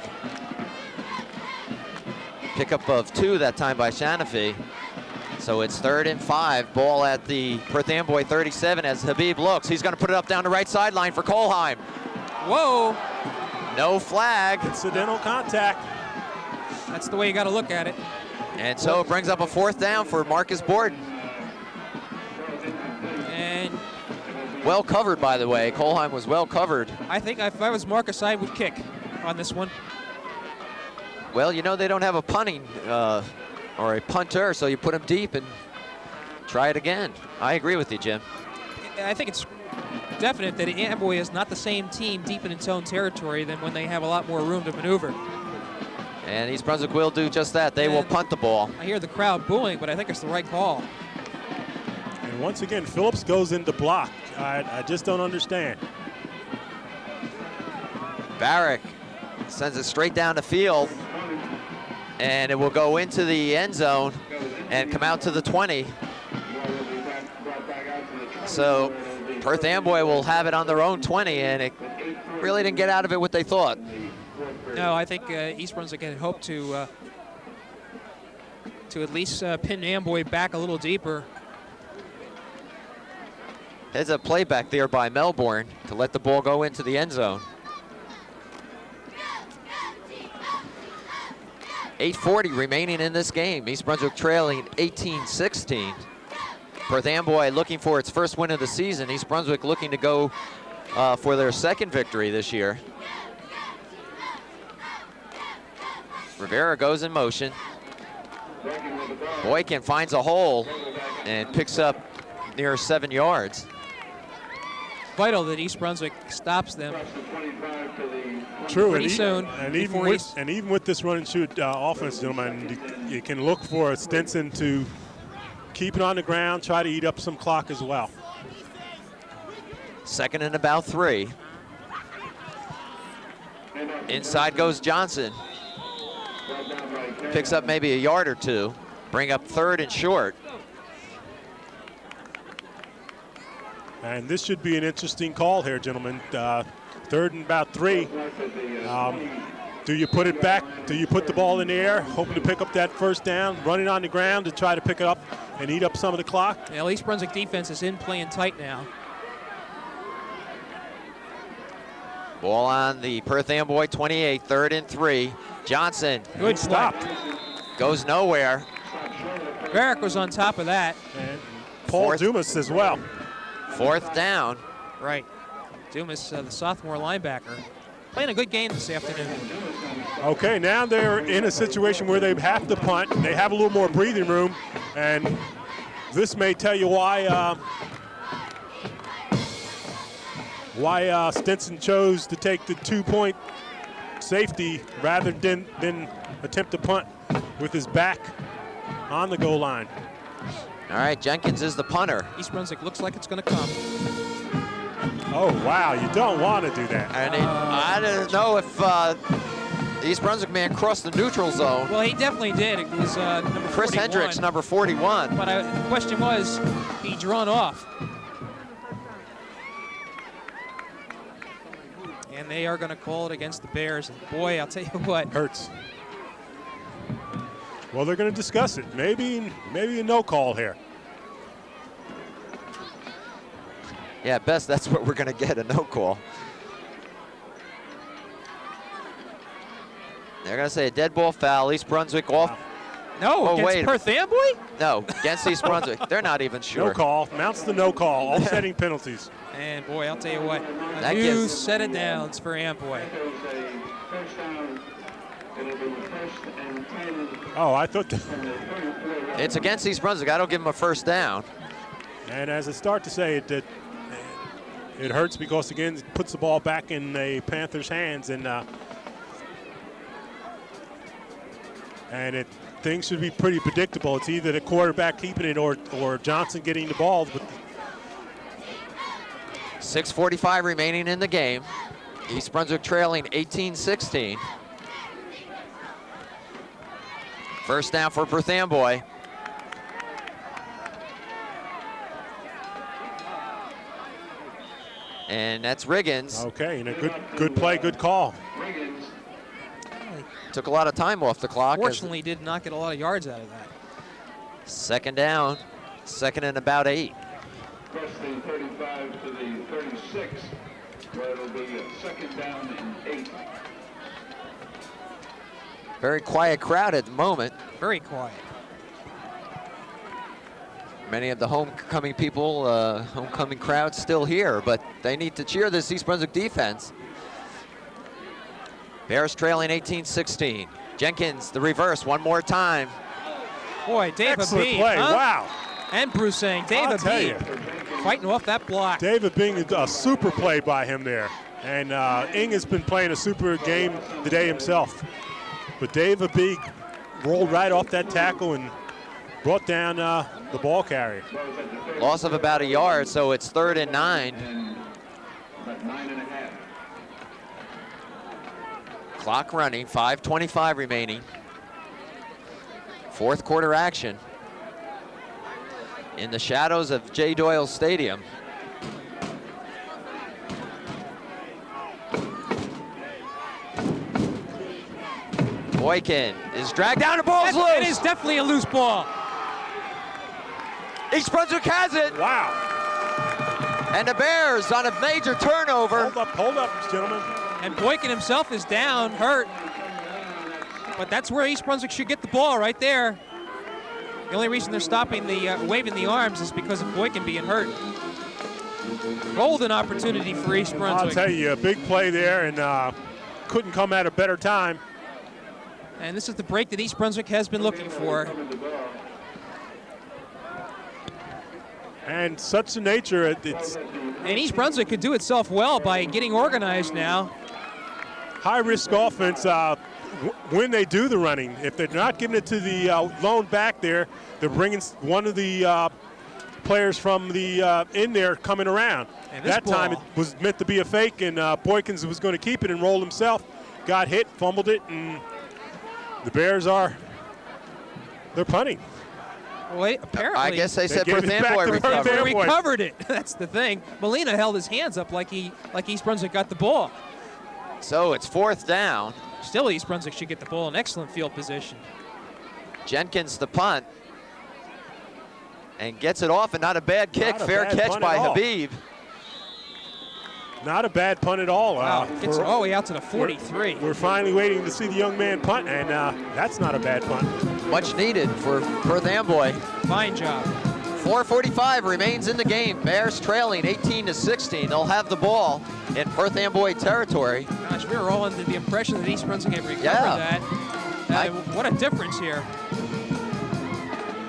Pickup of 2 that time by Shanafi. So it's 3rd and 5. Ball at the Perth Amboy 37 as Habib looks. He's going to put it up down the right sideline for Kohlheim. Whoa. No flag. Incidental contact. That's the way you got to look at it. And so it brings up a 4th down for Marcus Borden. And well covered, by the way. Kohlheim was well covered. I think if I was Marcus, I would kick on this one. Well, you know, they don't have a punting or a punter, so you put him deep and try it again. I agree with you, Jim. I think it's definite that Amboy is not the same team deep in its own territory than when they have a lot more room to maneuver. And East Brunswick will do just that. They will punt the ball. I hear the crowd booing, but I think it's the right call. And once again, Phillips goes into block. I just don't understand. Varick sends it straight down the field, and it will go into the end zone and come out to the 20. So Perth Amboy will have it on their own 20, and it really didn't get out of it what they thought. No, I think East Brunswick had hoped to at least pin Amboy back a little deeper. Heads up play back there by Melbourne to let the ball go into the end zone. 8:40 remaining in this game. East Brunswick trailing 18-16. Perth Amboy looking for its first win of the season. East Brunswick looking to go for their second victory this year. Rivera goes in motion. Boykin finds a hole and picks up near 7 yards. Vital that East Brunswick stops them. True, pretty soon. And even with this run and shoot offense, gentlemen, you can look for Stinson to keep it on the ground, try to eat up some clock as well. 2nd and about 3. Inside goes Johnson. Picks up maybe a yard or 2. Bring up 3rd and short. And this should be an interesting call here, gentlemen. 3rd and about 3. Do you put it back? Do you put the ball in the air, hoping to pick up that first down, running on the ground to try to pick it up and eat up some of the clock? Yeah, East Brunswick defense is in playing tight now. Ball on the Perth Amboy 28, 3rd and 3. Johnson. Good stop. Goes nowhere. Varick was on top of that. And Paul Dumas as well. 4th down. Right. Dumas, the sophomore linebacker, playing a good game this afternoon. Okay, now they're in a situation where they have to punt. They have a little more breathing room, and this may tell you why Stinson chose to take the 2-point safety rather than attempt to punt with his back on the goal line. All right, Jenkins is the punter. East Brunswick looks like it's going to come. Oh, wow, you don't want to do that. And I didn't know if the East Brunswick man crossed the neutral zone. Well, he definitely did. It was number 41. Chris Hendricks, number 41. But the question was, he drawn off. And they are going to call it against the Bears. And boy, I'll tell you what. Hurts. Well, they're going to discuss it. Maybe a no call here. Yeah, at best, that's what we're going to get, a no call. They're going to say a dead ball foul. East Brunswick off. Wow. No, Oh, against wait. Perth Amboy? No, against East Brunswick. They're not even sure. No call. Mounts the no call. Offsetting penalties. And boy, I'll tell you what. A That new gives- set of downs for Amboy. There's a first down. It'll be first and 10 Oh, I thought. from the 34. It's against East Brunswick. I don't give them a first down. And as I start to say it hurts because, again, it puts the ball back in the Panthers' hands. And things should be pretty predictable. It's either the quarterback keeping it or Johnson getting the ball. But 6:45 remaining in the game. East Brunswick trailing 18-16. First down for Perth Amboy. And that's Riggins. okay, and a good play, good call. Riggins, Took a lot of time off the clock. as Fortunately, did not get a lot of yards out of that. Second down, second and about 8. Across the 35 to the 36, where it'll be a second down and 8. Very quiet crowd at the moment. Very quiet. Many of the homecoming people, homecoming crowd still here, but they need to cheer this East Brunswick defense. Bears trailing 18-16. Jenkins, the reverse, one more time. Boy, Dave Excellent Abib, play. huh? Wow. And Bruce saying, Dave I'll tell Abib fighting off that block. David being a super play by him there. And Ing has been playing a super game today himself. But Dave Abib rolled right off that tackle and brought down the ball carrier. Loss of about a yard, so it's 3rd and 9. And about 9.5. Clock running, 5:25 remaining. Fourth quarter action in the shadows of J. Doyle Stadium. Boykin is dragged down, the ball's loose. It is definitely a loose ball. East Brunswick has it, Wow. and the Bears on a major turnover. Hold up, gentlemen. And Boykin himself is down, hurt. But that's where East Brunswick should get the ball, right there. The only reason they're stopping the waving the arms is because of Boykin being hurt. Golden opportunity for East Brunswick. I'll tell you, a big play there, and couldn't come at a better time. And this is the break that East Brunswick has been looking for. And such the nature, it's And East Brunswick could do itself well by getting organized now. high-risk offense when they do the running. If they're not giving it to the lone back there, they're bringing one of the players from the in there coming around. And this That time it ball- was meant to be a fake, and Boykins was going to keep it and roll himself. Got hit, fumbled it, and the Bears they're punting. Well, apparently, I guess they said gave Perth it back Amboy to Perth recovered. Amboy. they recovered it. That's the thing. Molina held his hands up like East Brunswick got the ball. So it's 4th down. Still, East Brunswick should get the ball in excellent field position. Jenkins the punt. And gets it off, and not a bad kick. Not a Fair bad catch punt by at all. Habib. Not a bad punt at all. Wow, gets it all the way out to the we're- 43. We're finally waiting to see the young man punt, and that's not a bad punt. Much needed for Perth Amboy. Fine job. 4:45 remains in the game. Bears trailing 18-16. They'll have the ball in Perth Amboy territory. Gosh, we were all under the impression that East Brunswick had recovered Yeah. that. What a difference here.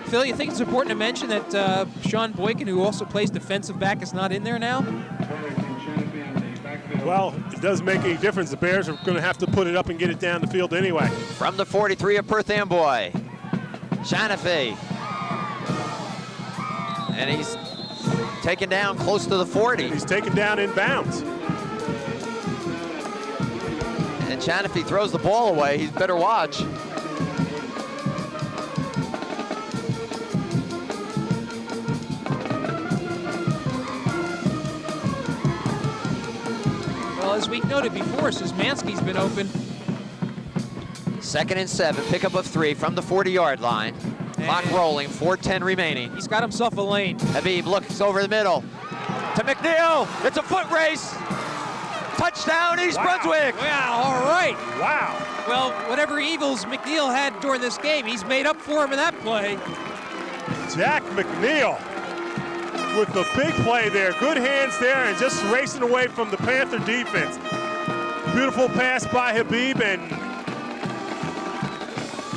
Phil, you think it's important to mention that Sean Boykin, who also plays defensive back, is not in there now? Champion, the backup Well, it doesn't make any difference. The Bears are going to have to put it up and get it down the field anyway. From the 43 of Perth Amboy, Shanafe. And he's taken down close to the 40. He's taken down in bounds. And Shanafe throws the ball away. He'd better watch. Well, as we noted before, Szymanski's been open. 2nd and 7, pickup of 3 from the 40-yard line. Clock rolling, 4:10 remaining. He's got himself a lane. Habib looks over the middle to McNeil. It's a foot race. Touchdown, East Brunswick. Wow, all right. Wow. Well, whatever evils McNeil had during this game, he's made up for him in that play. Jack McNeil with the big play there. Good hands there and just racing away from the Panther defense. Beautiful pass by Habib, and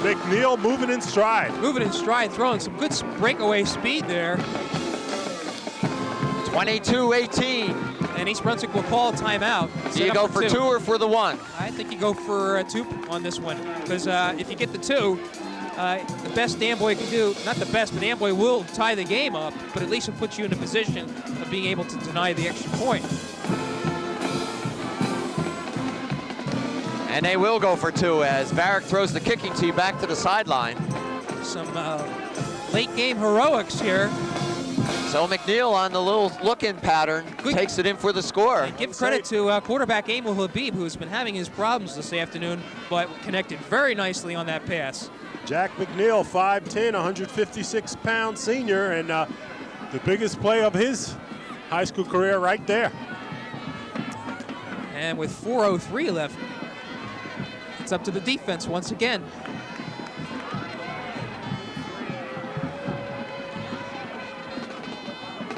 McNeil moving in stride. Moving in stride, throwing some good breakaway speed there. 22-18. And East Brunswick will call a timeout. Do you go for 2 or for the 1? I think you go for 2 on this one. Because if you get the 2, the best Amboy can do, not the best, but Amboy will tie the game up, but at least it puts you in a position of being able to deny the extra point. And they will go for 2 as Varick throws the kicking tee back to the sideline. Some late game heroics here. So McNeil on the little look-in pattern takes it in for the score. And give credit to quarterback Emil Habib, who's been having his problems this afternoon, but connected very nicely on that pass. Jack McNeil, 5'10", 156-pound senior, and the biggest play of his high school career right there. And with 4:03 left, it's up to the defense once again.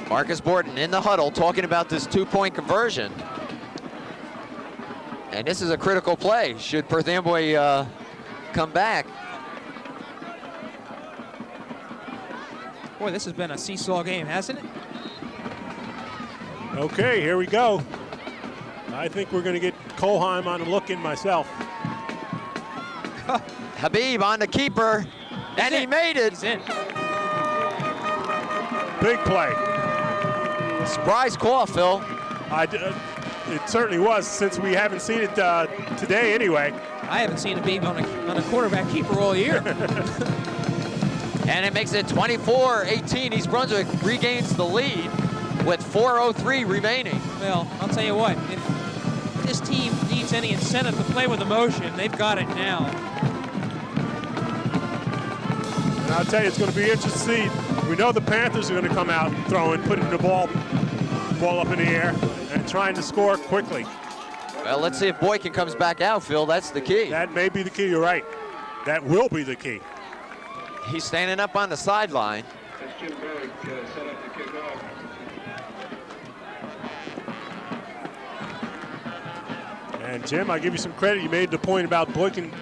Marcus Borton in the huddle talking about this 2-point conversion. And this is a critical play. Should Perth Amboy come back? Boy, this has been a seesaw game, hasn't it? Okay, here we go. I think we're going to get Kohlheim on a look-in myself. Habib on the keeper, and he made it. He's in. Big play. Surprise call, Phil. It certainly was, since we haven't seen it today anyway. I haven't seen Habib on a quarterback keeper all year. And it makes it 24-18. East Brunswick regains the lead with 4:03 remaining. Well, I'll tell you what, if this team needs any incentive to play with emotion, they've got it now. And I'll tell you, it's going to be interesting to see. We know the Panthers are going to come out throwing, putting the ball up in the air and trying to score quickly. Well, let's see if Boykin comes back out, Phil. That's the key. That may be the key. You're right. That will be the key. He's standing up on the sideline. As Jim Berg set up to kick off. And Jim, I give you some credit. You made the point about Boykin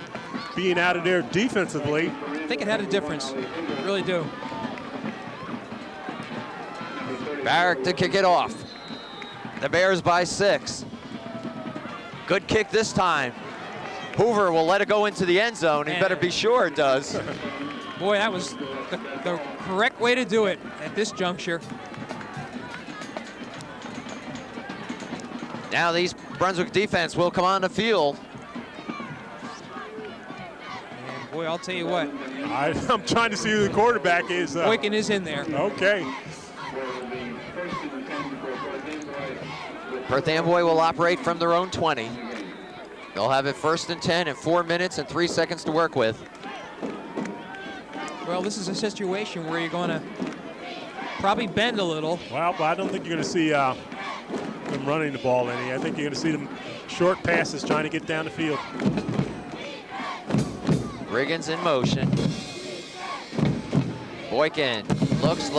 being out of there defensively. I think it had a difference. I really do. Varick to kick it off. The Bears by 6. Good kick this time. Hoover will let it go into the end zone. He better be sure it does. Boy, that was the correct way to do it at this juncture. Now the East Brunswick defense will come on the field. And boy, I'll tell you what. I'm trying to see who the quarterback is. Boykin is in there. Okay. Perth Amboy will operate from their own 20. They'll have it 1st and 10 and 4 minutes and 3 seconds to work with. Well, this is a situation where you're going to probably bend a little. Well, but I don't think you're going to see them running the ball any. I think you're going to see them short passes trying to get down the field. Riggins in motion. Boykin looks.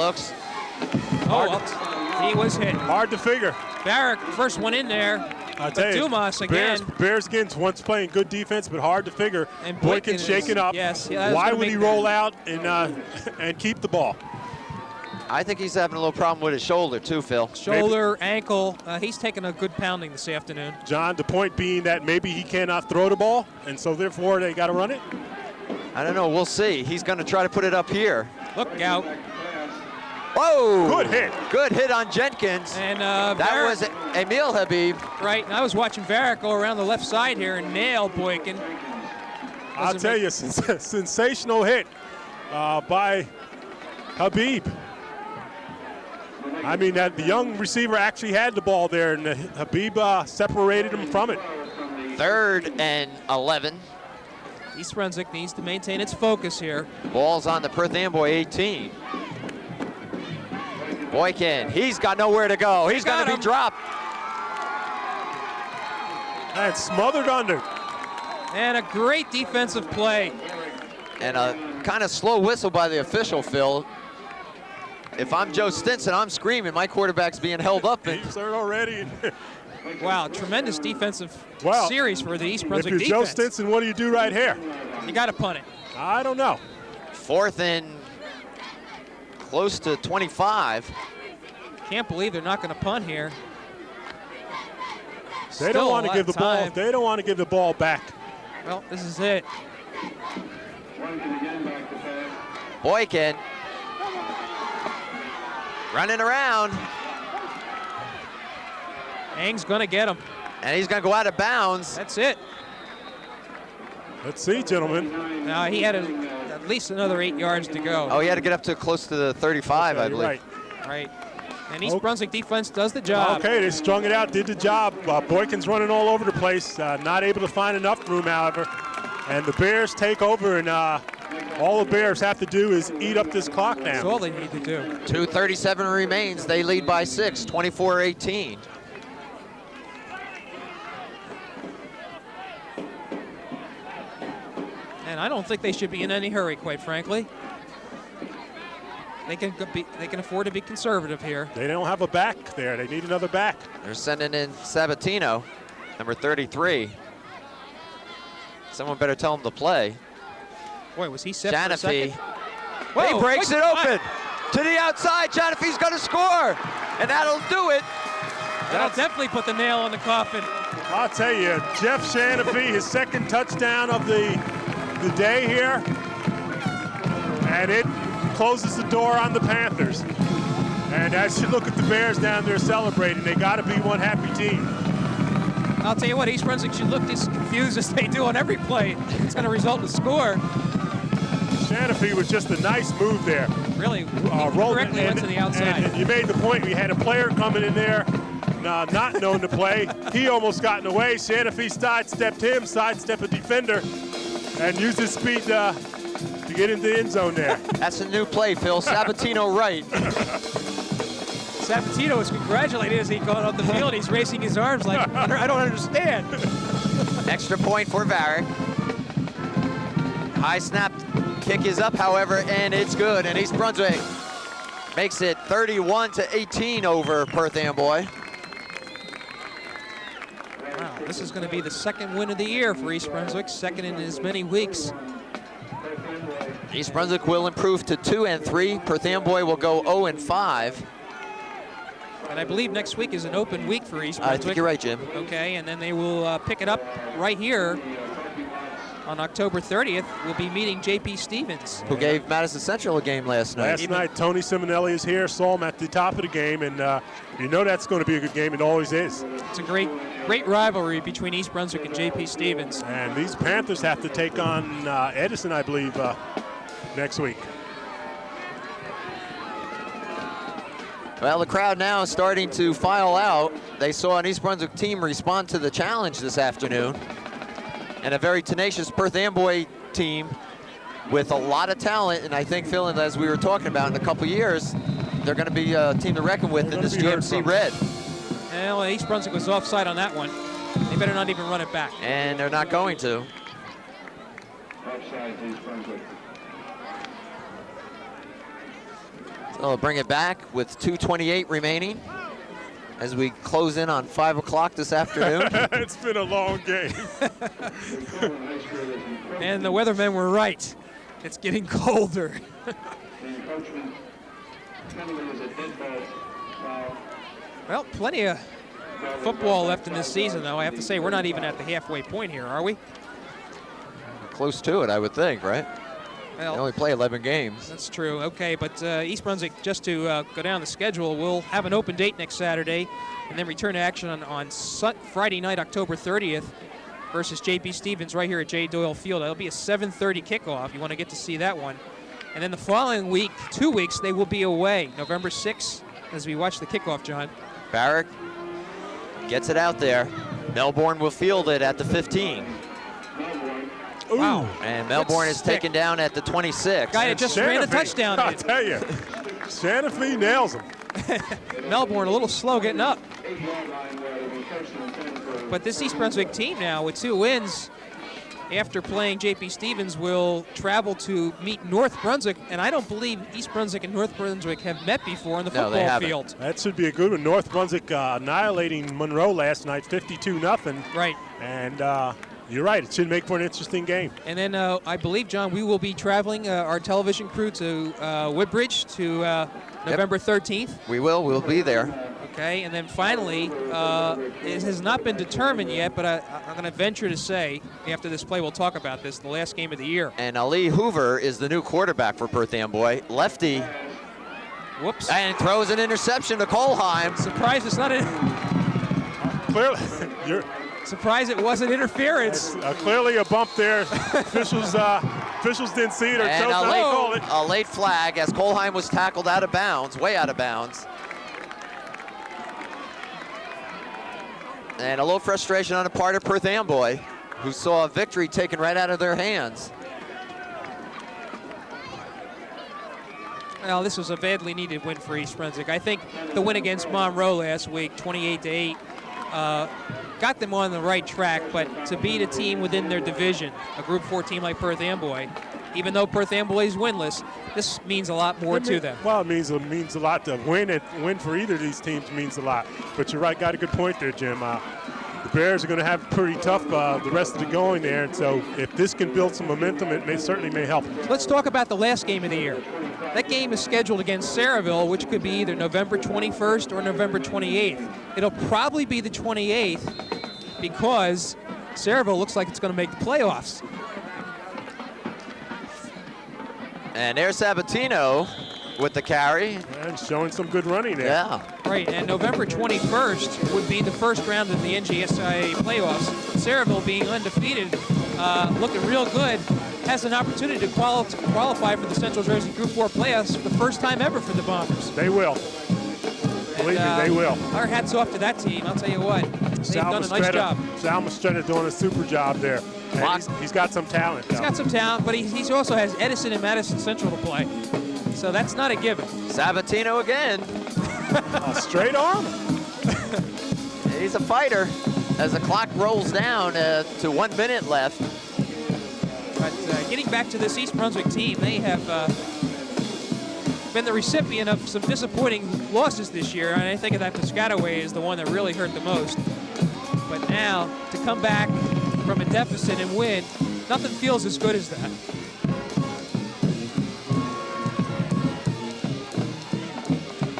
Oh, he was hit. Hard to figure. Varick, first one in there. I'll tell you, Dumas again. Bears again, once playing good defense, but hard to figure. And Boykin's shaking up. Yes. Why would he roll out and keep the ball? I think he's having a little problem with his shoulder too, Phil. Shoulder, ankle. He's taking a good pounding this afternoon. John, the point being that maybe he cannot throw the ball, and so therefore they got to run it? I don't know. We'll see. He's going to try to put it up here. Look out. Whoa! Good hit. Good hit on Jenkins. And that was Emil Habib. Right, and I was watching Varick go around the left side here and nail Boykin. I'll tell you, sensational hit by Habib. I mean, the young receiver actually had the ball there, and Habib separated him from it. 3rd and 11. East Brunswick needs to maintain its focus here. Ball's on the Perth Amboy 18. Boykin, he's got nowhere to go. He's going to be dropped. And smothered under. And a great defensive play. And a kind of slow whistle by the official, Phil. If I'm Joe Stinson, I'm screaming. My quarterback's being held up. He's hurt already. Wow, tremendous defensive series for the East Brunswick defense. If you're defense. Joe Stinson, what do you do right here? You got to punt it. I don't know. 4th and close to 25. Can't believe they're not going to punt here. They don't want to give the ball. They don't want to give the ball back. Well, this is it. Boykin running around. Ang's going to get him. And he's going to go out of bounds. That's it. Let's see, gentlemen. Now he had at least another 8 yards to go. Oh, he had to get up to close to the 35, I believe. Right. And East Brunswick defense does the job. Okay, they strung it out, did the job. Boykin's running all over the place, not able to find enough room, however. And the Bears take over, and all the Bears have to do is eat up this clock now. That's all they need to do. 2:37 remains. They lead by 6, 24-18. And I don't think they should be in any hurry, quite frankly. They can afford to be conservative here. They don't have a back there. They need another back. They're sending in Sabatino, number 33. Someone better tell him to play. Boy, was he set for a second? He breaks it open to the outside. Janafe's going to score, and that'll do it. That'll definitely put the nail in the coffin. I'll tell you, Jeff Shanafe, his 2nd touchdown of the day here, and it closes the door on the Panthers. And as you look at the Bears down there celebrating, they got to be one happy team. I'll tell you what, East Brunswick should look as confused as they do on every play. It's going to result in a score. Shanafe was just a nice move there. Really, correctly went to the outside. And you made the point, we had a player coming in there not known to play. He almost got in the way. Shanafe sidestepped him, sidestepped a defender, and used his speed to get into the end zone there. That's a new play, Phil. Sabatino right. Sabatino was congratulated as he got off the field. He's raising his arms like, I don't understand. Extra point for Varick. High snap kick is up, however, and it's good. And East Brunswick makes it 31-18 over Perth Amboy. Wow, this is going to be the 2nd win of the year for East Brunswick, 2nd in as many weeks. East Brunswick will improve to 2-3. Perth Amboy will go 0-5. And I believe next week is an open week for East Brunswick. I think you're right, Jim. Okay, and then they will pick it up right here on October 30th. We'll be meeting J.P. Stevens, who gave Madison Central a game last night. Last night, Tony Simonelli is here, saw him at the top of the game, and you know that's going to be a good game. It always is. It's a great rivalry between East Brunswick and J.P. Stevens. And these Panthers have to take on Edison, I believe, next week. Well, the crowd now is starting to file out. They saw an East Brunswick team respond to the challenge this afternoon. And a very tenacious Perth Amboy team with a lot of talent. And I think, Phil, as we were talking about, in a couple years, they're going to be a team to reckon with in this GMC Red. Well, East Brunswick was offside on that one. They better not even run it back. And they're not going to. Offside, East Brunswick. So they'll bring it back with 2:28 remaining as we close in on 5 o'clock this afternoon. It's been a long game. And the weathermen were right. It's getting colder. penalty is a dead ball foul. Well, plenty of football left in this season, though. I have to say, we're not even at the halfway point here, are we? Close to it, I would think, right? Well, They only play 11 games. that's true. Okay, but East Brunswick, just to go down the schedule, will have an open date next Saturday and then return to action on Friday night, October 30th versus J.P. Stevens right here at J. Doyle Field. That'll be a 7:30 kickoff. You want to get to see that one. And then the following week, 2 weeks, they will be away. November 6th, as we watch the kickoff, John. Barrick gets it out there. Melbourne will field it at the 15. Wow. And Melbourne Good is stick. taken down at the 26. Guy that just ran a touchdown. I tell you, Santa Fe nails him. Melbourne a little slow getting up. 8-yard line where it'll be first and 10 for But this East Brunswick team now, with 2 wins, after playing J.P. Stevens, will travel to meet North Brunswick. And I don't believe East Brunswick and North Brunswick have met before in the No, they football haven't. field. That should be a good one. North Brunswick annihilating Monroe last night, 52-0. Right. And you're right, it should make for an interesting game. And then I believe, John, we will be traveling, our television crew, to Woodbridge to November 13th. We'll be there. Okay, and then finally, it has not been determined yet, but I'm going to venture to say, after this play, we'll talk about this, the last game of the year. And Ali Hoover is the new quarterback for Perth Amboy. Lefty. Whoops. And throws an interception to Colheim. Surprised it's not Clearly, you're surprised it wasn't interference. clearly a bump there. officials didn't see it or And chose not to call it. a late flag as Colheim was tackled out of bounds, way out of bounds. And a little frustration on the part of Perth Amboy, who saw a victory taken right out of their hands. Well, this was a badly needed win for East Brunswick. I think the win against Monroe last week, 28-8, got them on the right track, but to beat a team within their division, a Group 4 team like Perth Amboy, even though Perth Amboy is winless, this means a lot more to them. Well, it means a lot to win for either of these teams means a lot. But you're right, got a good point there, Jim. The Bears are going to have pretty tough the rest of the going there, and so if this can build some momentum, it certainly may help. Let's talk about the last game of the year. That game is scheduled against Saraville, which could be either November 21st or November 28th. It'll probably be the 28th because Saraville looks like it's going to make the playoffs. And there's Sabatino with the carry. And showing some good running there. Yeah. Right, and November 21st would be the first round of the NGSIA playoffs. Saraville, being undefeated, looking real good, has an opportunity to qualify for the Central Jersey Group 4 playoffs for the first time ever for the Bombers. They will. Believe me, they will. Our hats off to that team, I'll tell you what. They've done a nice job. Sal Mastretta doing a super job there. And he's got some talent. He's got some talent, but he also has Edison and Madison Central to play. So that's not a given. Sabatino again. A straight arm. He's a fighter as the clock rolls down to 1 minute left. But getting back to this East Brunswick team, they have been the recipient of some disappointing losses this year, and I think that Piscataway is the one that really hurt the most. But now, to come back from a deficit and win, nothing feels as good as that.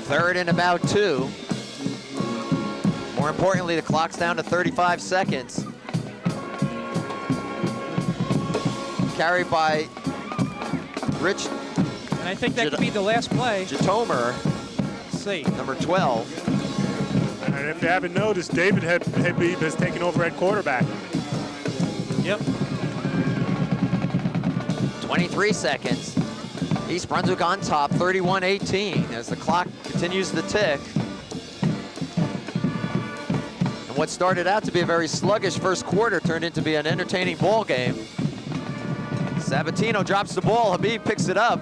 Third and about 2. More importantly, the clock's down to 35 seconds. Carried by Rich And I think that could be the last play. Jatomer, Let's see. number 12. And if you haven't noticed, David Habib has taken over at quarterback. Yep. 23 seconds. East Brunswick on top, 31-18, as the clock continues to tick. And what started out to be a very sluggish first quarter turned into be an entertaining ball game. Sabatino drops the ball, Habib picks it up.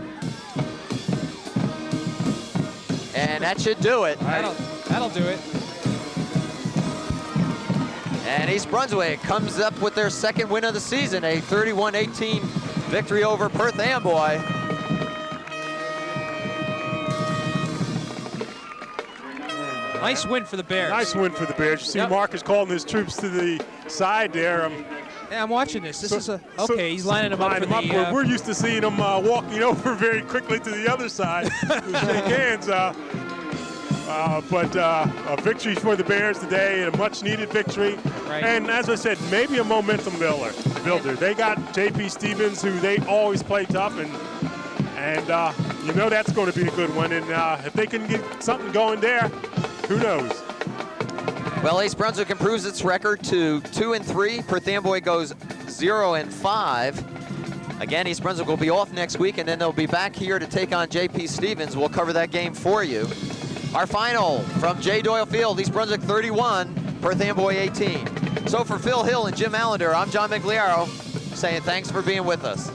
And that should do it. That'll do it. And East Brunswick comes up with their second win of the season, a 31-18 victory over Perth Amboy. Nice win for the Bears. Nice win for the Bears. You see Yep. Marcus calling his troops to the side there. Yeah, I'm watching this. This is okay. He's lining them up for the. We're used to seeing them walking over very quickly to the other side to shake hands. But a victory for the Bears today, and a much-needed victory. Right. And as I said, maybe a momentum builder. They got J.P. Stevens, who they always play tough, and you know that's going to be a good one. And if they can get something going there, who knows? Well, East Brunswick improves its record to 2-3. Perth Amboy goes 0-5. Again, East Brunswick will be off next week, and then they'll be back here to take on J.P. Stevens. We'll cover that game for you. Our final from J. Doyle Field, East Brunswick 31, Perth Amboy 18. So for Phil Hill and Jim Allinder, I'm John Meggiolaro saying thanks for being with us.